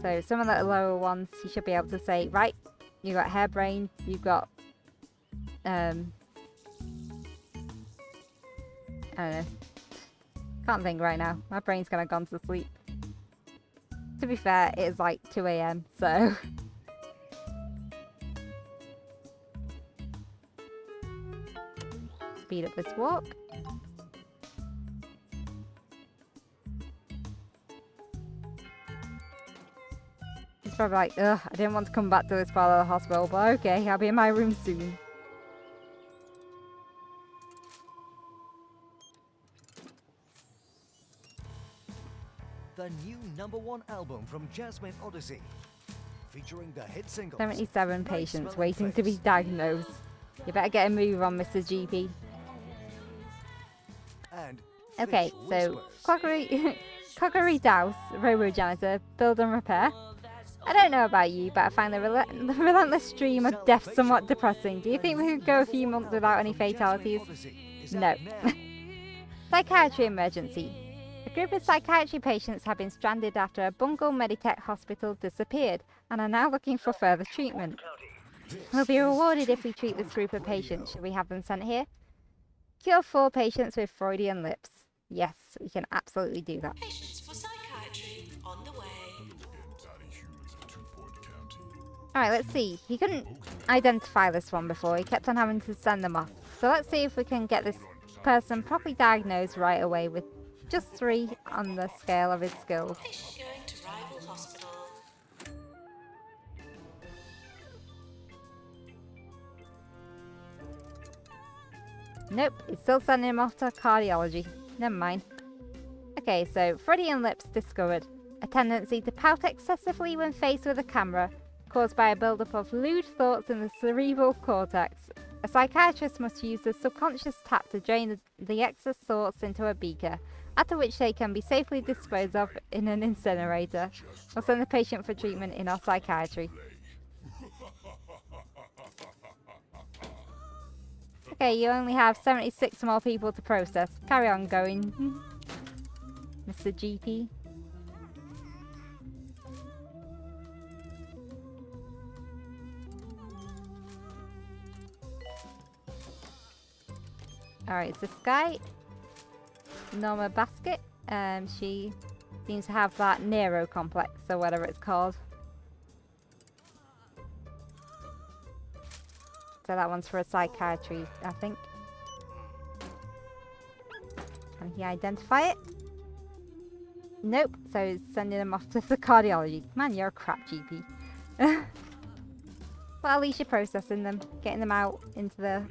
So some of the lower ones, you should be able to say, right, you got harebrained, you've got, I don't know. Can't think right now. My brain's kind of gone to sleep. To be fair, it is like 2 AM, so... Speed up this walk. He's probably like, ugh, I didn't want to come back to this part of the hospital, but okay, I'll be in my room soon. The new #1 album from Jasmine Odyssey, featuring the hit singles. 77 patients waiting to be diagnosed. You better get a move on, Mr. GP. And Okay, Fish so Whispers. Cockery Douse, Robo Janitor, Build and Repair. I don't know about you, but I find the relentless stream of death somewhat depressing. Do you think we could go a few months without any fatalities? No. Psychiatry emergency. A group of psychiatry patients have been stranded after a Bungle Meditech hospital disappeared and are now looking for further treatment. We'll be rewarded if we treat this group of patients. Should we have them sent here? Cure 4 patients with Freudian lips. Yes, we can absolutely do that. Patients for psychiatry on the way. Alright, let's see. He couldn't identify this one before. He kept on having to send them off. So let's see if we can get this person properly diagnosed right away with just 3 on the scale of his skills. Patient going to rival hospital. Nope, he's still sending him off to cardiology. Never mind. Okay, so Freudian lips discovered. A tendency to pout excessively when faced with a camera, caused by a buildup of lewd thoughts in the cerebral cortex. A psychiatrist must use the subconscious tap to drain the excess thoughts into a beaker, after which they can be safely disposed of in an incinerator. We'll send the patient for treatment in our psychiatry. Okay, you only have 76 more people to process. Carry on going, Mr. GP. Alright, it's this guy. Norma Basket. She seems to have that Nero complex, or whatever it's called. So that one's for a psychiatry, I think. Can he identify it? Nope, so he's sending him off to the cardiology. Man, you're a crap GP. But at least you're processing them, getting them out into the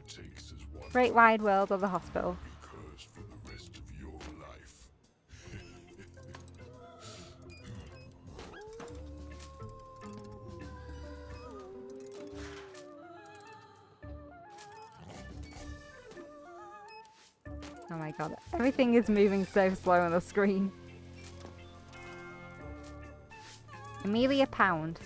great wide world of the hospital. Because for the rest of your life. Oh my god, everything is moving so slow on the screen. Amelia Pound.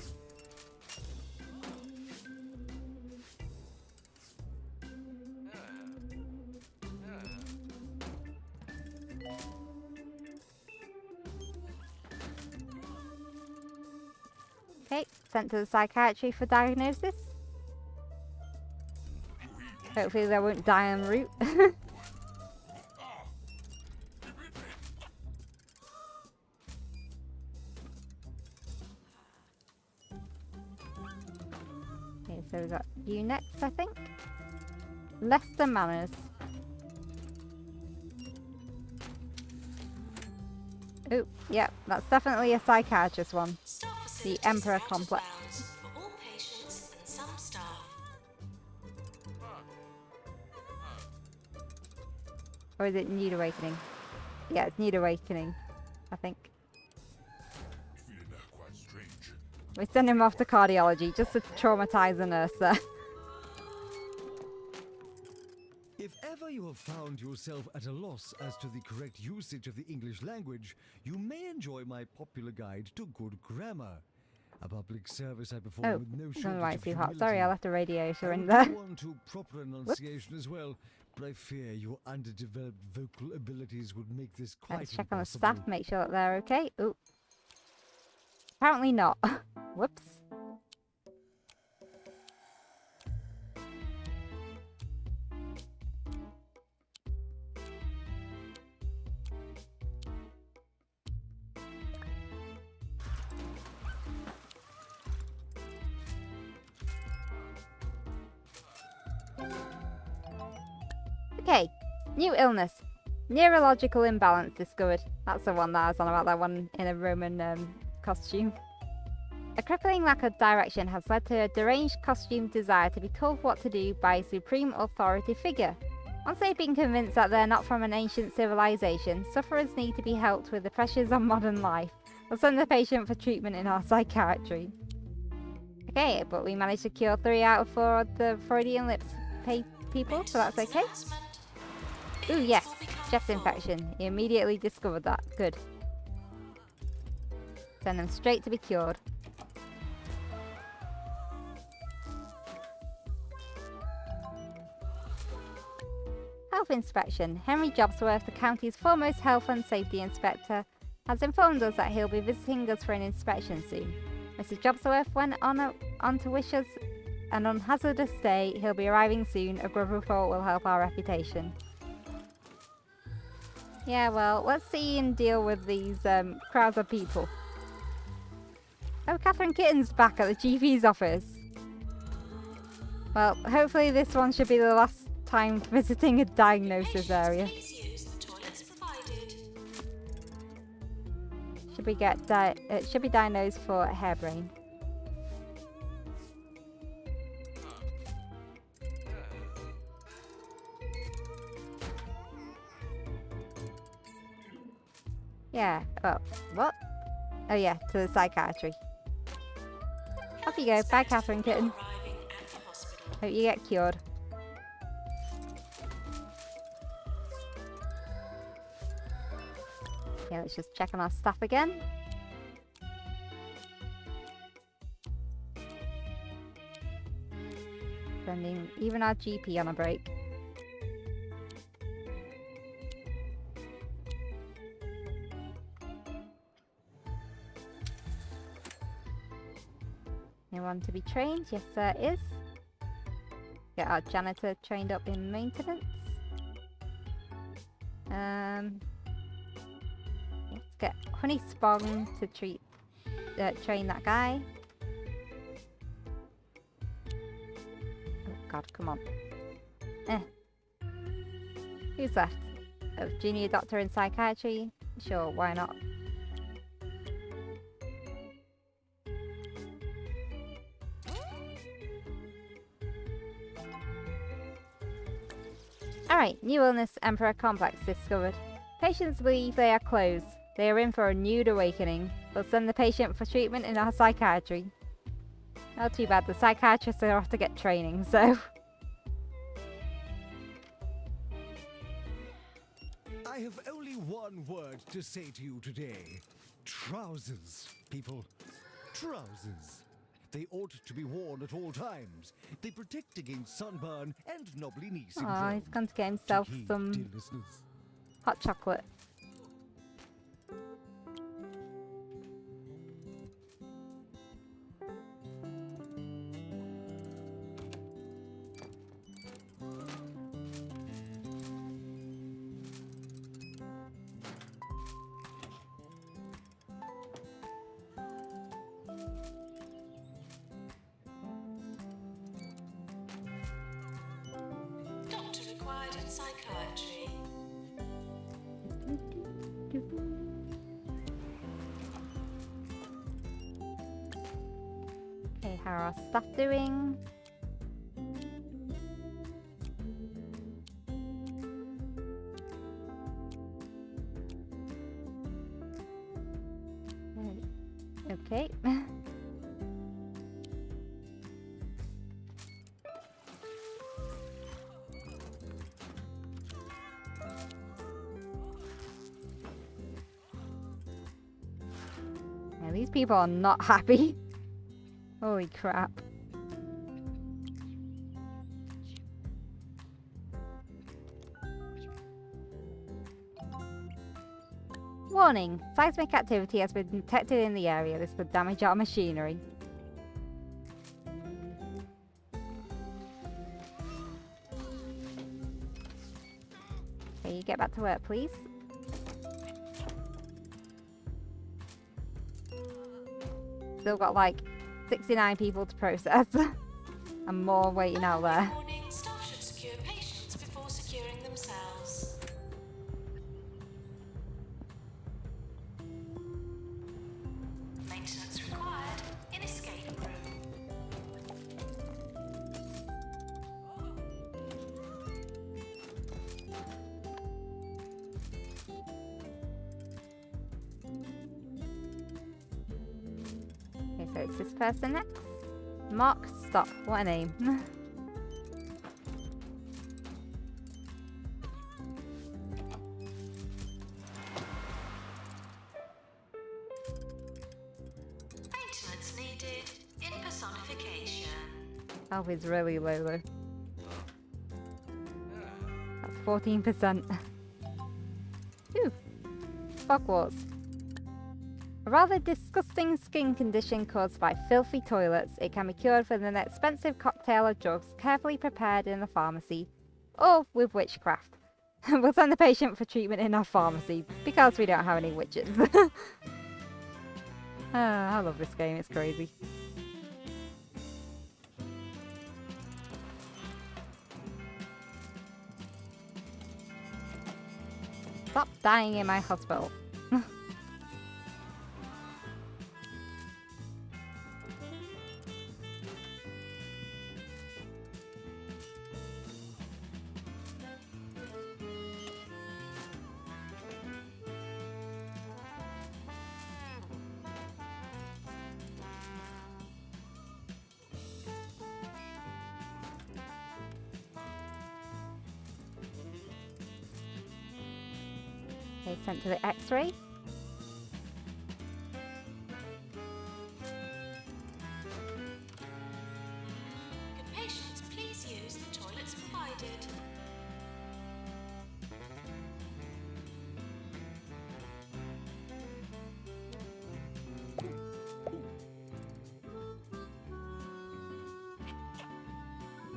Okay, sent to the psychiatry for diagnosis. Hopefully they won't die en route. Okay, so we've got you next, I think. Lester Manners. Oh, yeah, that's definitely a psychiatrist one. The Emperor Complex. For all patients and some staff. Or is it Nude Awakening? Yeah, it's Nude Awakening, I think. Feeling that quite strange. We send him off to cardiology just to traumatize the nurse there. If ever you have found yourself at a loss as to the correct usage of the English language, you may enjoy my popular guide to good grammar. A public service I perform Oh, with no oh shortage right, of too hot. humility. Sorry, I left a radiator I in would there. go on to proper enunciation as well, but I fear your underdeveloped vocal abilities would make this quite Let's check on the impossible. staff, make sure that they're okay. Ooh. Apparently not. Whoops. Okay, new illness. Neurological imbalance discovered. That's the one that I was on about, that one in a Roman costume. A crippling lack of direction has led to a deranged costume desire to be told what to do by a supreme authority figure. Once they've been convinced that they're not from an ancient civilization, sufferers need to be helped with the pressures of modern life. We'll send the patient for treatment in our psychiatry. Okay, but we managed to cure 3 out of 4 of the Freudian lips people, so that's okay. Ooh, yes, chest infection. He immediately discovered that. Good. Send them straight to be cured. Health inspection. Henry Jobsworth, the county's foremost health and safety inspector, has informed us that he'll be visiting us for an inspection soon. Mr. Jobsworth went on to wish us an unhazardous stay. He'll be arriving soon. A good report will help our reputation. Yeah, well, let's see and deal with these crowds of people. Oh, Catherine Kitten's back at the GP's office. Well, hopefully this one should be the last time visiting a diagnosis area. Please use the toilets provided. Should we get should be diagnosed for hairbrain. Yeah, well, what? Oh yeah, to the psychiatry. Off you go. Bye, Catherine Kitten. Arriving at the hospital. Hope you get cured. Yeah, let's just check on our staff again. Sending even our GP on a break. Anyone to be trained? Yes, there is. Get our janitor trained up in maintenance. get honey spawn to train that guy. Oh god, come on. Who's left? Oh, junior doctor in psychiatry? Sure, why not? Alright, new illness, Emperor Complex discovered. Patients believe they are closed. They are in for a nude awakening. We'll send the patient for treatment in our psychiatry. Not too bad, the psychiatrists are off to get training, so... I have only one word to say to you today. Trousers, people. Trousers. They ought to be worn at all times. They protect against sunburn and knobbly knee syndrome. Oh, he's gone to get himself Take heed, some dear listeners. hot chocolate. Doctor required in psychiatry. Okay, how are our staff doing? Okay. Yeah, these people are not happy. Holy crap. Warning! Seismic activity has been detected in the area. This could damage our machinery. Okay, you get back to work, please. Still got like 69 people to process. And more waiting out there. Warning, staff should secure patients before securing themselves. Maintenance required in escape room. Okay, so it's this person next. Mark Stop. What a name. Maintenance needed in personification. Health is really low though. That's 14%. Ooh. Hogwarts. A rather disgusting skin condition caused by filthy toilets. It can be cured with an expensive cocktail of drugs carefully prepared in the pharmacy, or with witchcraft. We'll send the patient for treatment in our pharmacy, because we don't have any witches. I love this game, it's crazy. Stop dying in my hospital. Okay, sent to the X-ray. Could patients please use the toilets provided?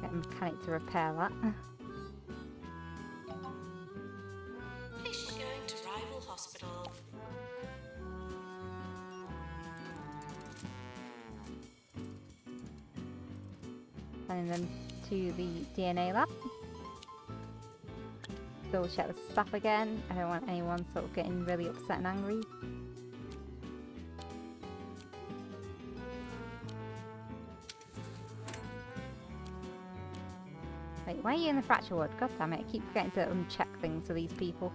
Get a mechanic to repair that. Patient going to rival hospital. sending them to the DNA lab. Double check the staff again. I don't want anyone sort of getting really upset and angry. Wait, why are you in the fracture ward? God damn it, I keep forgetting to uncheck things for these people.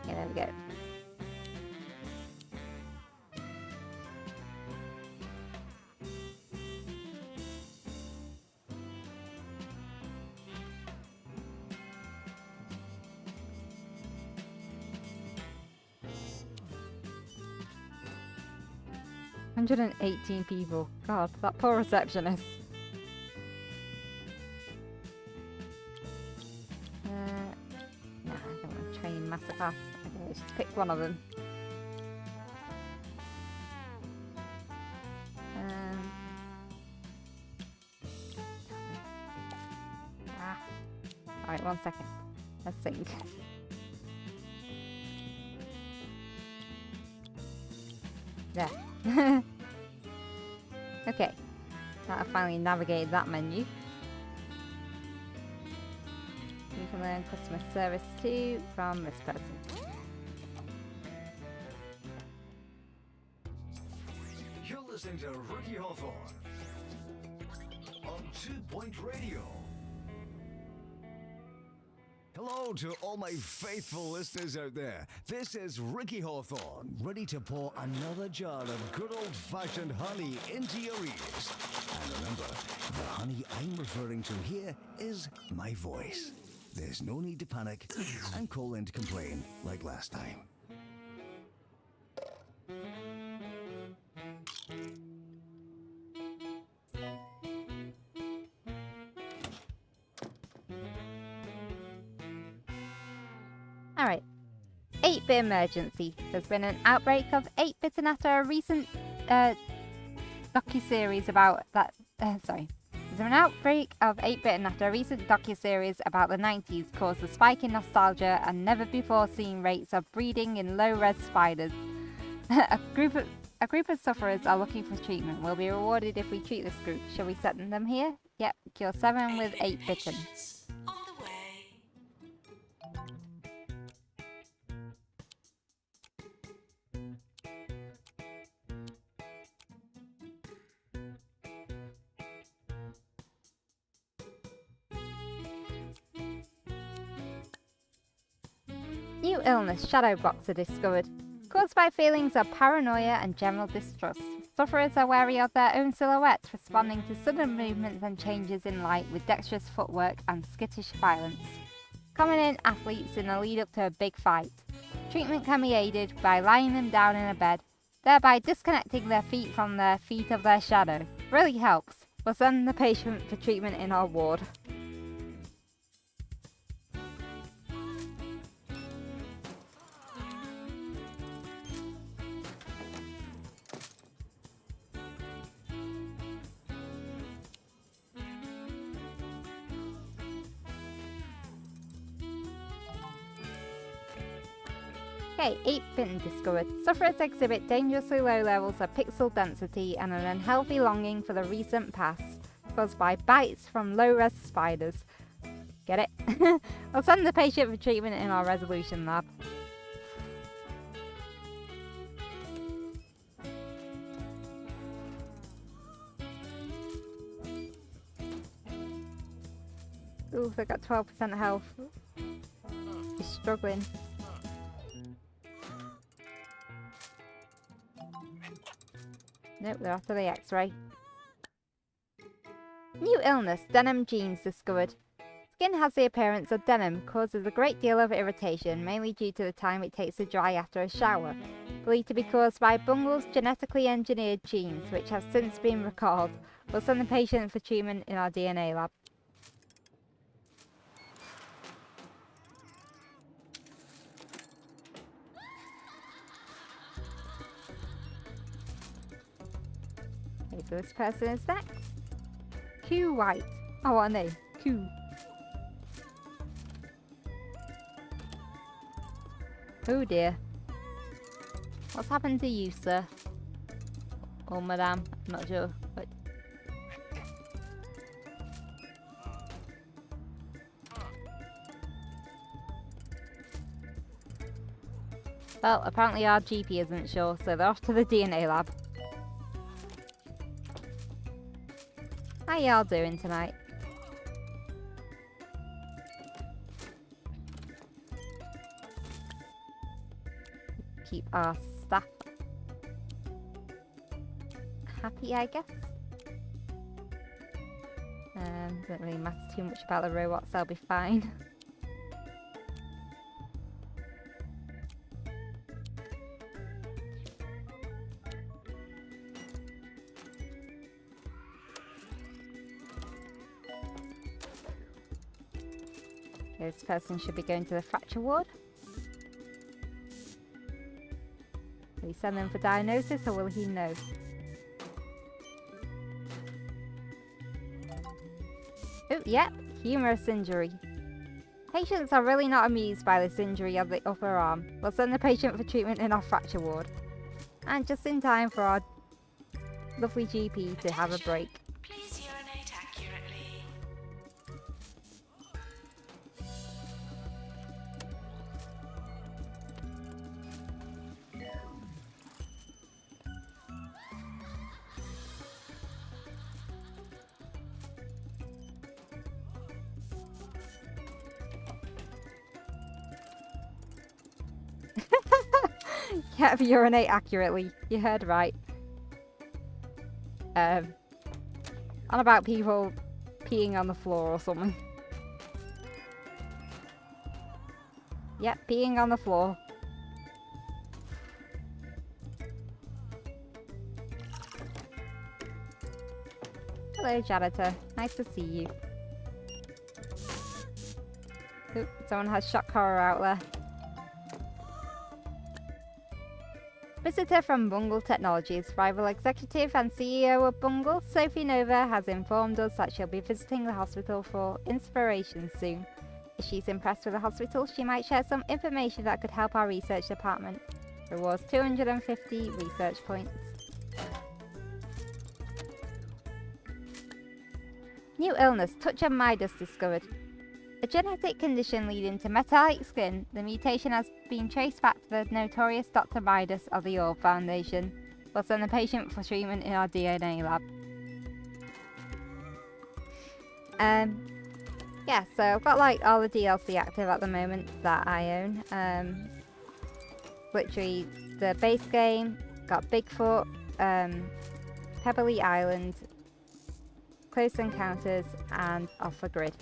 Yeah, there we go. $118 people. God, that poor receptionist. No, I don't want to train Masterclass. Okay, let's just pick one of them. Alright, 1 second. Let's think. There. Okay. Now I've finally navigated that menu. You can learn customer service too from this person. You're listening to Ricky Hawthorne on 2 Point Radio. Hello to all my faithful listeners out there. This is Ricky Hawthorne, ready to pour another jar of good old-fashioned honey into your ears. And remember, the honey I'm referring to here is my voice. There's no need to panic and call in to complain like last time. Alright. 8-bit emergency. There's been an outbreak of 8-bitten after a recent docuseries about that. There's an outbreak of 8-bitten after a recent docuseries about the 90s caused a spike in nostalgia and never before seen rates of breeding in low-res spiders. A group of sufferers are looking for treatment. We'll be rewarded if we treat this group. Shall we set them here? Yep, cure 7 with 8-bitten. Patients on the way. New illness, shadow boxer discovered. Caused by feelings of paranoia and general distrust. Sufferers are wary of their own silhouettes, responding to sudden movements and changes in light with dexterous footwork and skittish violence. Common in athletes in the lead up to a big fight. Treatment can be aided by lying them down in a bed, thereby disconnecting their feet from their feet of their shadow. Really helps. We'll send the patient for treatment in our ward. Okay, 8-bitten discovered. Sufferers exhibit dangerously low levels of pixel density and an unhealthy longing for the recent past, caused by bites from low-res spiders. Get it? I'll send the patient for treatment in our resolution lab. Ooh, they got 12% health. He's struggling. Nope, they're after the X-ray. New illness, denim genes discovered. Skin has the appearance of denim, causes a great deal of irritation, mainly due to the time it takes to dry after a shower. Believed to be caused by Bungle's genetically engineered genes, which have since been recalled. We'll send the patient for treatment in our DNA lab. Okay, so this person is next. Q White. Oh, what a name. Q. Oh dear. What's happened to you, sir? Or madame? I'm not sure. But Well, apparently our GP isn't sure, so they're off to the DNA lab. How y'all doing tonight? Keep our staff happy, I guess. Doesn't really matter too much about the robots, they'll be fine. This person should be going to the fracture ward. Will he send them for diagnosis or will he know? Oh, yep, humerus injury. Patients are really not amused by this injury of the upper arm. We'll send the patient for treatment in our fracture ward. And just in time for our lovely GP to have a break. Please urinate accurately. Yeah, urinate accurately. You heard right. On about people peeing on the floor or something. Yep, peeing on the floor. Hello, janitor. Nice to see you. Oop, someone has shock horror out there. Visitor from Bungle Technologies, rival executive and CEO of Bungle, Sophie Nova, has informed us that she'll be visiting the hospital for inspiration soon. If she's impressed with the hospital, she might share some information that could help our research department. Rewards 250 research points. New illness, touch of Midas discovered. A genetic condition leading to metallic skin, the mutation has been traced back to the notorious Dr. Midas of the Orb Foundation. We'll send the patient for treatment in our DNA lab. Yeah, so I've got like all the DLC active at the moment that I own. Literally the base game, got Bigfoot, Pebbly Island, Close Encounters, and Off the Grid.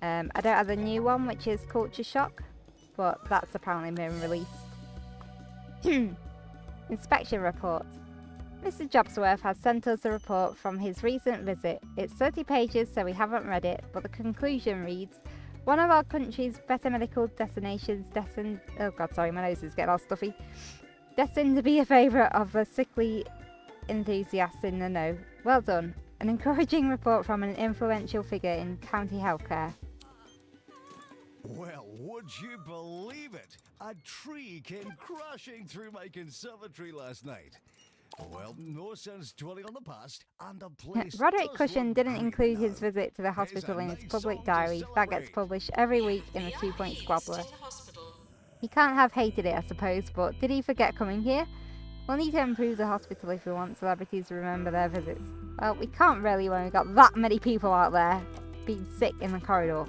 I don't have the new one, which is Culture Shock, but that's apparently been released. Inspection report. Mr. Jobsworth has sent us a report from his recent visit. It's 30 pages, so we haven't read it, but the conclusion reads, one of our country's better medical destinations destined... Oh god, sorry, my nose is getting all stuffy. Destined to be a favourite of the sickly enthusiasts in the know. Well done. An encouraging report from an influential figure in county healthcare. Well, would you believe it? A tree came crashing through my conservatory last night. Well, no sense dwelling on the past, and the place Roderick does Cushion look didn't great include now. his visit to the Here's hospital a in his nice public song to diary. That gets celebrate. published every week in the 2 Point Squabbler. He can't have hated it, I suppose, but did he forget coming here? We'll need to improve the hospital if we want celebrities to remember their visits. Well, we can't really when we've got that many people out there being sick in the corridor.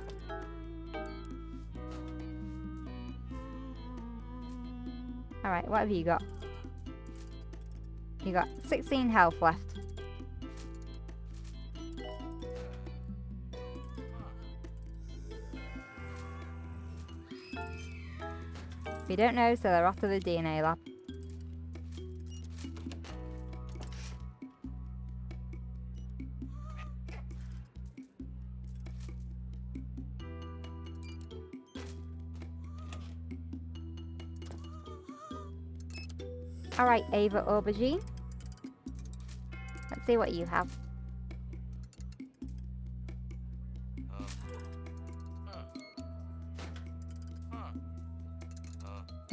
Alright, what have you got? You got 16 health left. We don't know, so they're off to the DNA lab. Alright, Ava Aubergine. Let's see what you have.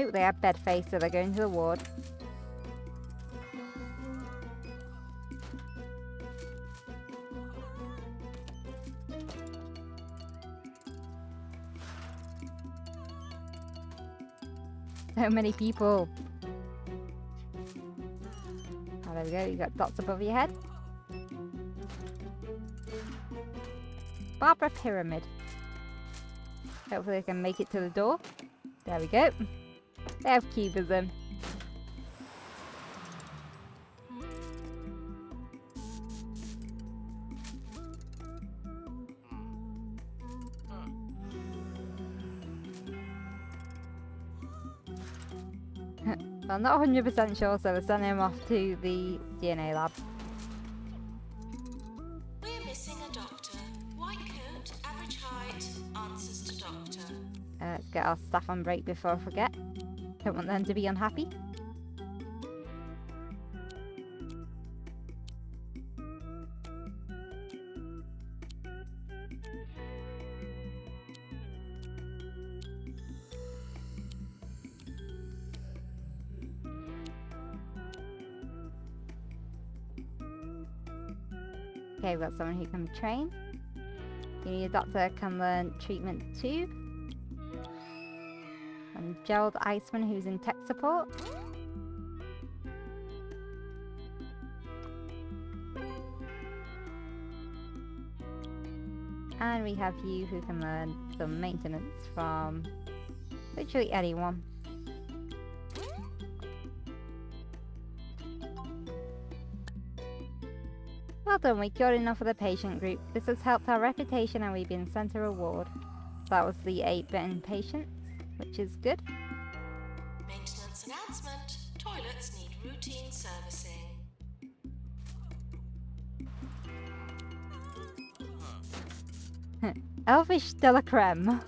Ooh, they have bed face, so they're going to the ward. So many people. Oh, there we go. You got dots above your head. Barbara Pyramid. Hopefully I can make it to the door. There we go. They have cubism. I'm not 100% sure, so we're sending him off to the DNA lab. We're missing a doctor. White coat, average height, answers to doctor. Let's get our staff on break before I forget. Don't want them to be unhappy. Okay, we've got someone who can train. You need a doctor who can learn treatment tube. And Gerald Iceman, who's in tech support. And we have you who can learn some maintenance from literally anyone. Well done, we cured enough of the patient group. This has helped our reputation and we've been sent a reward. That was the 8-bitten patients, which is good. Maintenance announcement. Toilets need routine servicing. Elvish de la Creme.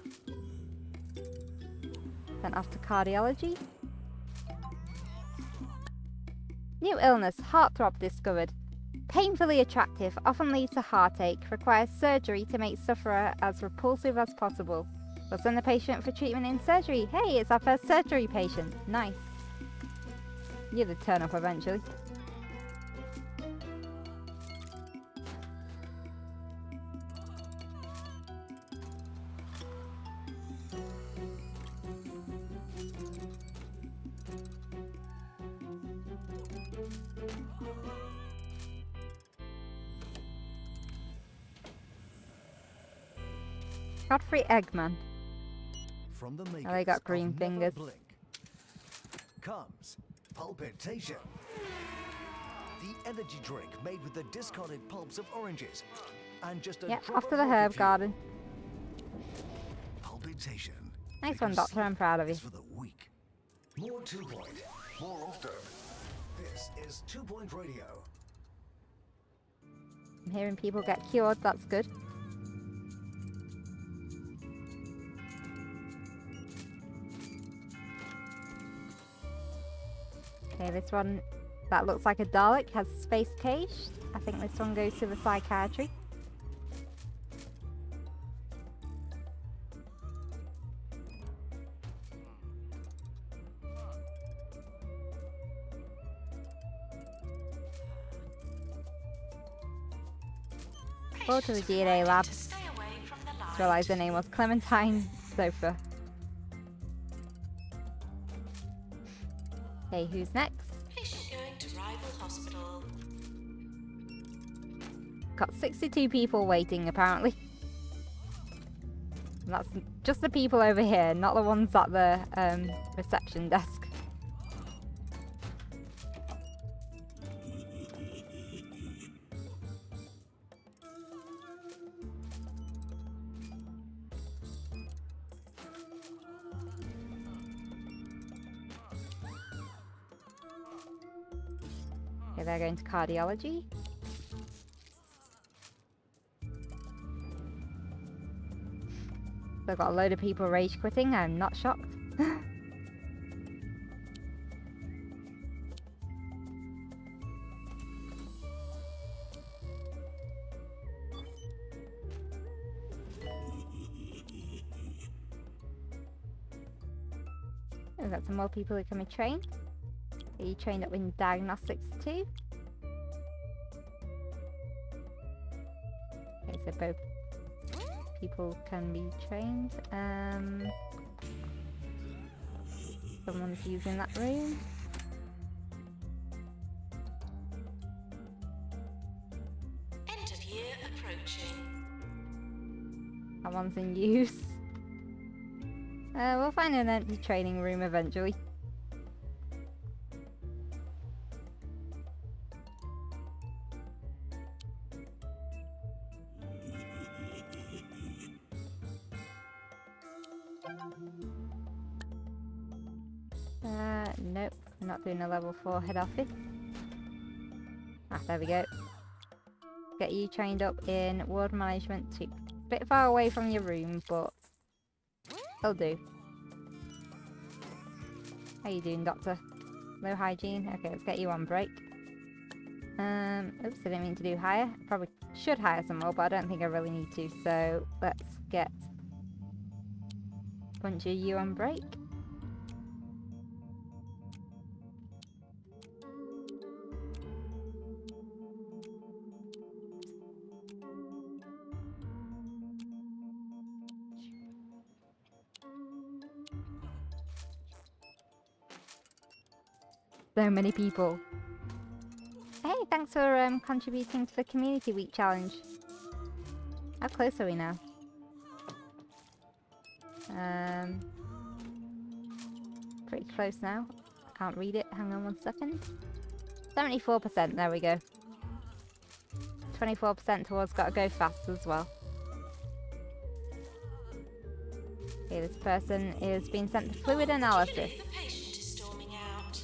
Sent off to cardiology. New illness, heartthrob discovered. Painfully attractive, often leads to heartache, requires surgery to make sufferer as repulsive as possible. We'll send the patient for treatment in surgery. Hey, it's our first surgery patient. Nice. You'll turn up eventually. Godfrey Eggman. From the Oh, they got makers green of Never fingers. Blink comes Pulpitation. The energy drink made with the discarded pulps of oranges and just a Yep, drop off of to the rocket herb fuel. garden. Pulpitation. Nice one, Because Doctor. I'm proud of you. it's for the weak. More 2 Point. More often. This is 2 Point Radio. I'm hearing people get cured. That's good. Okay, this one, that looks like a Dalek, has a space cage. I think this one goes to the psychiatry. Go to the Patients DNA reminded lab. to stay away from the light. Just realised the name was Clementine Sofa. Okay, who's next? Patient going to rival hospital. Got 62 people waiting, apparently. And that's just the people over here, not the ones at the reception desk. Okay, they're going to cardiology. They've got a load of people rage quitting. I'm not shocked. We've got some more people who can be trained. Are you trained up in diagnostics too? Okay, so both people can be trained. Someone's using that room. End of year approaching. That one's in use. We'll find an empty training room eventually. Nope, I'm not doing a level 4 head office. Ah, there we go. Get you trained up in ward management too. Bit far away from your room, but it'll do. How you doing, Doctor? Low hygiene? Okay, let's get you on break. Oops, I didn't mean to do hire. Probably should hire some more, but I don't think I really need to. So let's get a bunch of you on break. So many people. Hey, thanks for contributing to the Community Week challenge. How close are we now? Pretty close now. I can't read it. Hang on 1 second. 74%. There we go. 24% towards gotta go fast as well. Okay, this person is being sent to fluid analysis. The patient is storming out.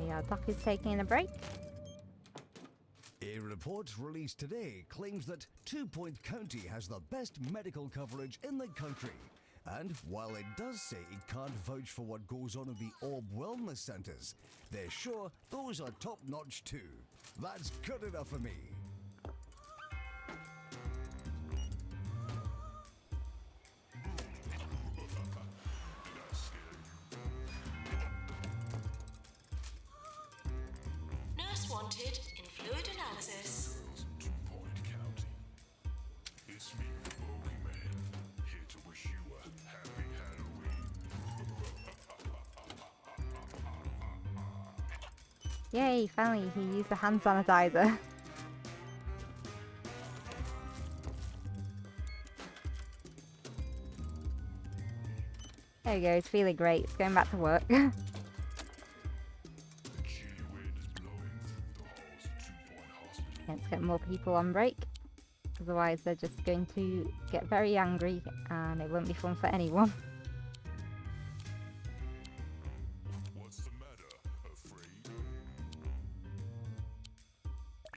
Yeah, Doc is taking a break. A report released today claims that 2 Point County has the best medical coverage in the country. And while it does say it can't vouch for what goes on in the Orb Wellness Centres, they're sure those are top-notch too. That's good enough for me. Nurse wanted in fluid analysis. Girls in 2 Point County. It's me, the Bogeyman, here to wish you a happy Halloween. Yay, finally he used the hand sanitizer. There you go, he's feeling great. He's going back to work. The chilly wind is blowing through the halls of 2 Point Hospital. Let's get more people on break. Otherwise they're just going to get very angry and it won't be fun for anyone. What's the matter? Afraid?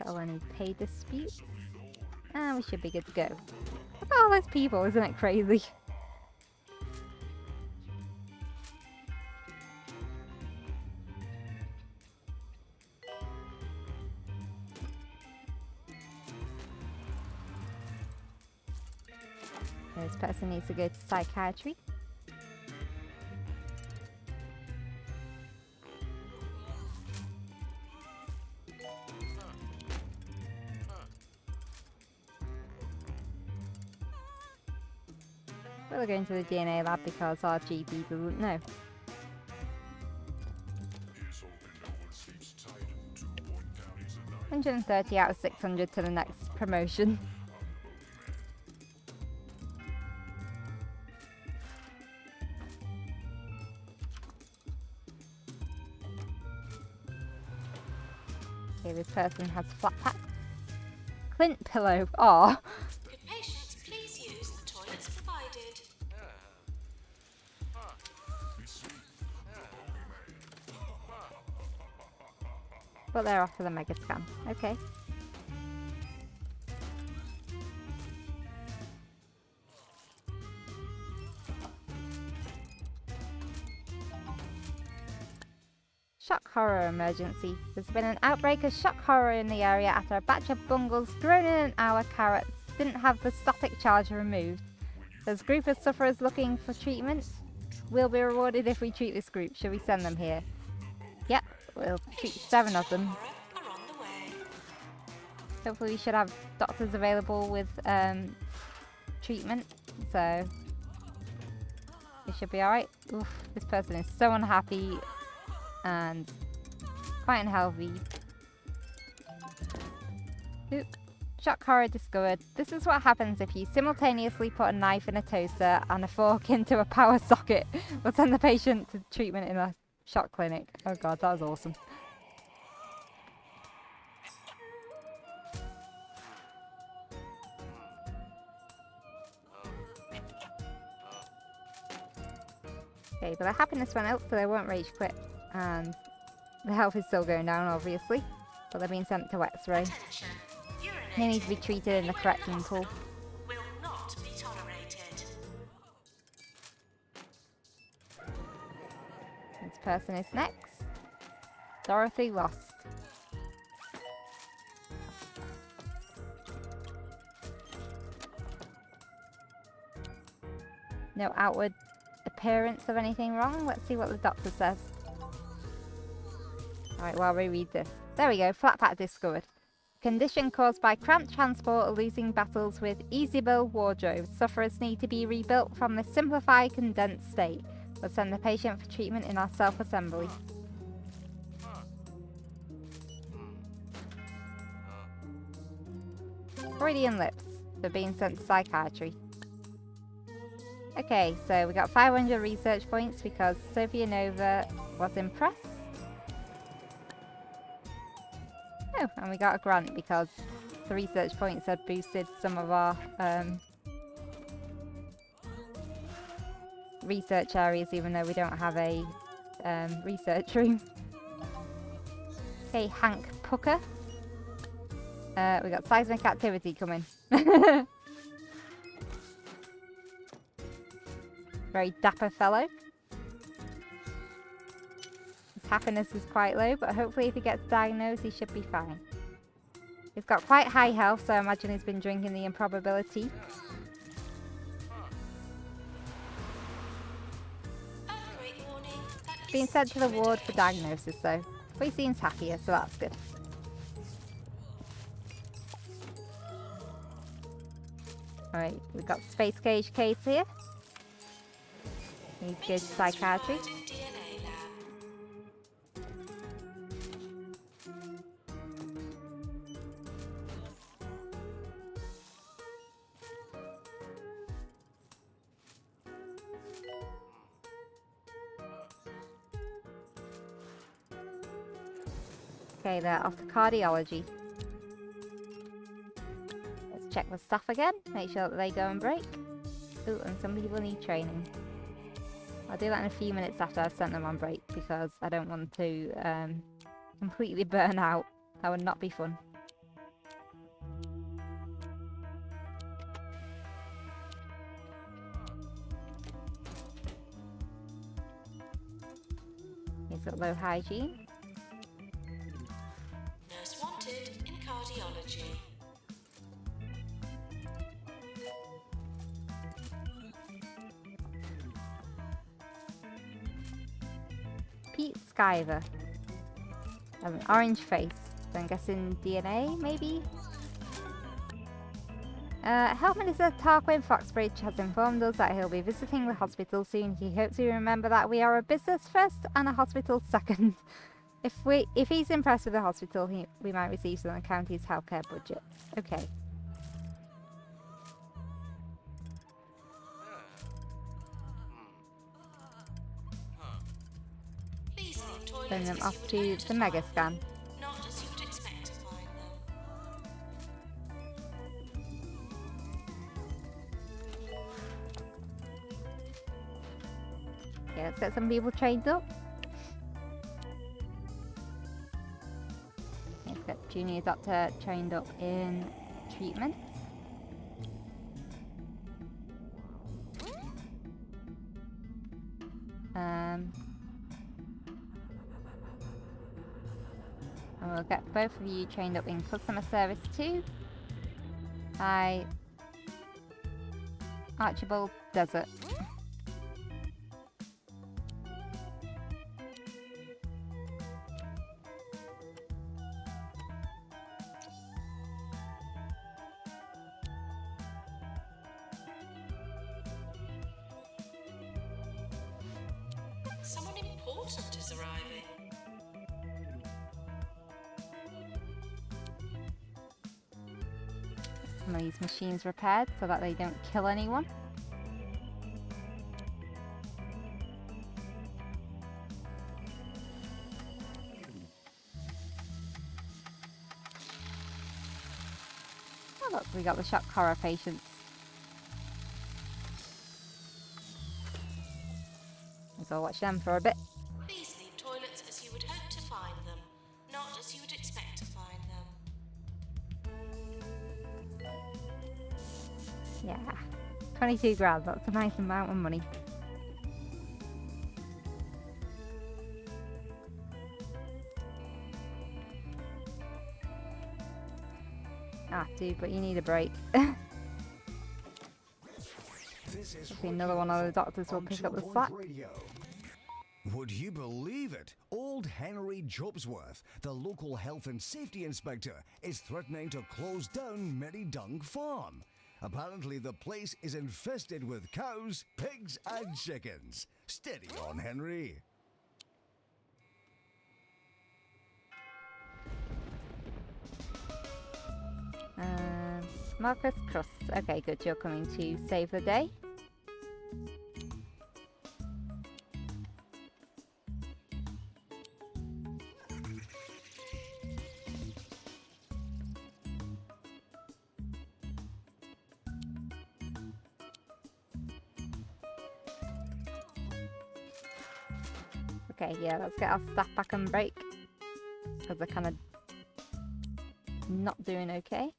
Got any pay disputes. And we should be good to go. Look at all those people, isn't it crazy? This person needs to go to psychiatry. We're going to the DNA lab because our GP doesn't know. Here's hoping no one sleeps tight in 2 Point Counties at night. 130 out of 600 to the next promotion. Okay, this person has flat pack. Clint pillow. Aw. Could patients please use the toilets provided? But they're off for the mega scan. Okay. Shock horror emergency. There's been an outbreak of shock horror in the area after a batch of bungles grown in an hour carrots didn't have the static charge removed. There's a group of sufferers looking for treatment. We'll be rewarded if we treat this group. Shall we send them here? Yep, we'll treat 7 of them. Horror are on the way. Hopefully we should have doctors available with treatment, so it should be alright. Oof, this person is so unhappy and quite unhealthy. Oop. Shock horror discovered. This is what happens if you simultaneously put a knife in a toaster and a fork into a power socket. We'll send the patient to treatment in a shock clinic. Oh god, that was awesome. Okay, but their happiness went up, so they won't rage quit. And the health is still going down, obviously. But they're being sent to X-ray. Attention. They need to be treated in the correct pool. Will not be tolerated. This person is next. Dorothy lost. No outward appearance of anything wrong. Let's see what the doctor says. Alright, while we read this. There we go, flat pack discovered. Condition caused by cramped transport or losing battles with easy-build wardrobes. Sufferers need to be rebuilt from this simplified, condensed state. We'll send the patient for treatment in our self-assembly. Freudian lips. They're being sent to psychiatry. Okay, so we got 500 research points because Sophia Nova was impressed. Oh, and we got a grant because the research points had boosted some of our research areas, even though we don't have a research room. Okay, Hank Pucker. We got seismic activity coming. Very dapper fellow. His happiness is quite low, but hopefully if he gets diagnosed, he should be fine. He's got quite high health, so I imagine he's been drinking the improbability. Being sent to the ward for diagnosis, though. But he seems happier, so that's good. Alright, we've got Space Cage case here. Needs to go to psychiatry. Okay, they're off to cardiology. Let's check the stuff again, make sure that they go and break. Ooh, and some people need training. I'll do that in a few minutes after I've sent them on break because I don't want to completely burn out. That would not be fun. He's got low hygiene. Nurse wanted in cardiology. Pete Skyver. Has an orange face. So I'm guessing DNA, maybe? Health Minister Tarquin Foxbridge has informed us that he'll be visiting the hospital soon. He hopes we remember that we are a business first and a hospital second. If he's impressed with the hospital, we might receive some of the county's healthcare budget. Okay. Please leave toilets Send them as off you would to hope the find mega them, scan. not as you would expect to find them. Okay, let's get some people trained up. Let's get junior doctor trained up in treatment. And we'll get both of you trained up in customer service too. By Archibald Desert. important is arriving. Some of these machines repaired so that they don't kill anyone. Oh look, we got the shock horror patients. Let's all watch them for a bit. Please leave toilets as you would hope to find them, not as you would expect to find them. Yeah, 22 grand, that's a nice amount of money. Ah, dude, but you need a break. Hopefully another one of the doctors will pick up the slack. Would you believe it? Old Henry Jobsworth, the local health and safety inspector, is threatening to close down Merrydunk Farm. Apparently the place is infested with cows, pigs and chickens. Steady on, Henry. Marcus Cross. Okay, good. You're coming to save the day. Okay, yeah, let's get our staff back on break. Because they're kind of not doing okay.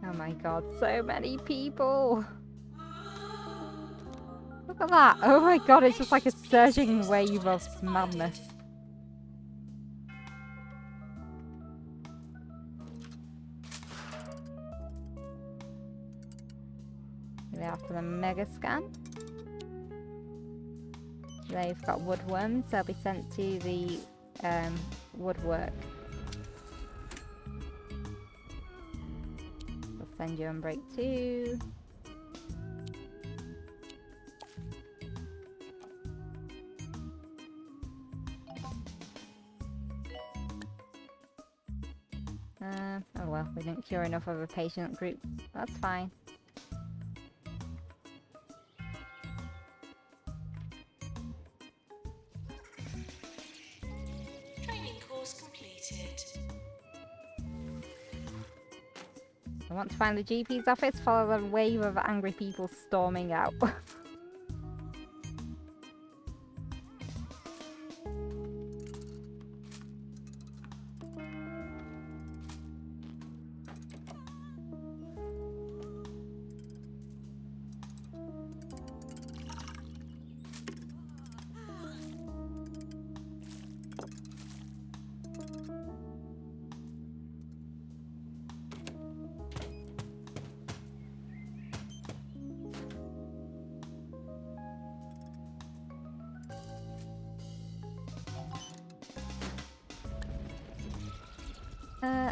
Oh my god, so many people! Look at that! Oh my god, it's just like a surging wave of madness. They're after the mega scan. They've got woodworms, they'll be sent to the woodwork. We'll send you on break too. Oh well, we didn't cure enough of a patient group. That's fine. Training course completed. I want to find the GP's office, follow the wave of angry people storming out.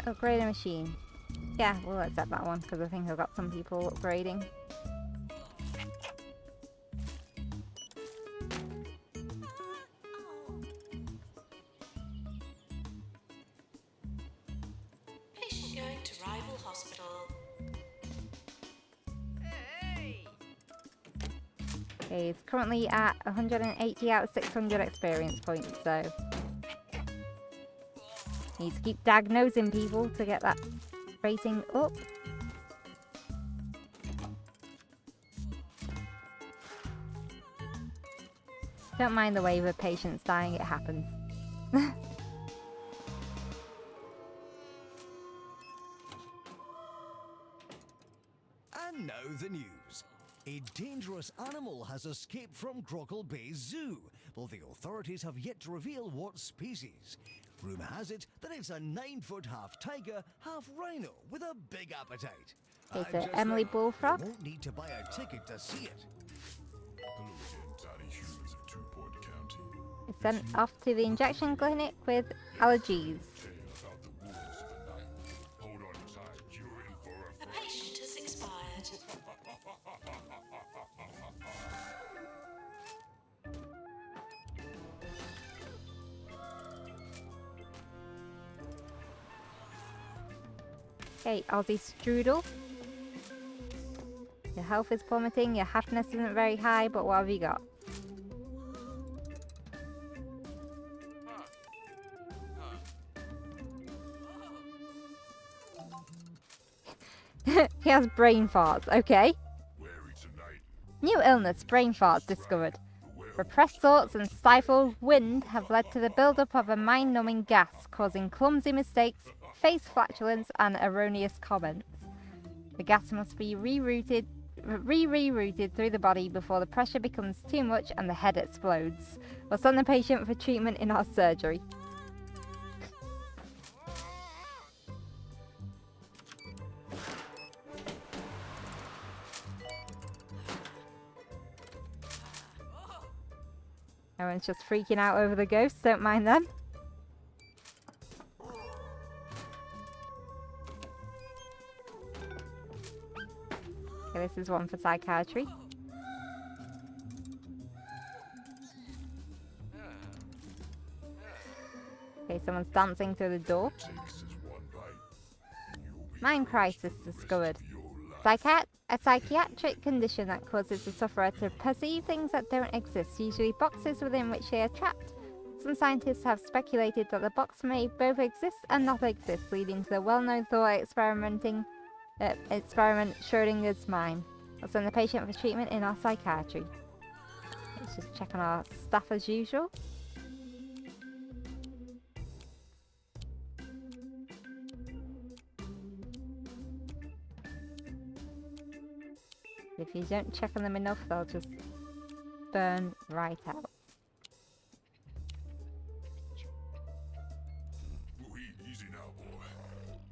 Upgrade a machine. Yeah, we'll accept that one because I think I've got some people upgrading. Patient going to rival hospital. Okay, he's currently at 180 out of 600 experience points, so need to keep diagnosing people to get that rating up. Don't mind the wave of patients dying, it happens. And now the news. A dangerous animal has escaped from Grockle Bay Zoo, though the authorities have yet to reveal what species. Rumour has it that it's a 9-foot half tiger, half rhino with a big appetite. Okay, so Just Emily think, Bullfrog. you won't need to buy a ticket to see it. Hello again, tiny humans of Two Point County. Is sent off to the injection clinic with allergies. Tale about the wolves of the Okay, Aussie Strudel. Your health is plummeting, your happiness isn't very high, but what have you got? He has brain farts, okay. New illness, brain farts discovered. Repressed thoughts and stifled wind have led to the build-up of a mind-numbing gas, causing clumsy mistakes, face flatulence, and erroneous comments. The gas must be rerouted through the body before the pressure becomes too much and the head explodes. We'll send the patient for treatment in our surgery. Everyone's just freaking out over the ghosts, don't mind them. Okay, this is one for psychiatry. Okay, someone's dancing through the door. Mind crisis discovered. A psychiatric condition that causes the sufferer to perceive things that don't exist, usually boxes within which they are trapped. Some scientists have speculated that the box may both exist and not exist, leading to the well-known thought experiment Schrodinger's mind. We'll send the patient for treatment in our psychiatry. Let's just check on our staff as usual. If you don't check on them enough, they'll just burn right out. Easy now, boy.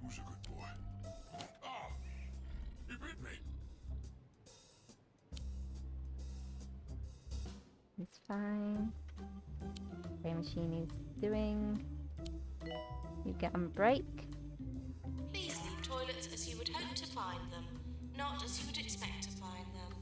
Who's a good boy? Ah! You bit me! It's fine. Spray machine is doing. You get on break. Please leave toilets as you would hope to find them, not as you would expect to find them.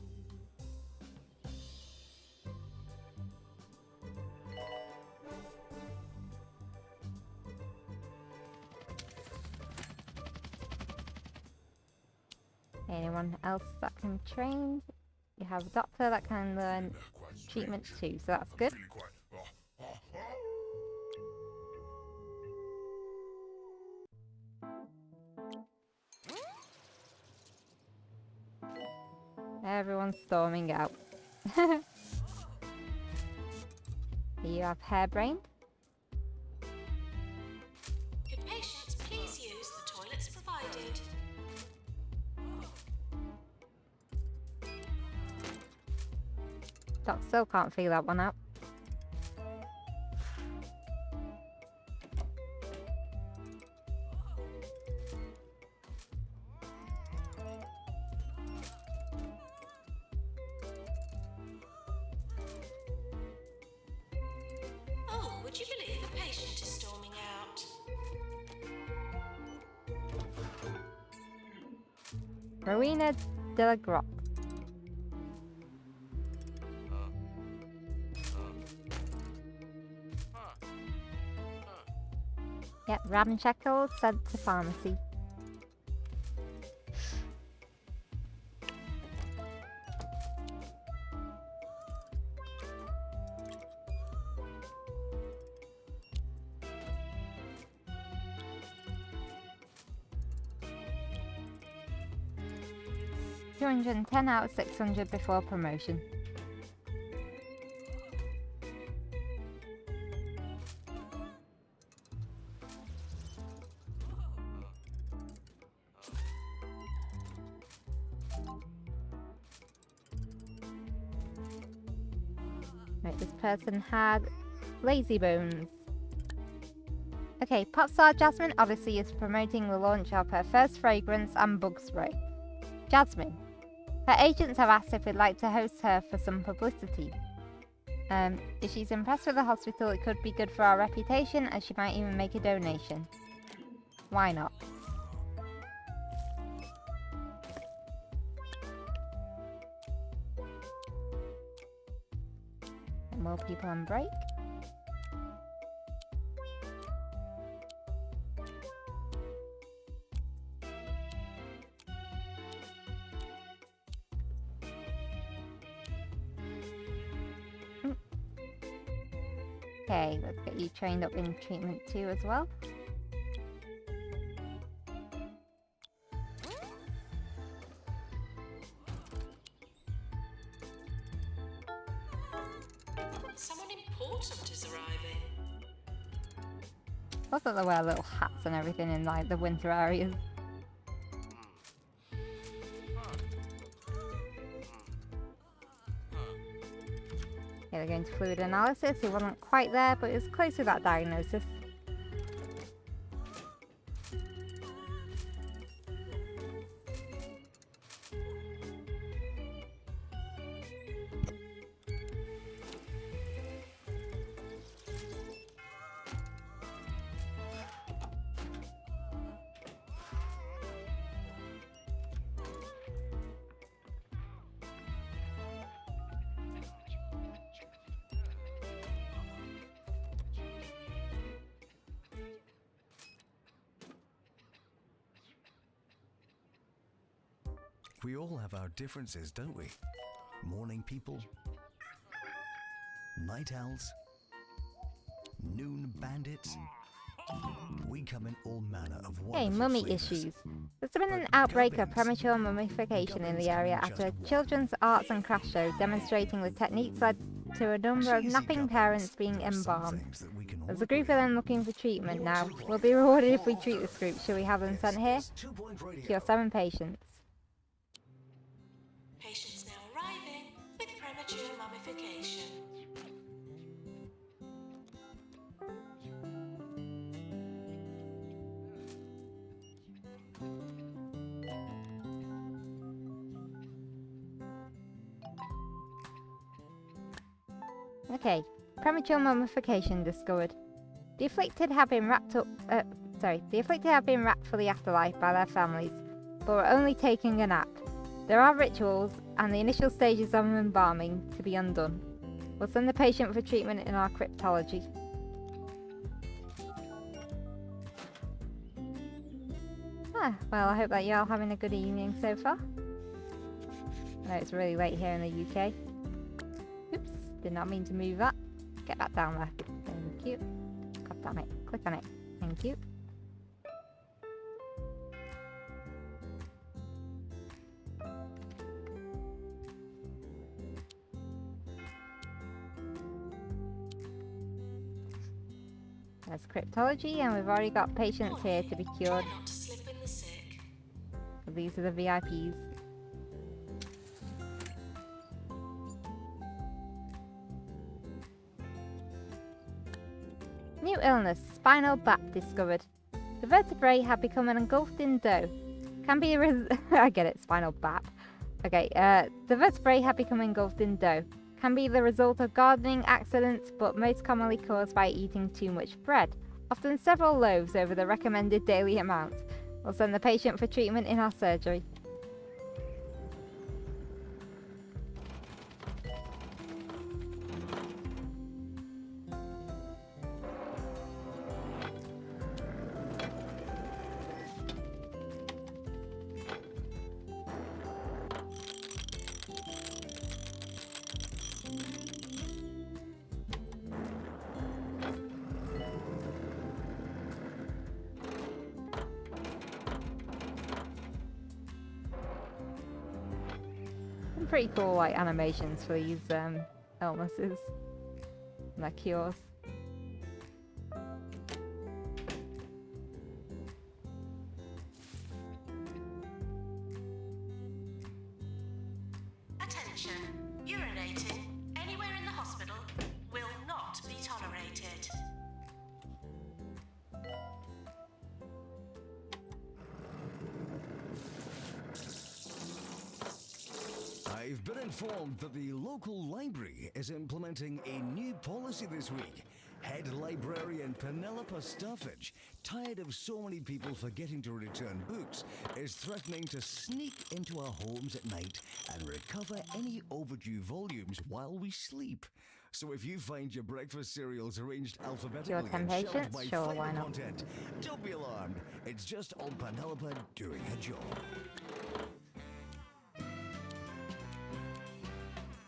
Anyone else that can train? You have a doctor that can learn treatment too, so that's good. Everyone's storming out. You have harebrained. Good patients, please use the toilets provided. Doc still can't figure that one out. Oh, would you believe a patient is storming out? Marina de la Grotte. Yep, ramshackle sent to pharmacy. $210 out of 600 before promotion. Right, this person had lazy bones. Okay, Popstar Jasmine obviously is promoting the launch of her first fragrance and bug spray. Jasmine. Her agents have asked if we'd like to host her for some publicity. If she's impressed with the hospital, it could be good for our reputation, and she might even make a donation. Why not? And more people on break. Okay, let's get you trained up in treatment 2 as well. Someone important is arriving. I thought they wear little hats and everything in like the winter areas. Okay, they're going to fluid analysis. He wasn't quite there, but it was close to that diagnosis. We all have our differences, don't we? Morning people, night owls, noon bandits. We come in all manner of Hey, wonderful mummy flavors. issues. There's been an But outbreak of gubbins- premature mummification in the area gubbins after a just one. children's arts and crafts show demonstrating the techniques led to a number of Cheesy napping gubbins. parents being There are some embalmed. things that we can all There's a group of agree them on. looking for treatment now. We'll be rewarded if we treat this group. Should we have them This sent here? is 2 Point Radio. Cure 7 patients. Patients now arriving with premature mummification. Okay, premature mummification discovered. The afflicted have been wrapped for the afterlife by their families, but were only taking a nap. There are rituals and the initial stages of embalming to be undone. We'll send the patient for treatment in our cryptology. Well, I hope that you're all having a good evening so far. I know it's really late here in the UK. Oops, did not mean to move that. Get that down there. Thank you. God damn it. Click on it. Thank you. There's cryptology, and we've already got patients here to be cured. Try not to slip in the sick. So these are the VIPs. New illness, spinal BAP discovered. The vertebrae have become engulfed in dough. Can be I get it, spinal BAP. Okay, the vertebrae have become engulfed in dough. Can be the result of gardening accidents, but most commonly caused by eating too much bread. Often several loaves over the recommended daily amount. We'll send the patient for treatment in our surgery. Some pretty cool like animations for these illnesses and their cures. Attention. Urinating anywhere in the hospital will not be tolerated. I've been informed that the local library is implementing a new policy this week. Head librarian Penelope Staffage, tired of so many people forgetting to return books, is threatening to sneak into our homes at night and recover any overdue volumes while we sleep. So if you find your breakfast cereals arranged alphabetically and shelved patients? by Sure, fibre why not? content, don't be alarmed. It's just old Penelope doing her job.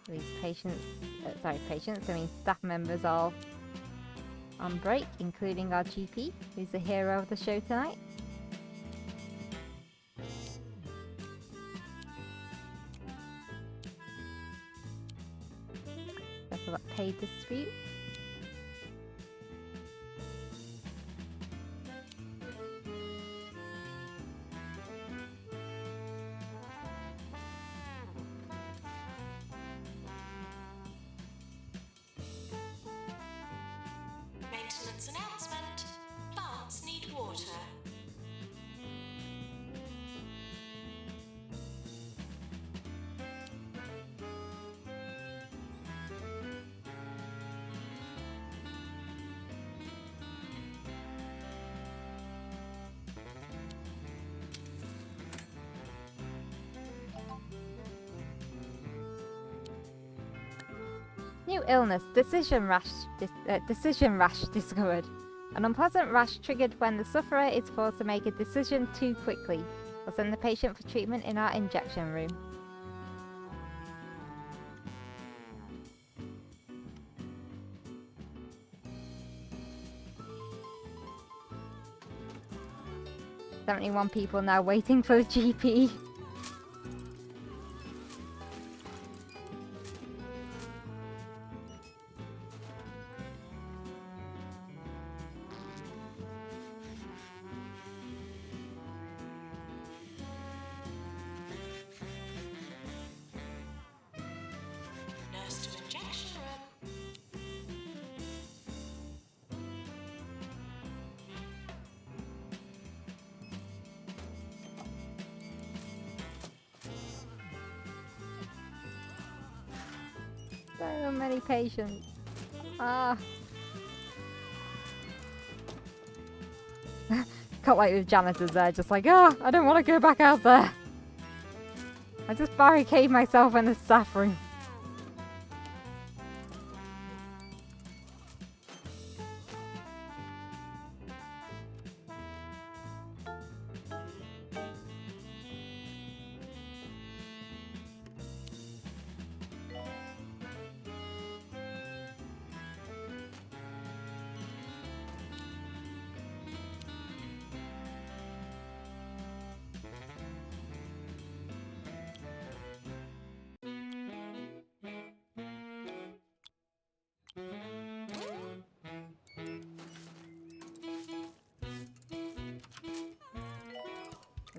These patients, I mean staff members all on break, including our GP, who's the hero of the show tonight. Settle that paid dispute. Maintenance announcement. Plants need water. New illness, decision rash discovered. An unpleasant rash triggered when the sufferer is forced to make a decision too quickly. We'll send the patient for treatment in our injection room. "71 people now waiting for the GP. Nurse to injection room. So many patients. Ah. Can't wait with janitors there, just like, oh, I don't want to go back out there. I just barricade myself in the staff room.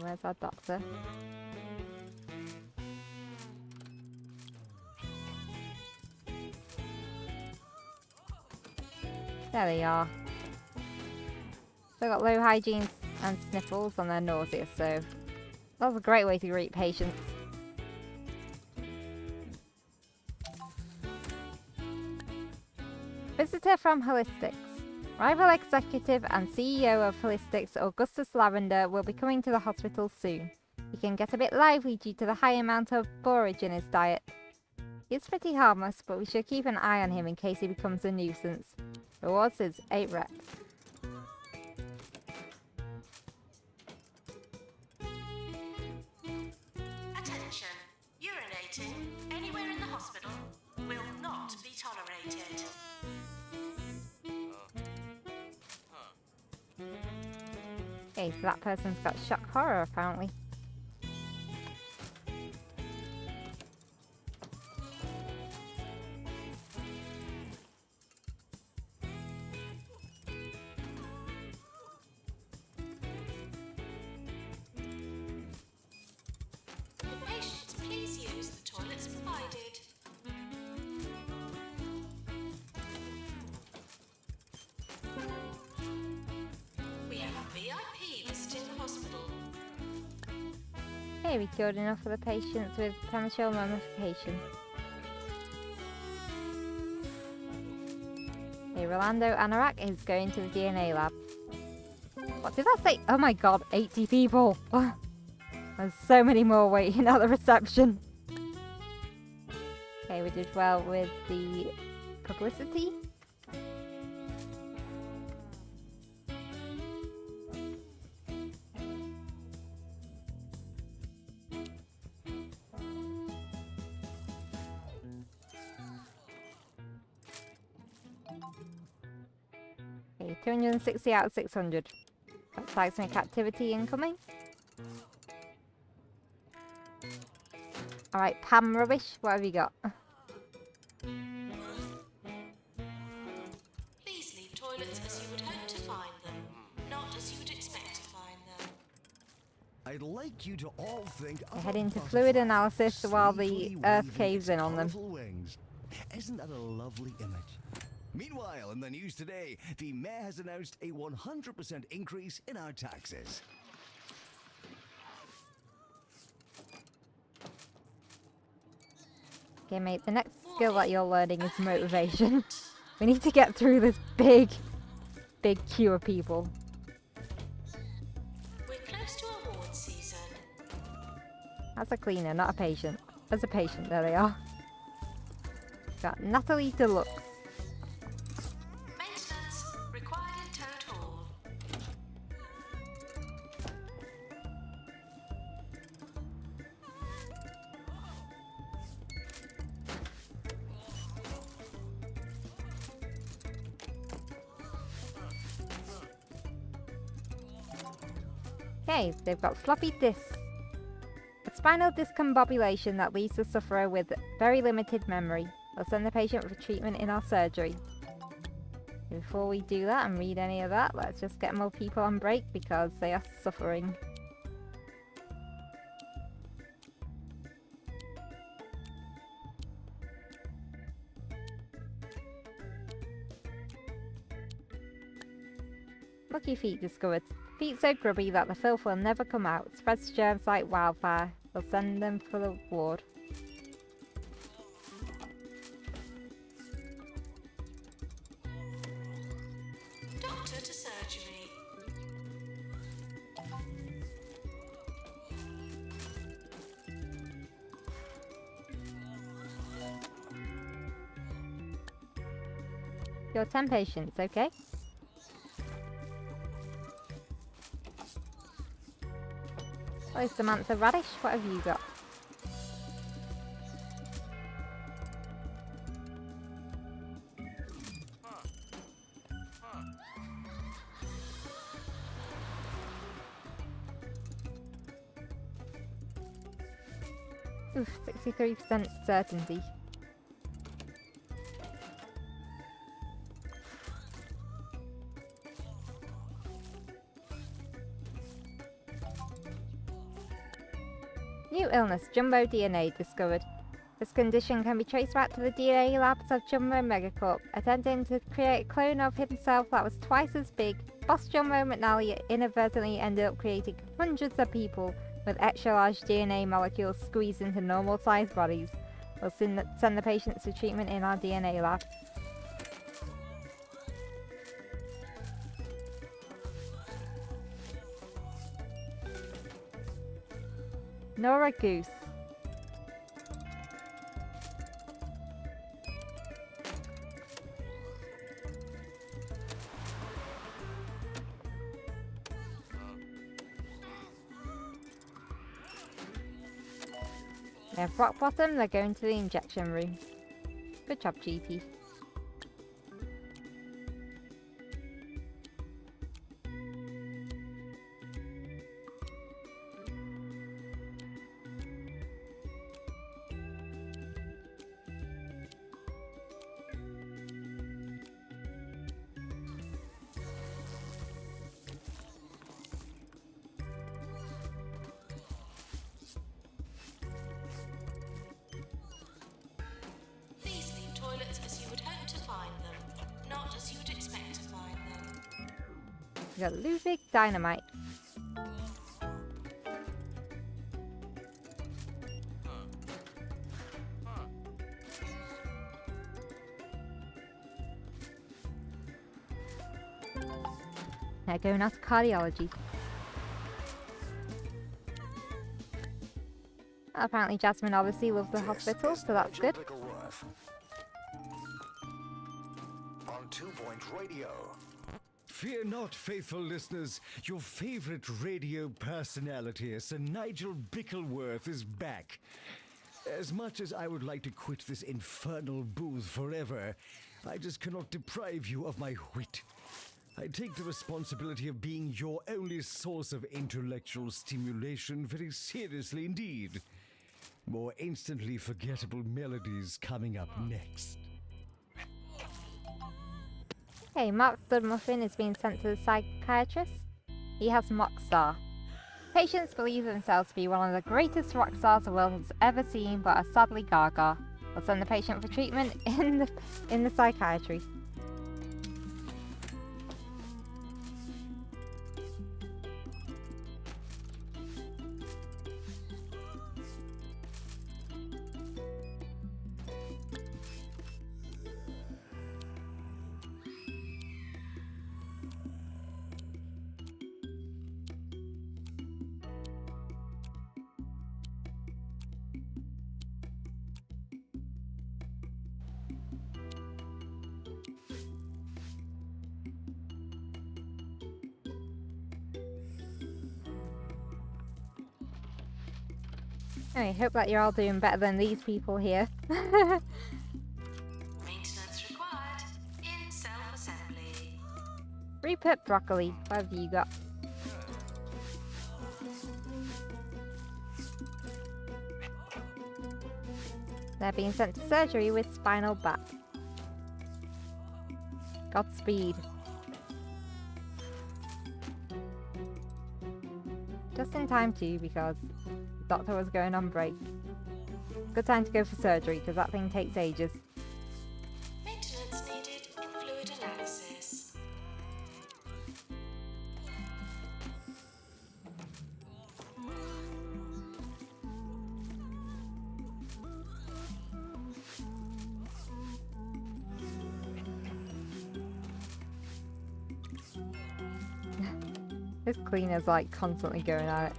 Where's our doctor? There they are. They've got low hygiene and sniffles and they're nauseous, so that's a great way to greet patients. Visitor from Holistics. Rival executive and CEO of Holistics, Augustus Lavender, will be coming to the hospital soon. He can get a bit lively due to the high amount of borage in his diet. He's pretty harmless, but we should keep an eye on him in case he becomes a nuisance. Rewards is 8 reps. Attention. Urinating anywhere in the hospital will not be tolerated. Okay, so that person's got shock horror apparently. Patients, please use the toilets provided. We have a VIP visiting the hospital. Okay, we cured enough of the patients with premature mummification. Okay, Rolando Anorak is going to the DNA lab. What did I say? Oh my god, 80 people! There's so many more waiting at the reception. Okay, we did well with the publicity. Okay, 260 out of 600. Got seismic activity incoming. Alright, Pam Rubbish, what have you got? Please leave toilets as you would hope to find them, not as you would expect to find them. I'd like you to all think They of head a into butterfly fluid analysis while the sleepily Earth waving caves its in on them. colourful wings. Isn't that a lovely image? Meanwhile, in the news today, the mayor has announced a 100% increase in our taxes. Okay, mate, the next skill that you're learning is motivation. We need to get through this big queue of people. We're close to award season. That's a cleaner, not a patient. As a patient, there they are. Got Natalie Deluxe. Maintenance required in total. Okay, they've got floppy disks. A spinal discombobulation that leaves the sufferer with very limited memory. We'll send the patient for treatment in our surgery. Before we do that and read any of that, let's just get more people on break because they are suffering. Lucky feet discovered. Feet so grubby that the filth will never come out. Spreads germs like wildfire. We'll send them for the ward. Doctor to surgery. You're 10 patients, okay? Hello, Samantha Radish. What have you got? Oof, 63% certainty. New illness, Jumbo DNA discovered. This condition can be traced back to the DNA labs of Jumbo Megacorp, attempting to create a clone of himself that was twice as big. Boss Jumbo McNally inadvertently ended up creating hundreds of people with extra-large DNA molecules squeezed into normal-sized bodies. We'll send the patients to treatment in our DNA lab. Nora Goose. They have rock bottom, they're going to the injection room. Good job, GP. Please leave toilets as you would hope to find them, not as you would expect to find them. We got Ludwig Dynamite. Now going out to cardiology. Apparently Jasmine obviously loves the hospital, so that's good. On 2 Point Radio. Fear not, faithful listeners. Your favorite radio personality, Sir Nigel Bickleworth, is back. As much as I would like to quit this infernal booth forever, I just cannot deprive you of my wit. I take the responsibility of being your only source of intellectual stimulation very seriously indeed. More instantly forgettable melodies coming up next. Hey, Mark Studmuffin is being sent to the psychiatrist. He has Mockstar. Patients believe themselves to be one of the greatest rock stars the world has ever seen, but are sadly gaga. We'll send the patient for treatment in the psychiatry. I hope that you're all doing better than these people here. Maintenance required in self-assembly. Rupert Broccoli, what have you got? They're being sent to surgery with spinal back. Godspeed. Just in time too, because the doctor was going on break. Good time to go for surgery, because that thing takes ages. Maintenance needed in fluid analysis. This cleaner's like constantly going at it.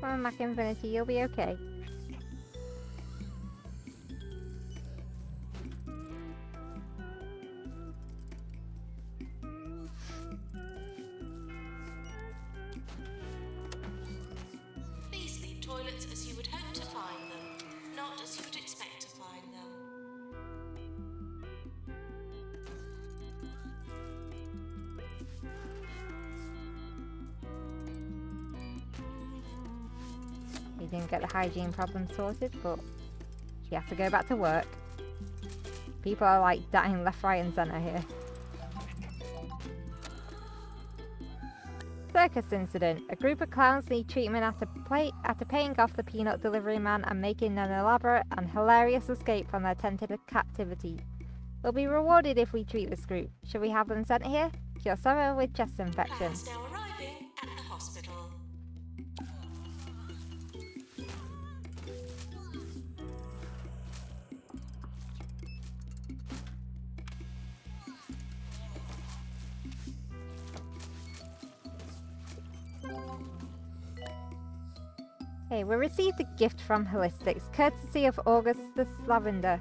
Come on, Mac Infinity, you'll be okay. Please leave toilets as you would hope to find them, not as you would expect to find them. He didn't get the hygiene problem sorted, but he has to go back to work. People are like dying left, right and centre here. Circus incident. A group of clowns need treatment after paying off the peanut delivery man and making an elaborate and hilarious escape from their tented captivity. They'll be rewarded if we treat this group. Should we have them sent here? Cure summer with chest infection. Clowns now arriving at the hospital. Hey, we received a gift from Holistics, courtesy of Augustus Lavender.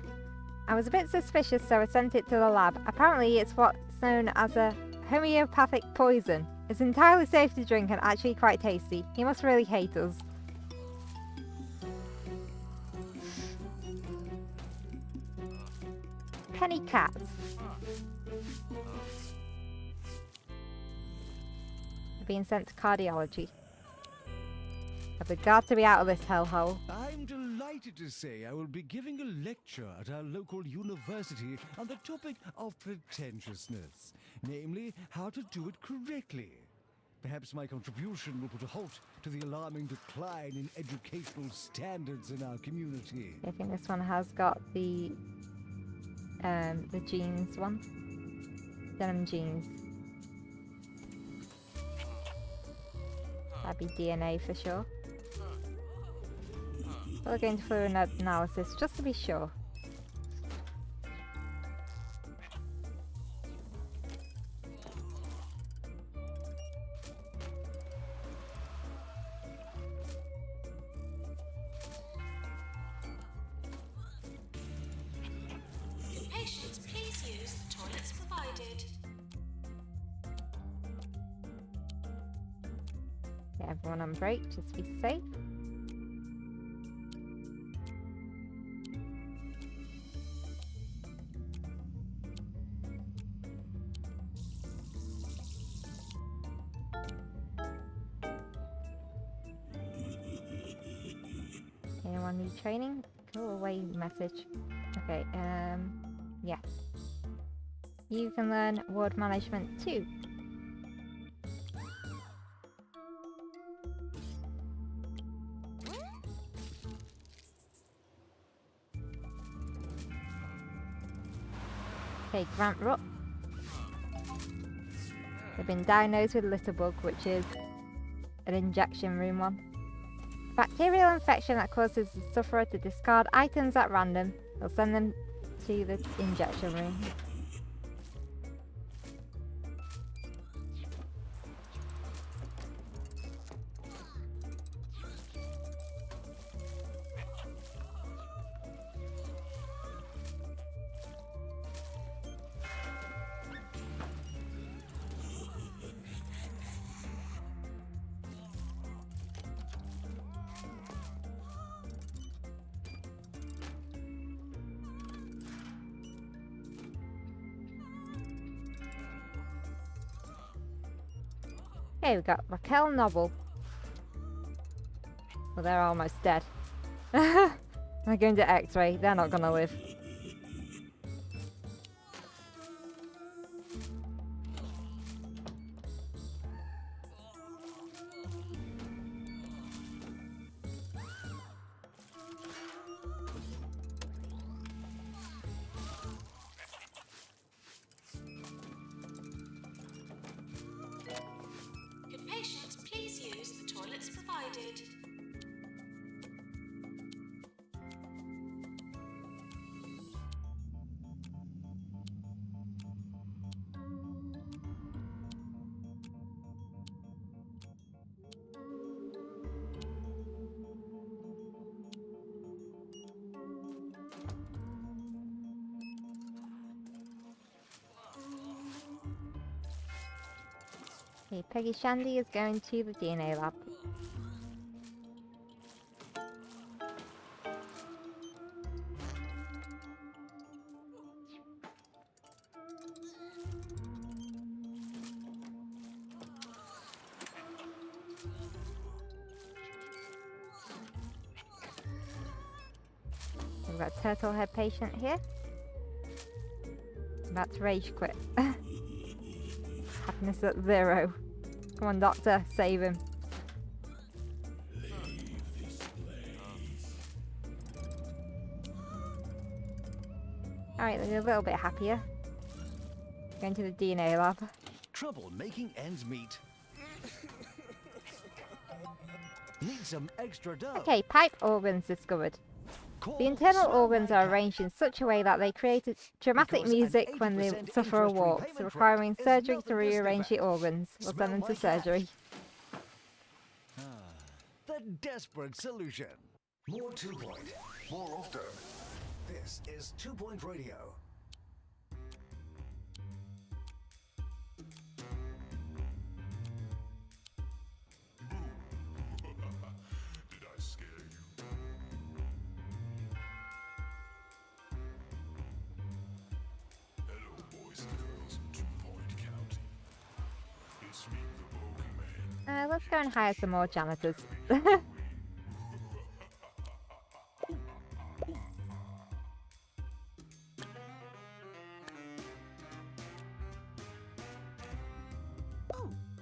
I was a bit suspicious, so I sent it to the lab. Apparently, it's what's known as a homeopathic poison. It's entirely safe to drink and actually quite tasty. He must really hate us. Penny cat. Being sent to cardiology. I've been glad to be out of this hellhole. I'm delighted to say I will be giving a lecture at our local university on the topic of pretentiousness, namely how to do it correctly. Perhaps my contribution will put a halt to the alarming decline in educational standards in our community. I think this one has got the genes one. Denim genes. That'd be DNA for sure. We're going to fluid analysis just to be sure. Get everyone on break, just be safe. Anyone need training? Go away message. Okay, yes. You can learn ward management too. Okay, Grant Rupp. They've been diagnosed with litterbug, which is an injection room one. Bacterial infection that causes the sufferer to discard items at random. They'll send them to the injection room. Okay, we've got Raquel Noble. Well, they're almost dead. They're going to X-ray. They're not going to live. Could patients please use the toilets provided? Okay, Peggy Shandy is going to the DNA lab. We've got a turtle head patient here. About to rage quit. Happiness at 0. Come on, doctor, save him. Alright, they're a little bit happier. Going to the DNA lab. Trouble making ends meet. Need some extra dough. Okay, pipe organs discovered. The internal organs are arranged in such a way that they create dramatic music when the sufferer walks, requiring surgery to rearrange the organs. We'll send them to surgery. The desperate solution. More 2 Point. More often. This is 2 Point Radio. Did I scare you? Hello, boys and girls in 2 Point County. It's me, the Bogeyman. Let's go and hire some more janitors.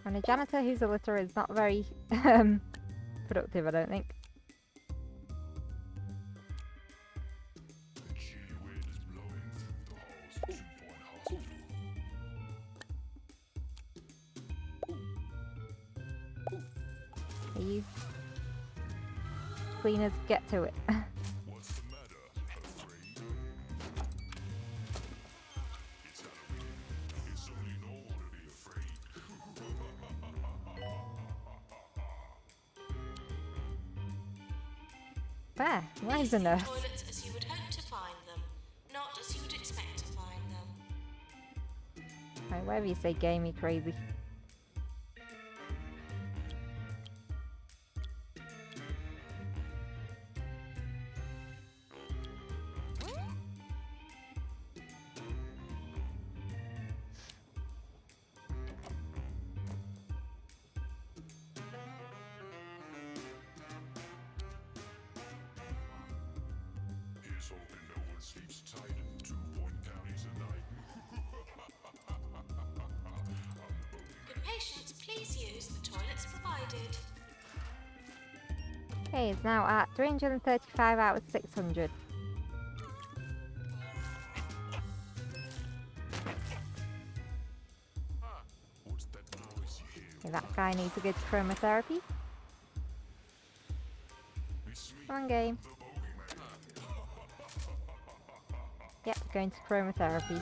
And a janitor who's a litter is not very productive, I don't think. The chilly wind is blowing through the halls of 2 Point Hospital. You cleaners, get to it. What's the matter? Afraid? It's Halloween. It's only normal to be afraid. Where is the nurse? Toilets as you would hope to find them, not as you would expect to find them. Right, wherever you say game, you crazy. provided. Okay, it's now at 335 out of 600. What's that noise you hear? Okay, that guy needs a good chromotherapy. It's me, Come on, game. the bogeyman. Yep, going to chromotherapy.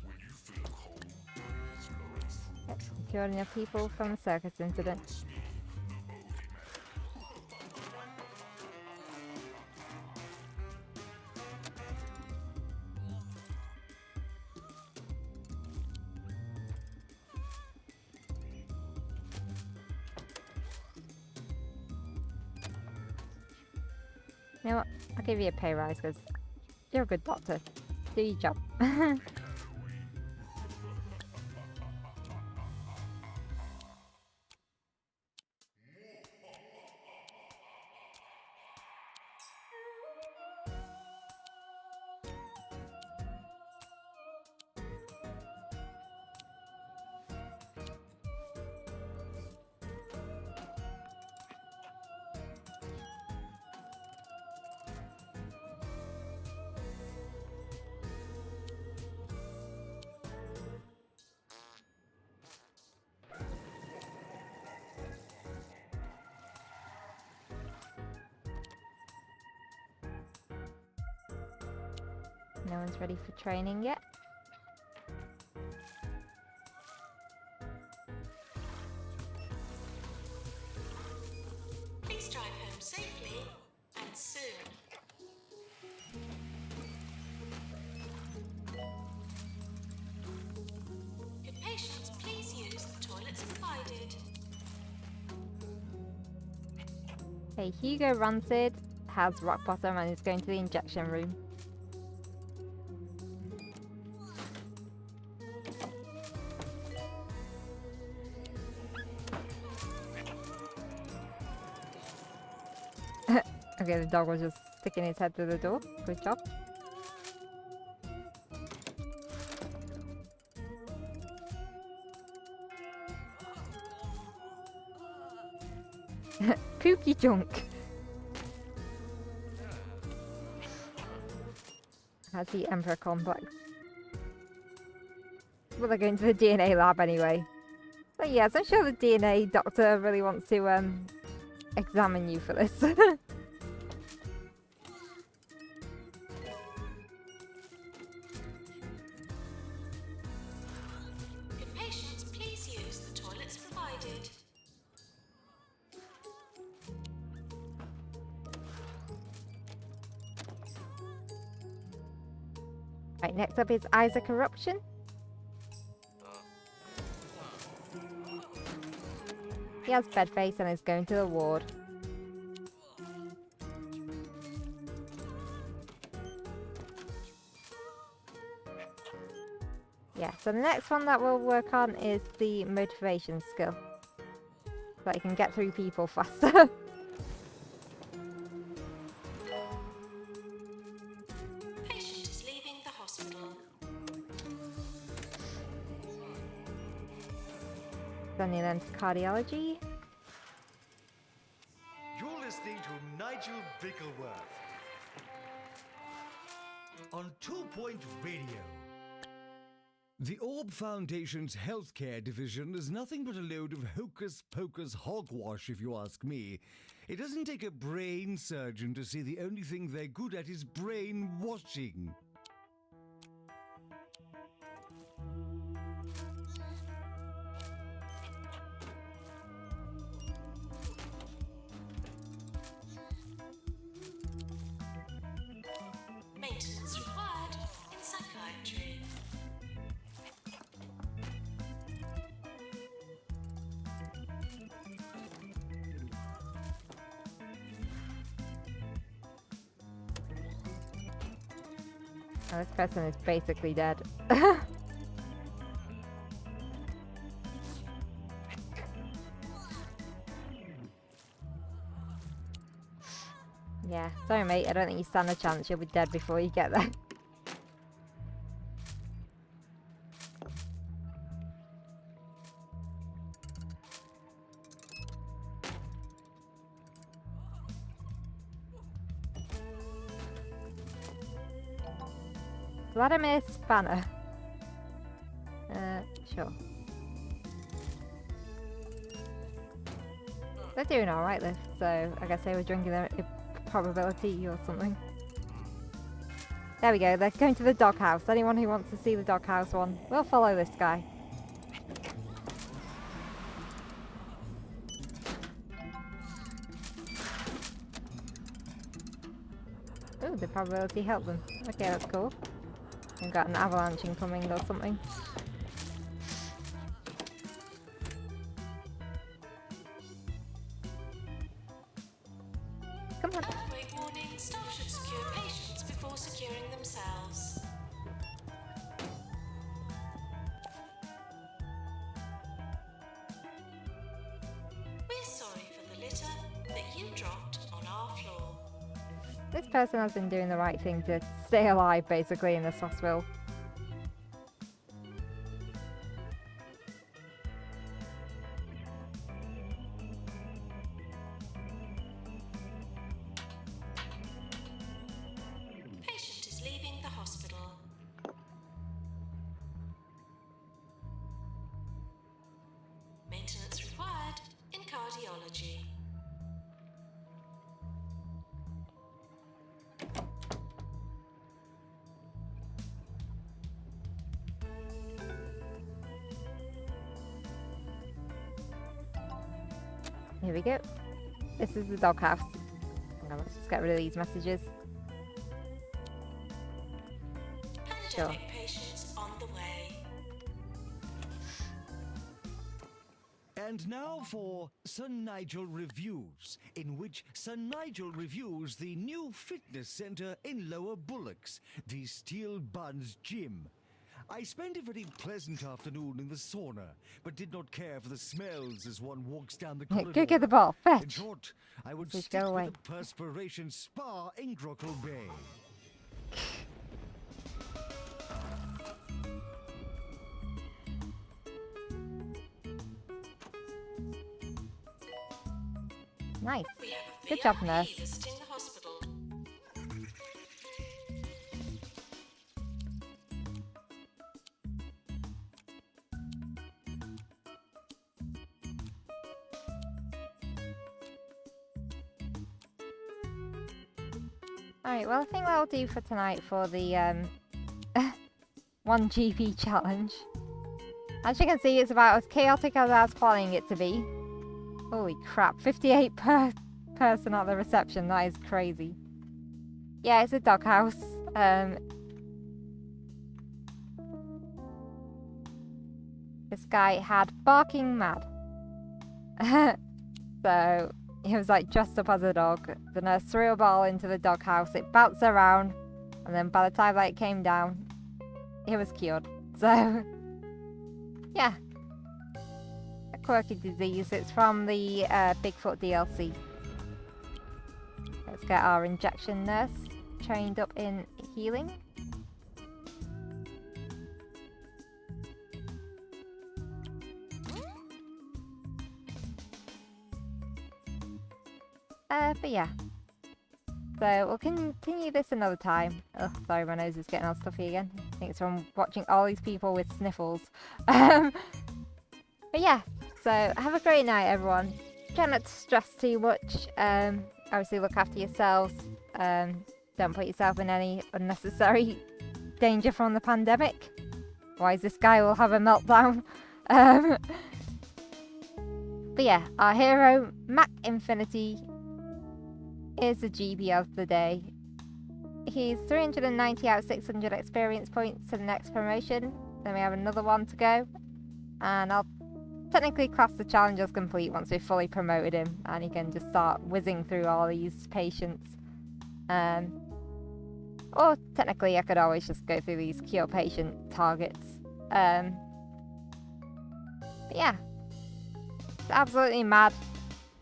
When you feel cold, it's blowing through to Cured enough people from the circus incident. it's me, the bogeyman. You know what? I'll give you a pay rise because you're a good doctor. Do your job. No one's ready for training yet. Please drive home safely and soon. Good patients, please use the toilets provided. Hey, Hugo Rancid has rock bottom and is going to the injection room. Okay, the dog was just sticking his head through the door. Good job. Pookie junk. Has the Emperor complex. Well, they're going to the DNA lab anyway. So yes, I'm sure the DNA doctor really wants to examine you for this. Good patients, please use the toilets provided. Right, next up is Isaac Eruption. He has bed face and is going to the ward. Yeah, so the next one that we'll work on is the motivation skill. So that you can get through people faster. Patient is leaving the hospital. Sending them to cardiology. You're listening to Nigel Bickleworth on 2 Point Radio. The Orb Foundation's healthcare division is nothing but a load of hocus-pocus hogwash, if you ask me. It doesn't take a brain surgeon to see the only thing they're good at is brainwashing. Maintenance required in psychiatry. Oh, this person is basically dead. Sorry, mate. I don't think you stand a chance. You'll be dead before you get there. Vladimir Spanner. Sure. They're doing alright though, so I guess they were drinking their probability or something. There we go, they're going to the doghouse. Anyone who wants to see the doghouse one, we'll follow this guy. Ooh, the probability helped them. Okay, that's cool. We've got an avalanche incoming or something. Come on. Earthquake warning. Staff should secure patients before securing themselves. We're sorry for the litter that you dropped on our floor. This person has been doing the right thing to stay alive, basically, in this hospital. Patient is leaving the hospital. Maintenance required in cardiology. Here we go. This is the doghouse. Let's just get rid of these messages. Pandemic patients on the way. And now for Sir Nigel Reviews, in which Sir Nigel reviews the new fitness centre in Lower Bullocks, the Steel Buns Gym. I spent a very pleasant afternoon in the sauna, but did not care for the smells as one walks down the corridor. Go get the ball, In fetch! short, I would Just stick go away. with the Perspiration Spa in Grockle Bay. We Nice. have a Good job, VIP nurse. visiting the hospital. Alright, well I think that'll do for tonight for the 1 GB challenge. As you can see, it's about as chaotic as I was planning it to be. Holy crap, 58 per person at the reception, that is crazy. Yeah, it's a doghouse. This guy had barking mad. So, he was like dressed up as a dog. The nurse threw a ball into the doghouse, it bounced around, and then by the time that it came down, he was cured. So, yeah. A quirky disease. It's from the Bigfoot DLC. Let's get our injection nurse trained up in healing. But yeah. So we'll continue this another time. Oh, sorry, my nose is getting all stuffy again. I think it's from watching all these people with sniffles. But yeah, so have a great night, everyone. Try not to stress too much. Obviously, look after yourselves. Don't put yourself in any unnecessary danger from the pandemic. Otherwise, this guy will have a meltdown. But yeah, our hero, Mac Infinity, is the GB of the day. He's 390 out of 600 experience points to the next promotion. Then we have another one to go. And I'll technically class the challenge as complete once we've fully promoted him. And he can just start whizzing through all these patients. Or technically I could always just go through these cure patient targets. But yeah. It's absolutely mad.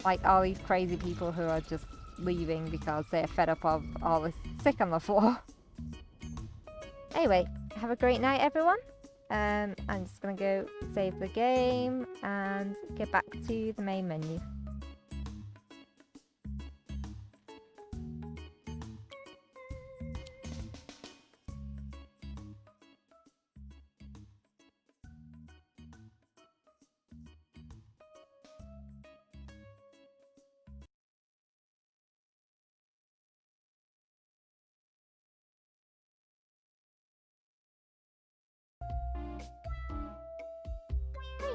Like all these crazy people who are just leaving because they're fed up of all this sick on the floor. Anyway, have a great night, everyone. I'm just going to go save the game and get back to the main menu.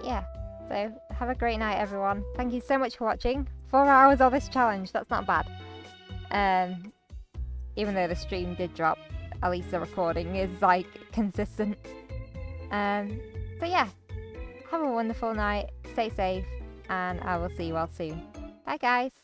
Yeah, so have a great night, everyone. Thank you so much for watching. 4 hours of this challenge, that's not bad. Even though the stream did drop, at least the recording is like consistent. So yeah, have a wonderful night, stay safe, and I will see you all soon. Bye guys.